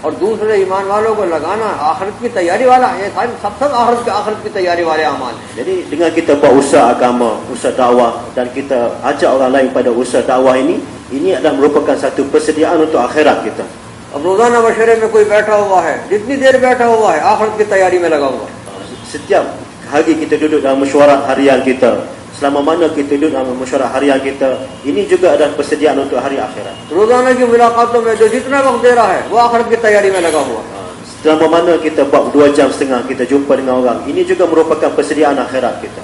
और दूसरे ईमान वालों को लगाना आखिरत की तैयारी वाला, ये सब आखिरत की तैयारी वाले अमाल हैं। Jadi dengan kita buat usaha agama, usaha dakwah dan kita ajak orang lain pada usaha dakwah ini adalah merupakan satu persediaan untuk akhirat kita. अब रोजाना मशवरे में कोई बैठा हुआ है, जितनी देर बैठा हुआ है आखिरत की तैयारी में लगा हुआ है। Setiap hari kita duduk dalam mesyuarat harian kita, selama mana kita duduk dalam mesyuarat harian kita, ini juga adalah persediaan untuk hari akhirat. रोजाना की मुलाकातों में जो जितना वक्त दे रहा है वो आखिरत की तैयारी में लगा हुआ है। Selama mana kita buat 2 jam setengah kita jumpa dengan orang, ini juga merupakan persediaan akhirat kita.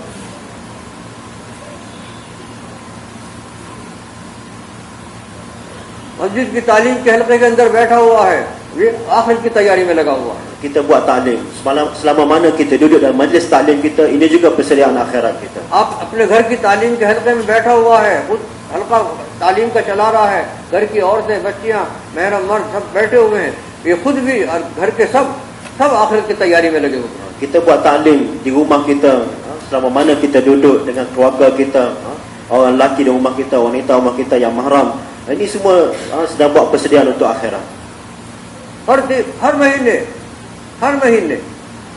मस्जिद की तालीम के हल्के के अंदर बैठा हुआ है, ये आखिरत की तैयारी में लगा हुआ है। Kita buat taklim, selama mana kita duduk dalam majlis taklim kita, ini juga persediaan akhirat kita. आप अपने घर की तालीम के हल्के में बैठा हुआ है, खुद हल्का तालीम का चला रहा है, घर की औरतें, बच्चियां, महरम मर्द सब बैठे हुए हैं, ये खुद भी और घर के सब आखिरत की तैयारी में लगे हुए हैं। Kita buat taklim di rumah kita, selama mana kita duduk dengan keluarga kita, orang lelaki di rumah kita, wanita rumah kita yang mahram, ini semua sedang buat persediaan untuk akhirat. हर महीने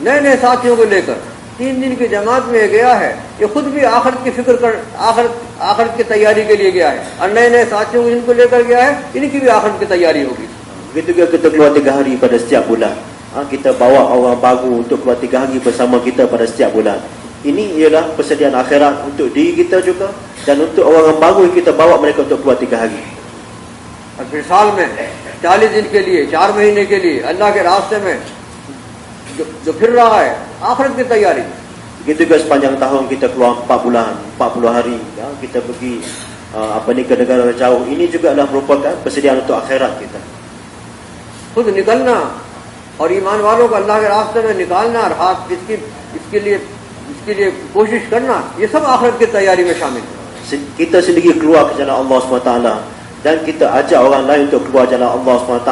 नए नए साथियों को लेकर 3 दिन की जमात में गया है, ये खुद भी आखिरत की फिक्र कर आखिरत की तैयारी के लिए गया है, और नए नए साथियों को जिनको लेकर गया है इनकी भी आखिरत की तैयारी होगी। Begitu juga kita keluar 3 hari pada setiap bulan. Kita bawa orang baru untuk keluar 3 hari bersama kita pada setiap bulan. Ini ialah persediaan akhirat untuk diri kita juga dan untuk orang baru yang kita bawa mereka untuk keluar 3 hari. और फिर साल में 40 दिन के लिए, 4 महीने के लिए अल्लाह के रास्ते में जो फिर रहा है आखिरत की तैयारी। Begitu juga sepanjang tahun kita keluar 4 bulan, 40 hari, kita pergi ke negara jauh. Ini juga adalah merupakan persediaan untuk akhirat kita. खुद निकलना और ईमान वालों को अल्लाह के रास्ते में निकालना और हाथ इसके लिए कोशिश करना, ये सब आखिरत की तैयारी में शामिल है। Kita sendiri keluar ke jalan Allah SWT dan kita ajak orang lain untuk keluar jalan Allah SWT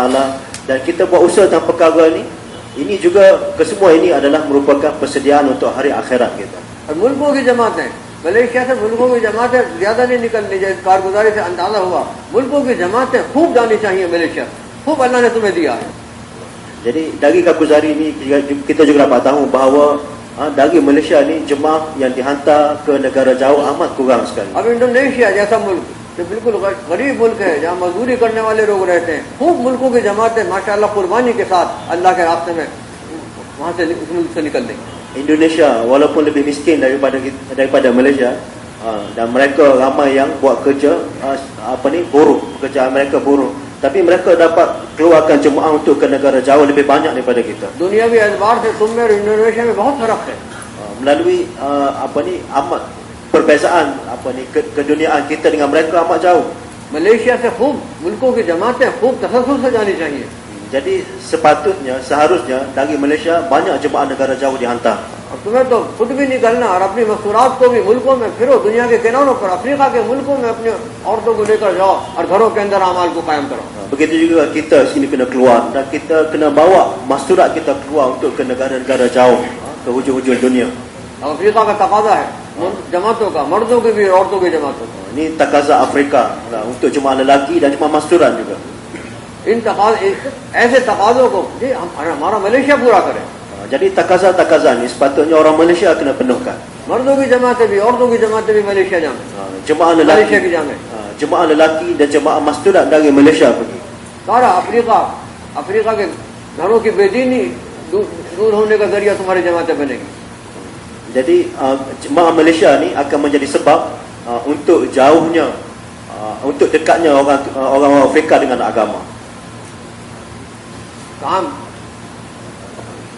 dan kita buat usaha tentang perkara ini juga kesemua ini adalah merupakan persediaan untuk hari akhirat kita. और मुल्कों की जमातें, मलेशिया से मुल्कों की जमातें ज्यादा नहीं निकलनी, जैसे कारगुजारी से अंदाजा हुआ मुल्कों की जमातें खूब जानी चाहिए मलेशिया, खूब अल्लाह ने तुम्हें दिया है। Jadi dari कारगुजारी ini kita juga dapat tahu bahawa dari Malaysia ni jemaah yang dihantar ke negara jauh amat kurang sekali. अब इंडोनेशिया जैसा मुल्क जो बिल्कुल गरीब मुल्क है, जहाँ मजदूरी करने वाले लोग रहते हैं, खूब मुल्कों की जमातें माशाअल्लाह कुर्बानी के साथ अल्लाह के रास्ते में वहाँ से उस मुल्क से निकल देंगे। Indonesia walaupun lebih miskin daripada Malaysia, dan mereka ramai yang buat kerja buruh, pekerjaan mereka buruh, tapi mereka dapat keluarkan jemaah untuk ke negara jauh lebih banyak daripada kita. दुनियावी एतबार से तुम में और इंडोनेशिया में बहुत फर्क है। Melalui amat perbezaan keduniaan kita dengan mereka amat jauh. Malaysia से खूब मुल्कों की जमातें खूब तसल्सल से जानी चाहिए। Jadi seharusnya dari Malaysia banyak jemaah negara jauh dihantar. और तुम्हें तो खुद भी निकलना और अपनी मस्तूरात को भी मुल्कों में फिरो, दुनिया के किनारों पर, अफ्रीका के मुल्कों में अपनी औरतों को लेकर जाओ और घरों के अंदर अमाल को कायम करो। Begitu juga kita sini kena keluar dan kita kena bawa masturat kita keluar untuk ke negara-negara jauh, ke hujung-hujung dunia. अब अफ्रीका का तकाजा है जमातों का, मर्दों की भी औरतों की जमातों का। Ini takaza Afrika untuk jemaah lelaki dan jemaah masturat juga. ऐसे तकाजों को हमारा मलेशिया पूरा करे। Jadi takaza ni sepatutnya orang Malaysia kena penuhkan. मर्दों की जमातें भी, औरतों की जमातें भी मलेशिया जामे, Jemaah मलेशिया lelaki, की जामे, jemaah lelaki dan jemaah Masturat dari Malaysia pergi. सारा अफ्रीका के घरों की बेदीनी दूर होने का जरिया तुम्हारी जमातें बनेगी। Jadi jemaah Malaysia ni akan menjadi sebab untuk jauhnya, untuk dekatnya orang Afrika dengan agama.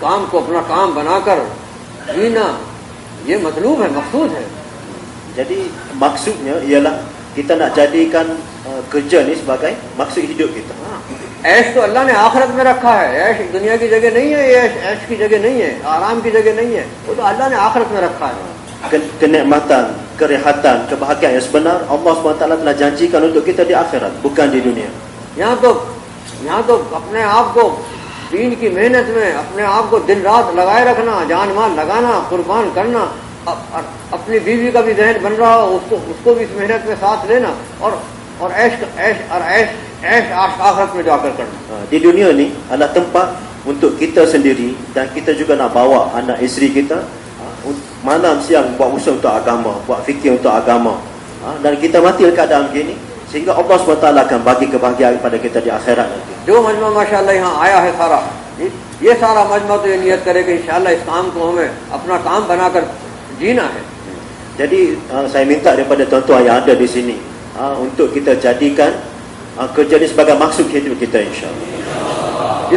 काम को अपना काम बनाकर जीना ये मतलूब है, मकसूद है। Jadi maksudnya ialah kita nak jadikan kerja ni sebagai maksud hidup kita. ऐश तो अल्लाह ने आखिरत में रखा है, ऐश दुनिया की जगह नहीं है, ये ऐश की जगह नहीं है, आराम की जगह नहीं है, वो तो अल्लाह ने आखिरत में रखा है। Kenikmatan, kerehatan, kebahagiaan yang sebenar Allah SWT telah janjikan untuk kita di akhirat, bukan di dunia. यहाँ तो अपने आप को दीन की मेहनत में अपने आप को दिन रात लगाए रखना, जान माल लगाना, कुर्बान करना, अपनी बीवी का भी जहन बन रहा हो उसको भी इस मेहनत में साथ लेना और ऐश आखिरत में जाकर करना। Di dunia ni adalah tempat untuk kita sendiri dan kita juga nak bawa anak isteri kita malam siang buat usaha untuk agama, buat fikir untuk agama, dan kita mati dalam keadaan begini sehingga Allah SWT akan bagi kebahagiaan kepada kita di akhirat nanti. जो मजमा माशाअल्लाह यहाँ आया है सारा, ये सारा मजमा तो ये नियत करे कि इंशाअल्लाह इस काम को हमें अपना काम बनाकर जीना है। Jadi saya minta daripada tuan-tuan yang ada di sini untuk kita jadikan kerja ini sebagai maksud hidup kita insya-Allah.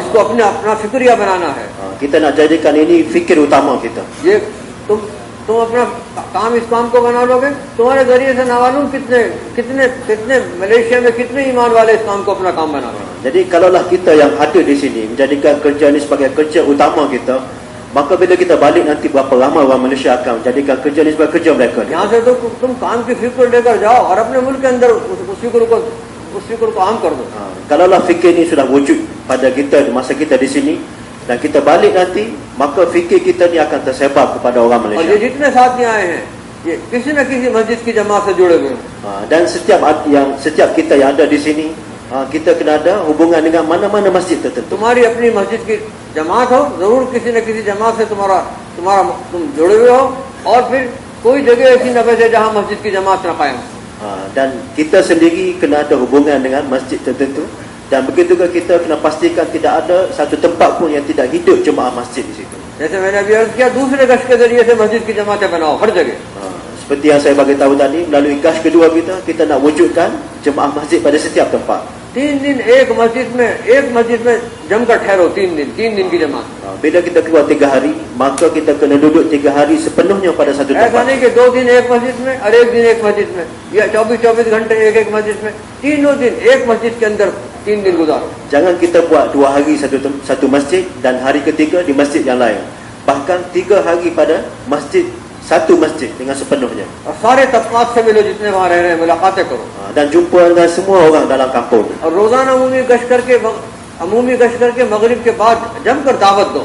इसको अपना फिक्रिया बनाना है। Kita nak jadikan ini fikir utama kita. ये तुम अपना काम इस काम को बना लोगे, तुम्हारे जरिए से ना मालूम कितने मलेशिया में कितने ईमान वाले इस काम को अपना काम बना रहे हैं। Jadi kalaulah kita yang ada di sini menjadikan kerja ini sebagai kerja utama kita, maka bila kita balik nanti berapa ramai orang Malaysia akan menjadikan kerja ini sebagai kerja mereka. यहाँ से तो तुम काम की फिक्र लेकर जाओ और अपने मुल्क के अंदर उस फिक्र को आम कर दो। Kalaulah fikir ini sudah wujud pada kita di masa kita di sini dan kita balik nanti, maka fikir kita ni akan tersebar kepada orang और Malaysia. ये जितने साथी आए हैं ये किसी न किसी मस्जिद की जमात से जुड़े हुए हैं। Dan setiap kita yang ada di sini, kita kena ada hubungan dengan mana-mana masjid tertentu. तुम्हारी अपनी मस्जिद की जमात हो, जरूर किसी न किसी जमात से तुम जुड़े हुए हो, और फिर कोई जगह ऐसी न बचे जहाँ मस्जिद की जमात न कायम। Dan kita sendiri kena ada hubungan dengan masjid tertentu, dan begitu juga kita kena pastikan tidak ada satu tempat pun yang tidak hidup jemaah masjid di situ. जैसे मैंने अभी अर्ज किया, दूसरे गश के जरिए से मस्जिद की जमातें बनाओ हर जगह। Seperti yang saya bagi tahu tadi, melalui gas kedua kita nak wujudkan jemaah masjid pada setiap tempat. 3 दिन एक मस्जिद में जमकर ठहरो, 3 दिन की जमात। Bila kita keluar 3 hari, maka kita kena duduk 3 hari sepenuhnya pada satu ऐसा tempat. नहीं कि 2 दिन एक मस्जिद में और 1 दिन एक मस्जिद में, या 24 घंटे एक मस्जिद में, तीनों दिन एक मस्जिद के अंदर 3 दिन गुजारो। Jangan kita buat 2 hari satu masjid dan hari ketiga di masjid yang lain. Bahkan 3 hari pada satu masjid dengan sepenuhnya. और सारे तबकात से मिलो, जितने वहाँ रह रहे हैं मुलाकातें करो, Dan jumpa dengan semua orang dalam kampung. और रोजाना अमूमी गश करके मगरिब के बाद जमकर दावत दो।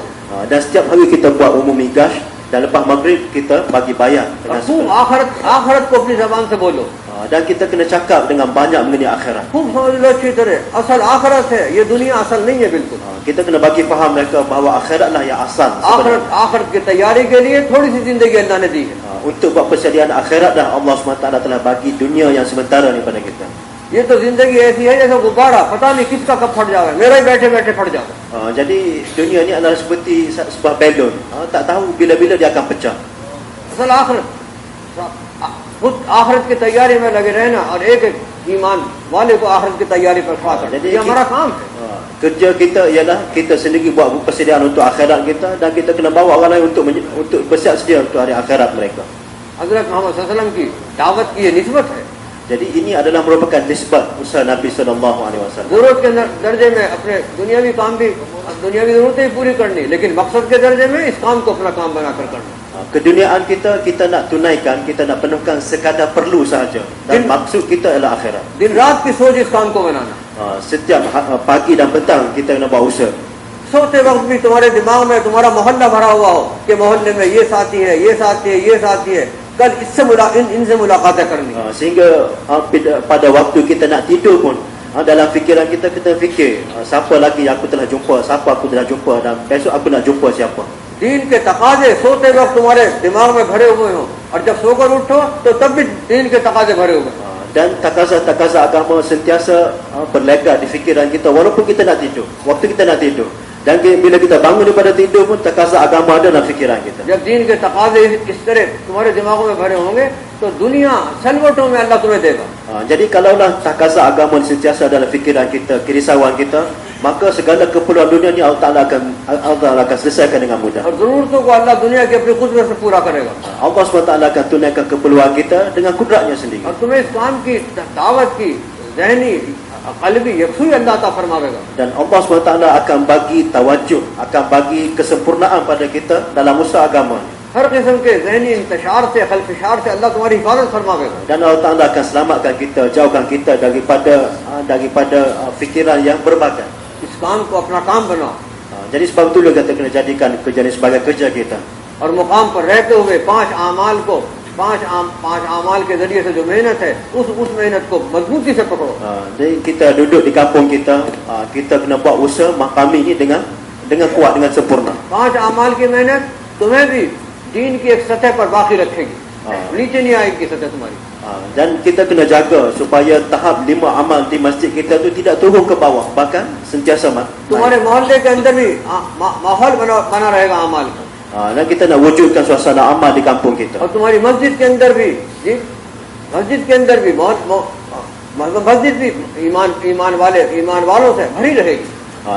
Dan setiap hari kita buat umumi gash, dan lepas maghrib kita bagi bayat dengan खूब आखिरत को अपनी जबान से बोलो। dan kita kena cakap dengan banyak mengenai akhirat. खूब समझ लो अच्छी तरह, असल आखिरत है, ये दुनिया असल नहीं है बिल्कुल। Kita kena bagi faham mereka bahawa akhiratlah yang asal sebenarnya. आखिरत की तैयारी के लिए थोड़ी सी जिंदगी अल्लाह ने दी है। Untuk buat persediaan akhirat dah Allah SWT telah bagi dunia yang sementara ni pada kita. ये तो जिंदगी ऐसी है जैसे गुब्बारा, पता नहीं किसका कब फट जावे, मेरा ही बैठे बैठे फट जावे। Jadi dunia ni adalah seperti sebuah balon. Tak tahu bila-bila dia akan pecah. असल खुद आखिरत की तैयारी में लगे रहना और एक ईमान वाले को आखिरत की तैयारी पर खड़ा करना, ये हमारा काम है। Kerja kita ialah kita sendiri buat persediaan untuk akhirat kita, dan kita kena bawa orang lain untuk bersiap sedia untuk hari akhirat mereka. हज़रत मोहम्मद सल्लल्लाहु अलैहि वसल्लम की दावत की ये निस्बत है। Jadi ini adalah merupakan nisbat usaha Nabi sallallahu alaihi wasallam. जरूरत के दर्जे में अपने दुनियावी काम भी, दुनियावी जरूरतें पूरी करनी, लेकिन मकसद के दर्जे में इस काम को अपना काम बनाकर करना। Keduniaan kita nak tunaikan, kita nak penuhkan sekadar perlu sahaja, dan maksud kita adalah akhirat. दिन रात की सोच इस काम को बनाना। Setiap pagi dan petang kita kena buat usaha. सोते वक्त भी तुम्हारे दिमाग में तुम्हारा मोहल्ला भरा हुआ हो कि मोहल्ले में ये साथी है, ये साथी है, ये साथी है, कल इनसे मुलाकातें करनी। Sehingga pada waktu kita nak tidur pun, dalam fikiran kita fikir, siapa lagi aku telah jumpa, siapa aku telah jumpa, dan besok aku nak jumpa siapa. दीन के तकाजे सोते वक्त तुम्हारे दिमाग में भरे हुए हो, और जब सोकर उठो तो तब भी दीन के तकाजे भरे हुए। Dan takaza agama sentiasa berlegak di fikiran kita walaupun kita nak tidur, waktu kita nak tidur. Dan bila kita bangun daripada tidur pun takaza agama ada dalam fikiran kita. जब दीन के तकाजे इस तरह तुम्हारे दिमागों में भरे होंगे तो दुनिया सलवटों में अल्लाह तुम्हें देगा. Jadi kalaulah takaza agama sentiasa dalam fikiran kita, kerisauan kita, maka segala keperluan dunia ni Allah Taala akan selesaikan dengan mudah. और जरूरतों को अल्लाह दुनिया की अपनी कुदरत से पूरा करेगा. Allah SWT akan tunaikan keperluan kita dengan kudratnya sendiri. और तुम्हें इस काम की दावत की ज़हनी qalbi yaksu Allah Taala फरमावेगा. Dan Allah SWT akan bagi tawajuh, akan bagi kesempurnaan pada kita dalam usaha agama. हर किस्म के ज़हनी इंतशार से खलफिशार से अल्लाह तुम्हारी हिफाजत फरमावेगा. Dan Allah Taala akan selamatkan kita, jauhkan kita daripada fikiran yang berbagai. इस काम को अपना काम बनाओ. Jadi sebab itulah kita kena jadikan kerja ni sebagai kerja kita. और मुकाम पर रहते हुए पांच आमाल के जरिए से जो मेहनत है उस मेहनत को मजबूती से पकड़ो. Jadi kita duduk di kampung kita, kita kena buat usaha mahkami ni dengan kuat, dengan sempurna. पांच आमाल की मेहनत तुम्हें भी दीन की एक सतह पर बाकी रखेगी. नीचे नहीं आएगी सतह तुम्हारी. Dan kita kena jaga supaya tahap 5 amal di masjid kita tu tidak turun ke bawah, bahkan sentiasa तुम्हारे मोहल्ले के अंदर भी माहौल बना रहेगा अमाल का. Dan kita nak wujudkan suasana amal di kampung kita. और तुम्हारी मस्जिद के अंदर भी मस्जिद भी ईमान वालों से भरी रहेगी.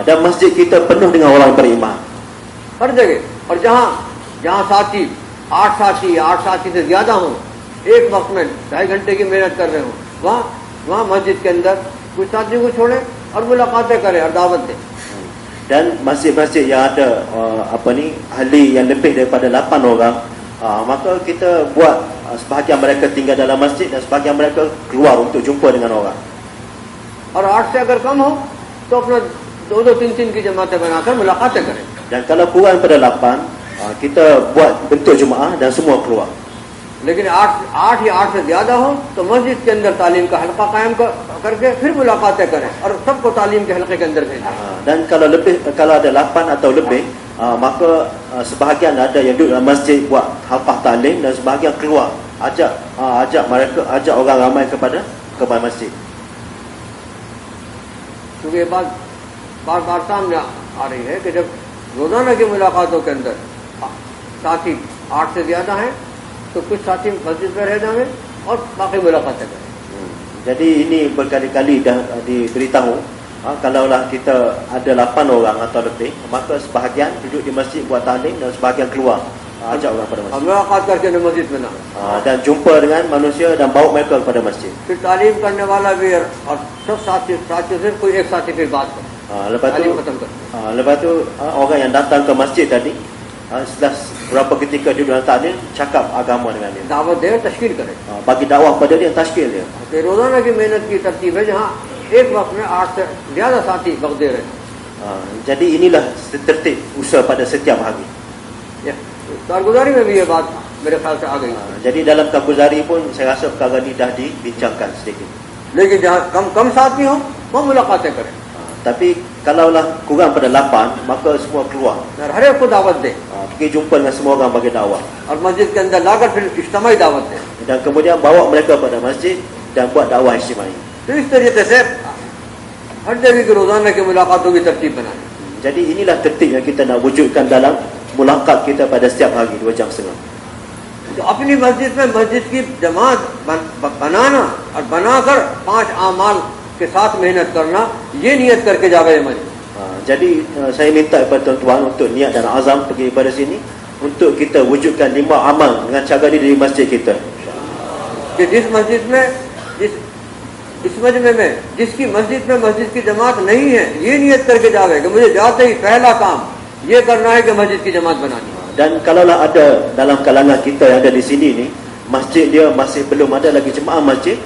Dan masjid kita penuh dengan orang beriman. हर जगह. और जहाँ साथी 8 साथी से ज्यादा हो, एक वक्त में 2.5 घंटे की मेहनत कर रहे हो, वहाँ मस्जिद के अंदर कुछ साथी को छोड़े और मुलाकातें करें और दावत दें. Dan masjid-masjid yang ada ahli yang lebih daripada 8 orang, maka kita buat sebahagian mereka tinggal dalam masjid dan sebahagian mereka keluar untuk jumpa dengan orang. और 8 से अगर कम हो तो अपना 2-3 की जमातें बनाकर मुलाकातें करें. Dan kalau kurang pada 8, kita buat bentuk jemaah dan semua keluar. लेकिन 8 या 8 से ज्यादा हो तो मस्जिद के अंदर तालीम का हल्का कायम करके फिर मुलाकातें करें और सबको तालीम के हल्के के अंदर भेजें. Dan kalau ada 8 atau lebih, maka sebahagian ada yang duduk dalam masjid buat halqah talim dan sebahagian keluar ajak orang ramai kepada masjid. क्योंकि ये बात बार सामने आ रही है कि जब रोजाना की मुलाकातों के अंदर साथी 8 से ज्यादा हैं तो कुछ साथी मस्जिद में रह जाएंगे और बाकी मुलाकातें करें. Jadi ini berkali-kali dah diberitahu, kalaulah kita ada 8 orang atau lebih, maka sebahagian duduk di masjid buat talim dan sebahagian keluar ajak orang pada masjid. मुलाकात करके मस्जिद में ना. Dan jumpa dengan manusia dan bawa mereka kepada masjid. फिर तालीम करने वाला भी और सब साथियों से कोई एक साथी फिर बात करे. Lepas tu orang yang datang ke masjid tadi, setelah berapa ketika duduk dalam talim, cakap agama dengan dia. दावत दे, तशकील करे. Bagi dakwah pada dia, tashkil dia. तो रोजाना की मेहनत की तरतीब है जहाँ एक वक्त में 8 से ज्यादा साथी वक्त दे रहे हैं. Jadi inilah tertib usaha pada setiap hari. कारगुजारी में भी ये बात मेरे ख्याल से आ गई. Jadi dalam Karguzari pun saya rasa perkara ni dah dibincangkan sedikit. लेकिन जहाँ कम साथी हो वो मुलाकातें करें. Tapi kalaulah kurang pada 8, maka semua keluar. हर एक को दावत दे. Pergi jumpa dengan semua orang bagi dakwah. और मस्जिद के अंदर लाकर फिर इज्तिमाई दावत दे. Dan kemudian bawa mereka pada masjid dan buat dakwah ijtimai. तो इस तरीके से हर जगह की रोजाना की मुलाकातों की तरतीब बनाए. Jadi inilah tertib yang kita nak wujudkan dalam mulakat kita pada setiap hari 2 jam setengah. तो अपनी मस्जिद में मस्जिद की जमात बनाना और बनाकर 5 आमाल के साथ मेहनत करना, ये नियत करके जावे मस्जिद. Jadi saya minta kepada tuan-tuan untuk niat dan azam pergi pada sini untuk kita wujudkan 5 amal dengan cara ni di masjid kita. कि जिस मस्जिद में इस मजमे में जिसकी मस्जिद में मस्जिद की जमात नहीं है, ये नियत करके जावे कि मुझे जाते ही पहला काम ये करना है कि मस्जिद की जमात बनानी. Dan kalaulah ada dalam kalangan kita yang ada di sini ni, masjid dia masih belum ada lagi jemaah masjid,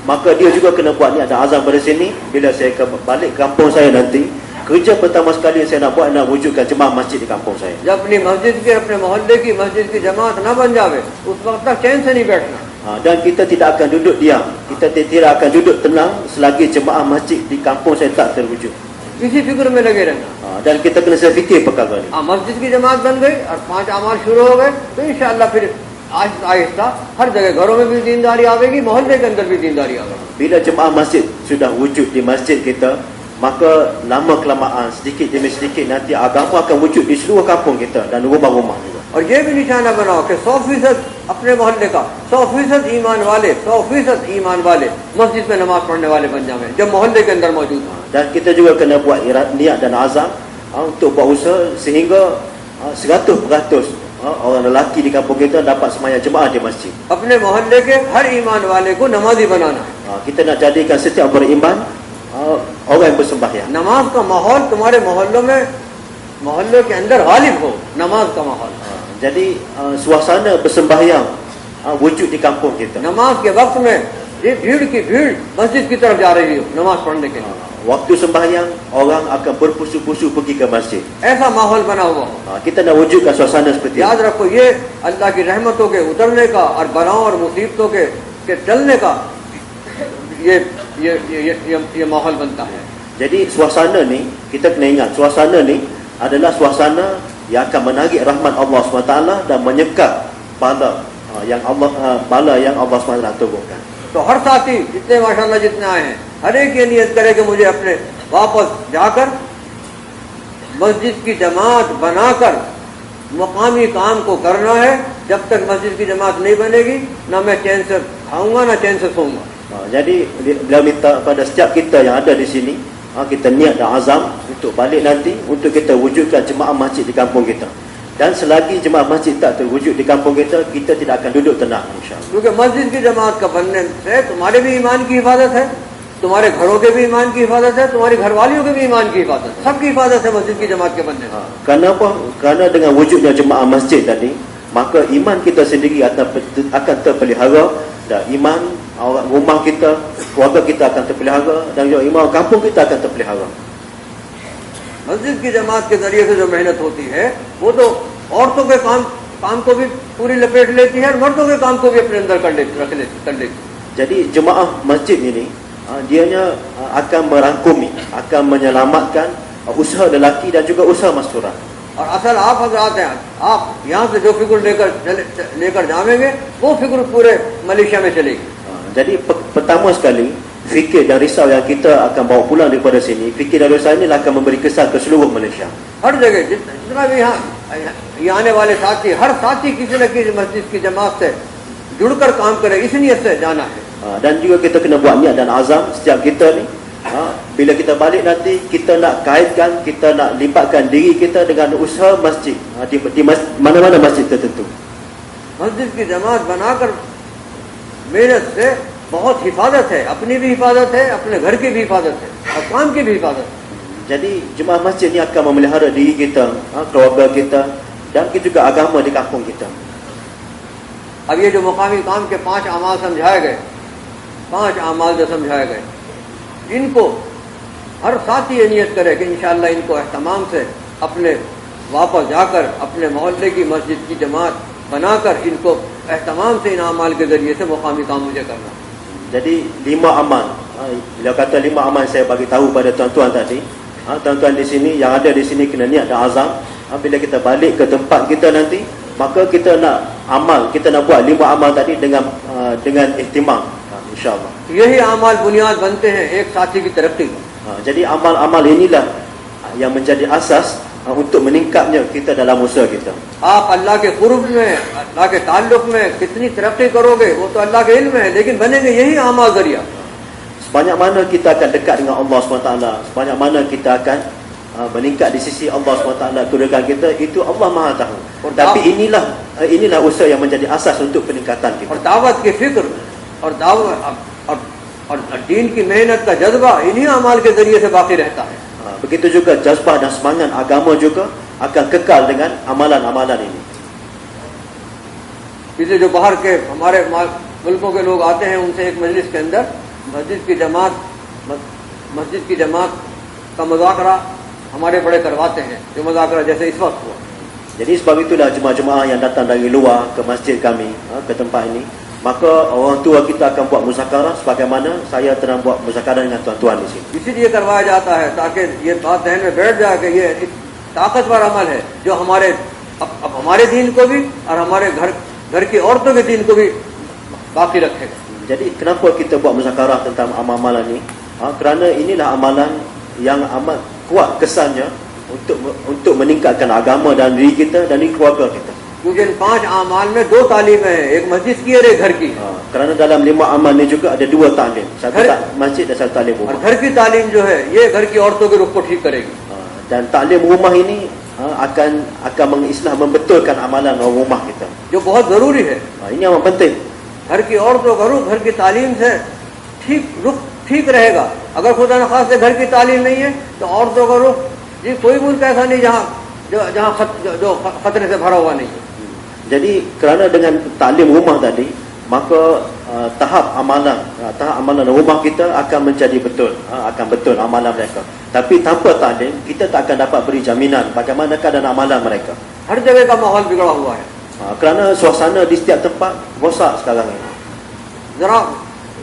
maka dia juga kena buat niat dan azam pada sini. Bila saya balik kampung saya nanti, kerja pertama sekali yang saya nak buat adalah wujudkan jemaah masjid di kampung saya. जब अपनी मस्जिद के अपने मोहल्ले की मस्जिद की जमात न बन जावे, उस वक्त तक चैन से नहीं बैठना. Dan kita tidak akan duduk diam, kita tidak akan duduk tenang selagi jemaah masjid di kampung saya tak terwujud. इसी फिक्र में लगे रहना. Dan kita kena fikir perkara ni. मस्जिद की जमात बन गई और 5 अमाल शुरू हो गए तो इंशाअल्लाह फिर आहिस्ता आहिस्ता हर जगह, घरों में भी दीनदारी आवेगी, मोहल्ले के अंदर भी दीनदारी आवेगी। Bila jemaah masjid sudah wujud di masjid kita, maka lama kelamaan sedikit demi sedikit nanti agama akan wujud di seluruh kampung kita dan rumah-rumah juga. और ये भी निशाना बनाओ कि 100% अपने मोहल्ले का 100% ईमान वाले 100% ईमान वाले मस्जिद में नमाज पढ़ने वाले बन जाए जब मोहल्ले के अंदर मौजूद हो। Dan kita juga kena buat niat dan azam untuk buat usaha sehingga 100% orang lelaki di kampung kita dapat sembahyang jemaah di masjid. अपने मोहल्ले के हर ईमान वाले को नमाजी बनाना है। Kita nak jadikan setiap beriman orang yang bersembahyang. नमाज का माहौल तुम्हारे मोहल्लों में, मोहल्लों के अंदर गालिब हो, नमाज का माहौल। Jadi suasana bersembahyang wujud di kampung kita. नमाज के वक्त में ये भीड़ की भीड़ मस्जिद की तरफ जा रही हो नमाज पढ़ने के लिए। Waktu sembahyang orang akan berpusu-pusu pergi ke masjid. ऐसा माहौल बना हुआ हो। Kita nak wujudkan suasana seperti याद itu. रखो ये अल्लाह की रहमतों के उतरने का और बलाओं और मुसीबतों के टलने का ये माहौल बनता है। Jadi suasana ni kita kena ingat, suasana ni adalah suasana yang akan menarik rahmat Allah SWT dan menyekat bala yang Allah SWT turunkan. तो हर साथी जितने माशाल्लाह जितने आए हैं, हर एक ये नियत करे कि मुझे अपने वापस जाकर मस्जिद की जमात बनाकर मकामी काम को करना है। जब तक मस्जिद की जमात नहीं बनेगी ना मैं चैन से खाऊंगा ना चैन से सोऊंगा। Jadi beliau minta pada setiap kita yang ada di sini, kita niat dan azam untuk balik nanti untuk kita wujudkan jemaah masjid di kampung kita. Dan selagi jemaah masjid tak terwujud di kampung kita, kita tidak akan duduk tenang insya-Allah. क्योंकि मस्जिद की जमात का बनने से तुम्हारे भी ईमान की हिफाजत है, तुम्हारे घरों के भी ईमान की हिफाजत है, तुम्हारी घरवालियों के भी ईमान की हिफाजत है, सबकी हिफाजत है मस्जिद की जमात के बनने से। Kenapa? Kerana dengan wujudnya jemaah masjid tadi, maka iman kita sendiri akan terpelihara dan iman orang rumah kita, keluarga kita akan terpelihara dan juga iman kampung kita akan terpelihara. मस्जिद की जमात के जरिए से जो मेहनत होती है वो तो औरतों के काम को भी पूरी लपेट लेती है और मर्दों के काम को भी अपने अंदर कर लेती। Jadi jemaah masjid ini dianya akan merangkumi, akan menyelamatkan usaha lelaki dan juga usaha masyarakat. और असल आप हजरात हैं, आप यहाँ से जो फिक्र लेकर जाएंगे वो फिक्र पूरे मलेशिया में चलेगी। Jadi pertama sekali fikir dan risau yang kita akan bawa pulang daripada sini, fikir dan risau ini akan memberi kesan ke seluruh Malaysia. हर जगह जितना भी यहाँ आने वाले साथी, हर साथी किसी न किसी मस्जिद की जमात से जुड़कर काम करे, इस नियत से जाना है। Dan juga kita kena buat niat dan azam setiap kita ni, bila kita balik nanti kita nak kaitkan, kita nak libatkan diri kita dengan usaha masjid di mana-mana masjid tertentu. मस्जिद की जमात बनाकर मेहनत से बहुत हिफाजत है, अपनी भी हिफाजत है, अपने घर की भी हिफाजत है और काम की भी हिफाजत है। Jadi jemaah masjid ni akan memelihara diri kita, keluarga kita dan juga agama di kampung kita. अब ये जो मुकामी काम के 5 अमाल समझाए गए, 5 अमाल जो समझाए गए, इनको हर साथी ये नियत करे कि इंशाअल्लाह इनको एहतमाम से अपने वापस जाकर अपने मोहल्ले की मस्जिद की जमात बनाकर इनको एहतमाम से इन अमाल के जरिए से मुकामी काम मुझे करना। Jadi 5 amal. Bila kata 5 amal saya bagi tahu pada tuan-tuan tadi, tuan-tuan di sini yang ada di sini kena niat dan azam. Bila kita balik ke tempat kita nanti, maka kita nak amal, kita nak buat 5 amal tadi dengan ihtimam, insya-Allah. यही अमाल बुनियाद बनते हैं एक साथी की तरक्की का। Jadi amal-amal inilah yang menjadi asas untuk meningkatnya kita dalam usaha kita. आप अल्लाह के कुर्ब में, अल्लाह के ताल्लुक में कितनी तरक्की करोगे वो तो अल्लाह के इल्म है, लेकिन बनेंगे यही अमाल जरिया। Sebanyak mana kita akan dekat dengan Allah SWT, sebanyak mana kita akan meningkat di sisi Allah SWT, kedekatan kita, itu Allah Maha tahu. Tapi inilah usaha yang menjadi asas untuk peningkatan kita. और दावत की फिक्र और दावत और दीन की मेहनत का जज्बा इन्हीं अमाल के जरिए से बाकी रहता है। Begitu juga jazbah dan semangat agama juga akan kekal dengan amalan-amalan ini. इसलिए जो बाहर के हमारे मुल्कों के लोग आते हैं उनसे एक मजलिस के अंदर मस्जिद की जमात का मुज़ाकरा हमारे बड़े करवाते हैं, जो मुज़ाकरा जैसे इस वक्त हुआ। Jadi sebab itulah jemaah-jemaah yang datang dari luar ke masjid kami, ke tempat ini, maka orang tua kita akan buat muzakarah sebagaimana saya tengah buat muzakarah dengan tuan-tuan di sini. इसीलिए करवाया जाता है ताकि ये बात ध्यान में बैठ जाए कि ये ताकतवर अमल है जो हमारे दीन को भी और हमारे घर की औरतों के दीन को भी बाकी रखेगा। Jadi kenapa kita buat muzakarah tentang amalan ni? Kerana inilah amalan yang amat kuat kesannya untuk meningkatkan agama dan diri kita dan di keluarga kita. क्योंकि इन 5 अमाल में 2 तालीमें हैं, एक मस्जिद की और एक घर की। Kerana dalam 5 amal ni juga ada 2 talim, satu masjid dan satu talim और rumah. घर की तालीम जो है ये घर की औरतों के रुख को ठीक करेगी। Dan talim rumah ini akan mengislah membetulkan amalan rumah kita. जो बहुत जरूरी है। Ini amat penting. घर की औरतों का रुख घर की तालीम से रुख ठीक रहेगा। अगर खुदा न खास्ते घर की तालीम नहीं है तो औरतों का रुख, जी कोई मुल्क ऐसा नहीं जहाँ खतरे से भरा हुआ नहीं है। Jadi kerana dengan taklim rumah tadi, maka tahap amalan rumah kita akan menjadi betul, akan betul amalan mereka. Tapi tanpa taklim, kita tak akan dapat beri jaminan bagaimana keadaan amalan mereka. हर जगह का माहौल बिगड़ा हुआ है। Kerana suasana di setiap tempat rosak sekarang ini.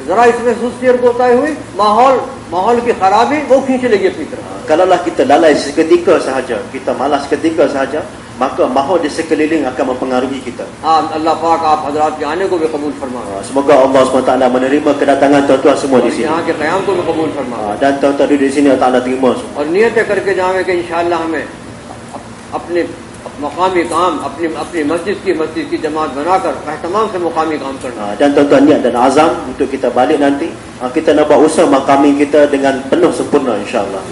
जरा इसमें सुस्ती और कोताही हुई, माहौल की खराबी वो खींच लेगी अपनी तरफ। Kalaulah kita lalai seketika sahaja, kita malas seketika sahaja, maka mahal di sekeliling akan mempengaruhi kita. अल्लाह पाक आप हजरात के आने को भी कबूल फरमाए। Semoga Allah SWT menerima kedatangan tuan-tuan semua di sini. यहाँ के क़याम को भी कबूल फरमाए। Dan tuan-tuan di sini Allah Ta'ala terima semua. और नियत करके जावे कि इंशाअल्लाह हमें अपने मकामी काम, अपनी मस्जिद की जमात बनाकर एहतमाम से मुकामी काम करना। Dan tuan-tuan niat dan azam untuk kita balik nanti, kita nak buat usaha makami kita dengan penuh sempurna insyaAllah.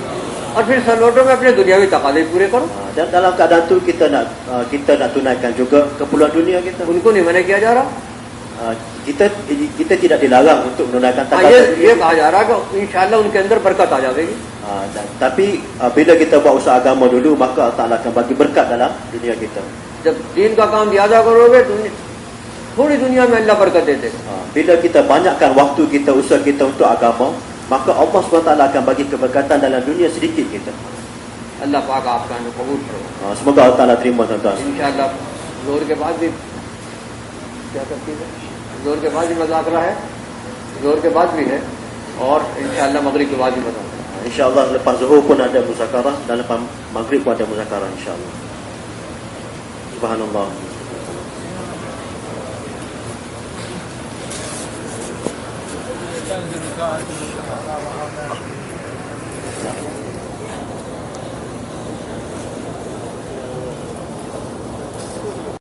और फिर सलोटों में अपने दुनियावी तकाज़े पूरे करो। Dan dalam keadaan tu kita nak tunaikan juga keperluan dunia kita. उनको नहीं मना किया जा रहा। kita tidak dilarang untuk menunaikan takaran. ये कहा जा रहा है कि इंशाअल्लाह उनके अंदर बरकत आ जाएगी। Tapi bila kita buat usaha agama dulu, maka Allah Ta'ala akan bagi berkat dalam dunia kita. जब दीन का काम ज्यादा करोगे थोड़ी दुनिया में अल्लाह बरकत दे देगा। Bila kita banyakkan waktu kita, usaha kita untuk agama, maka Allah SWT akan bagi keberkatan dalam dunia sedikit kita. अल्लाह पाक आपका कबूल करो। Semoga Allah Ta'ala terima tuan-tuan. इंशाअल्लाह जोर के बाद भी क्या करती है, जोर के बाद भी मुज़ाकरा है, जोर के बाद भी है और इंशाअल्लाह मगरिब के बाद भी बताऊंगा। InsyaAllah lepas zuhur pun ada muzakarah dan lepas maghrib pun ada muzakarah insyaAllah. Subhanallah.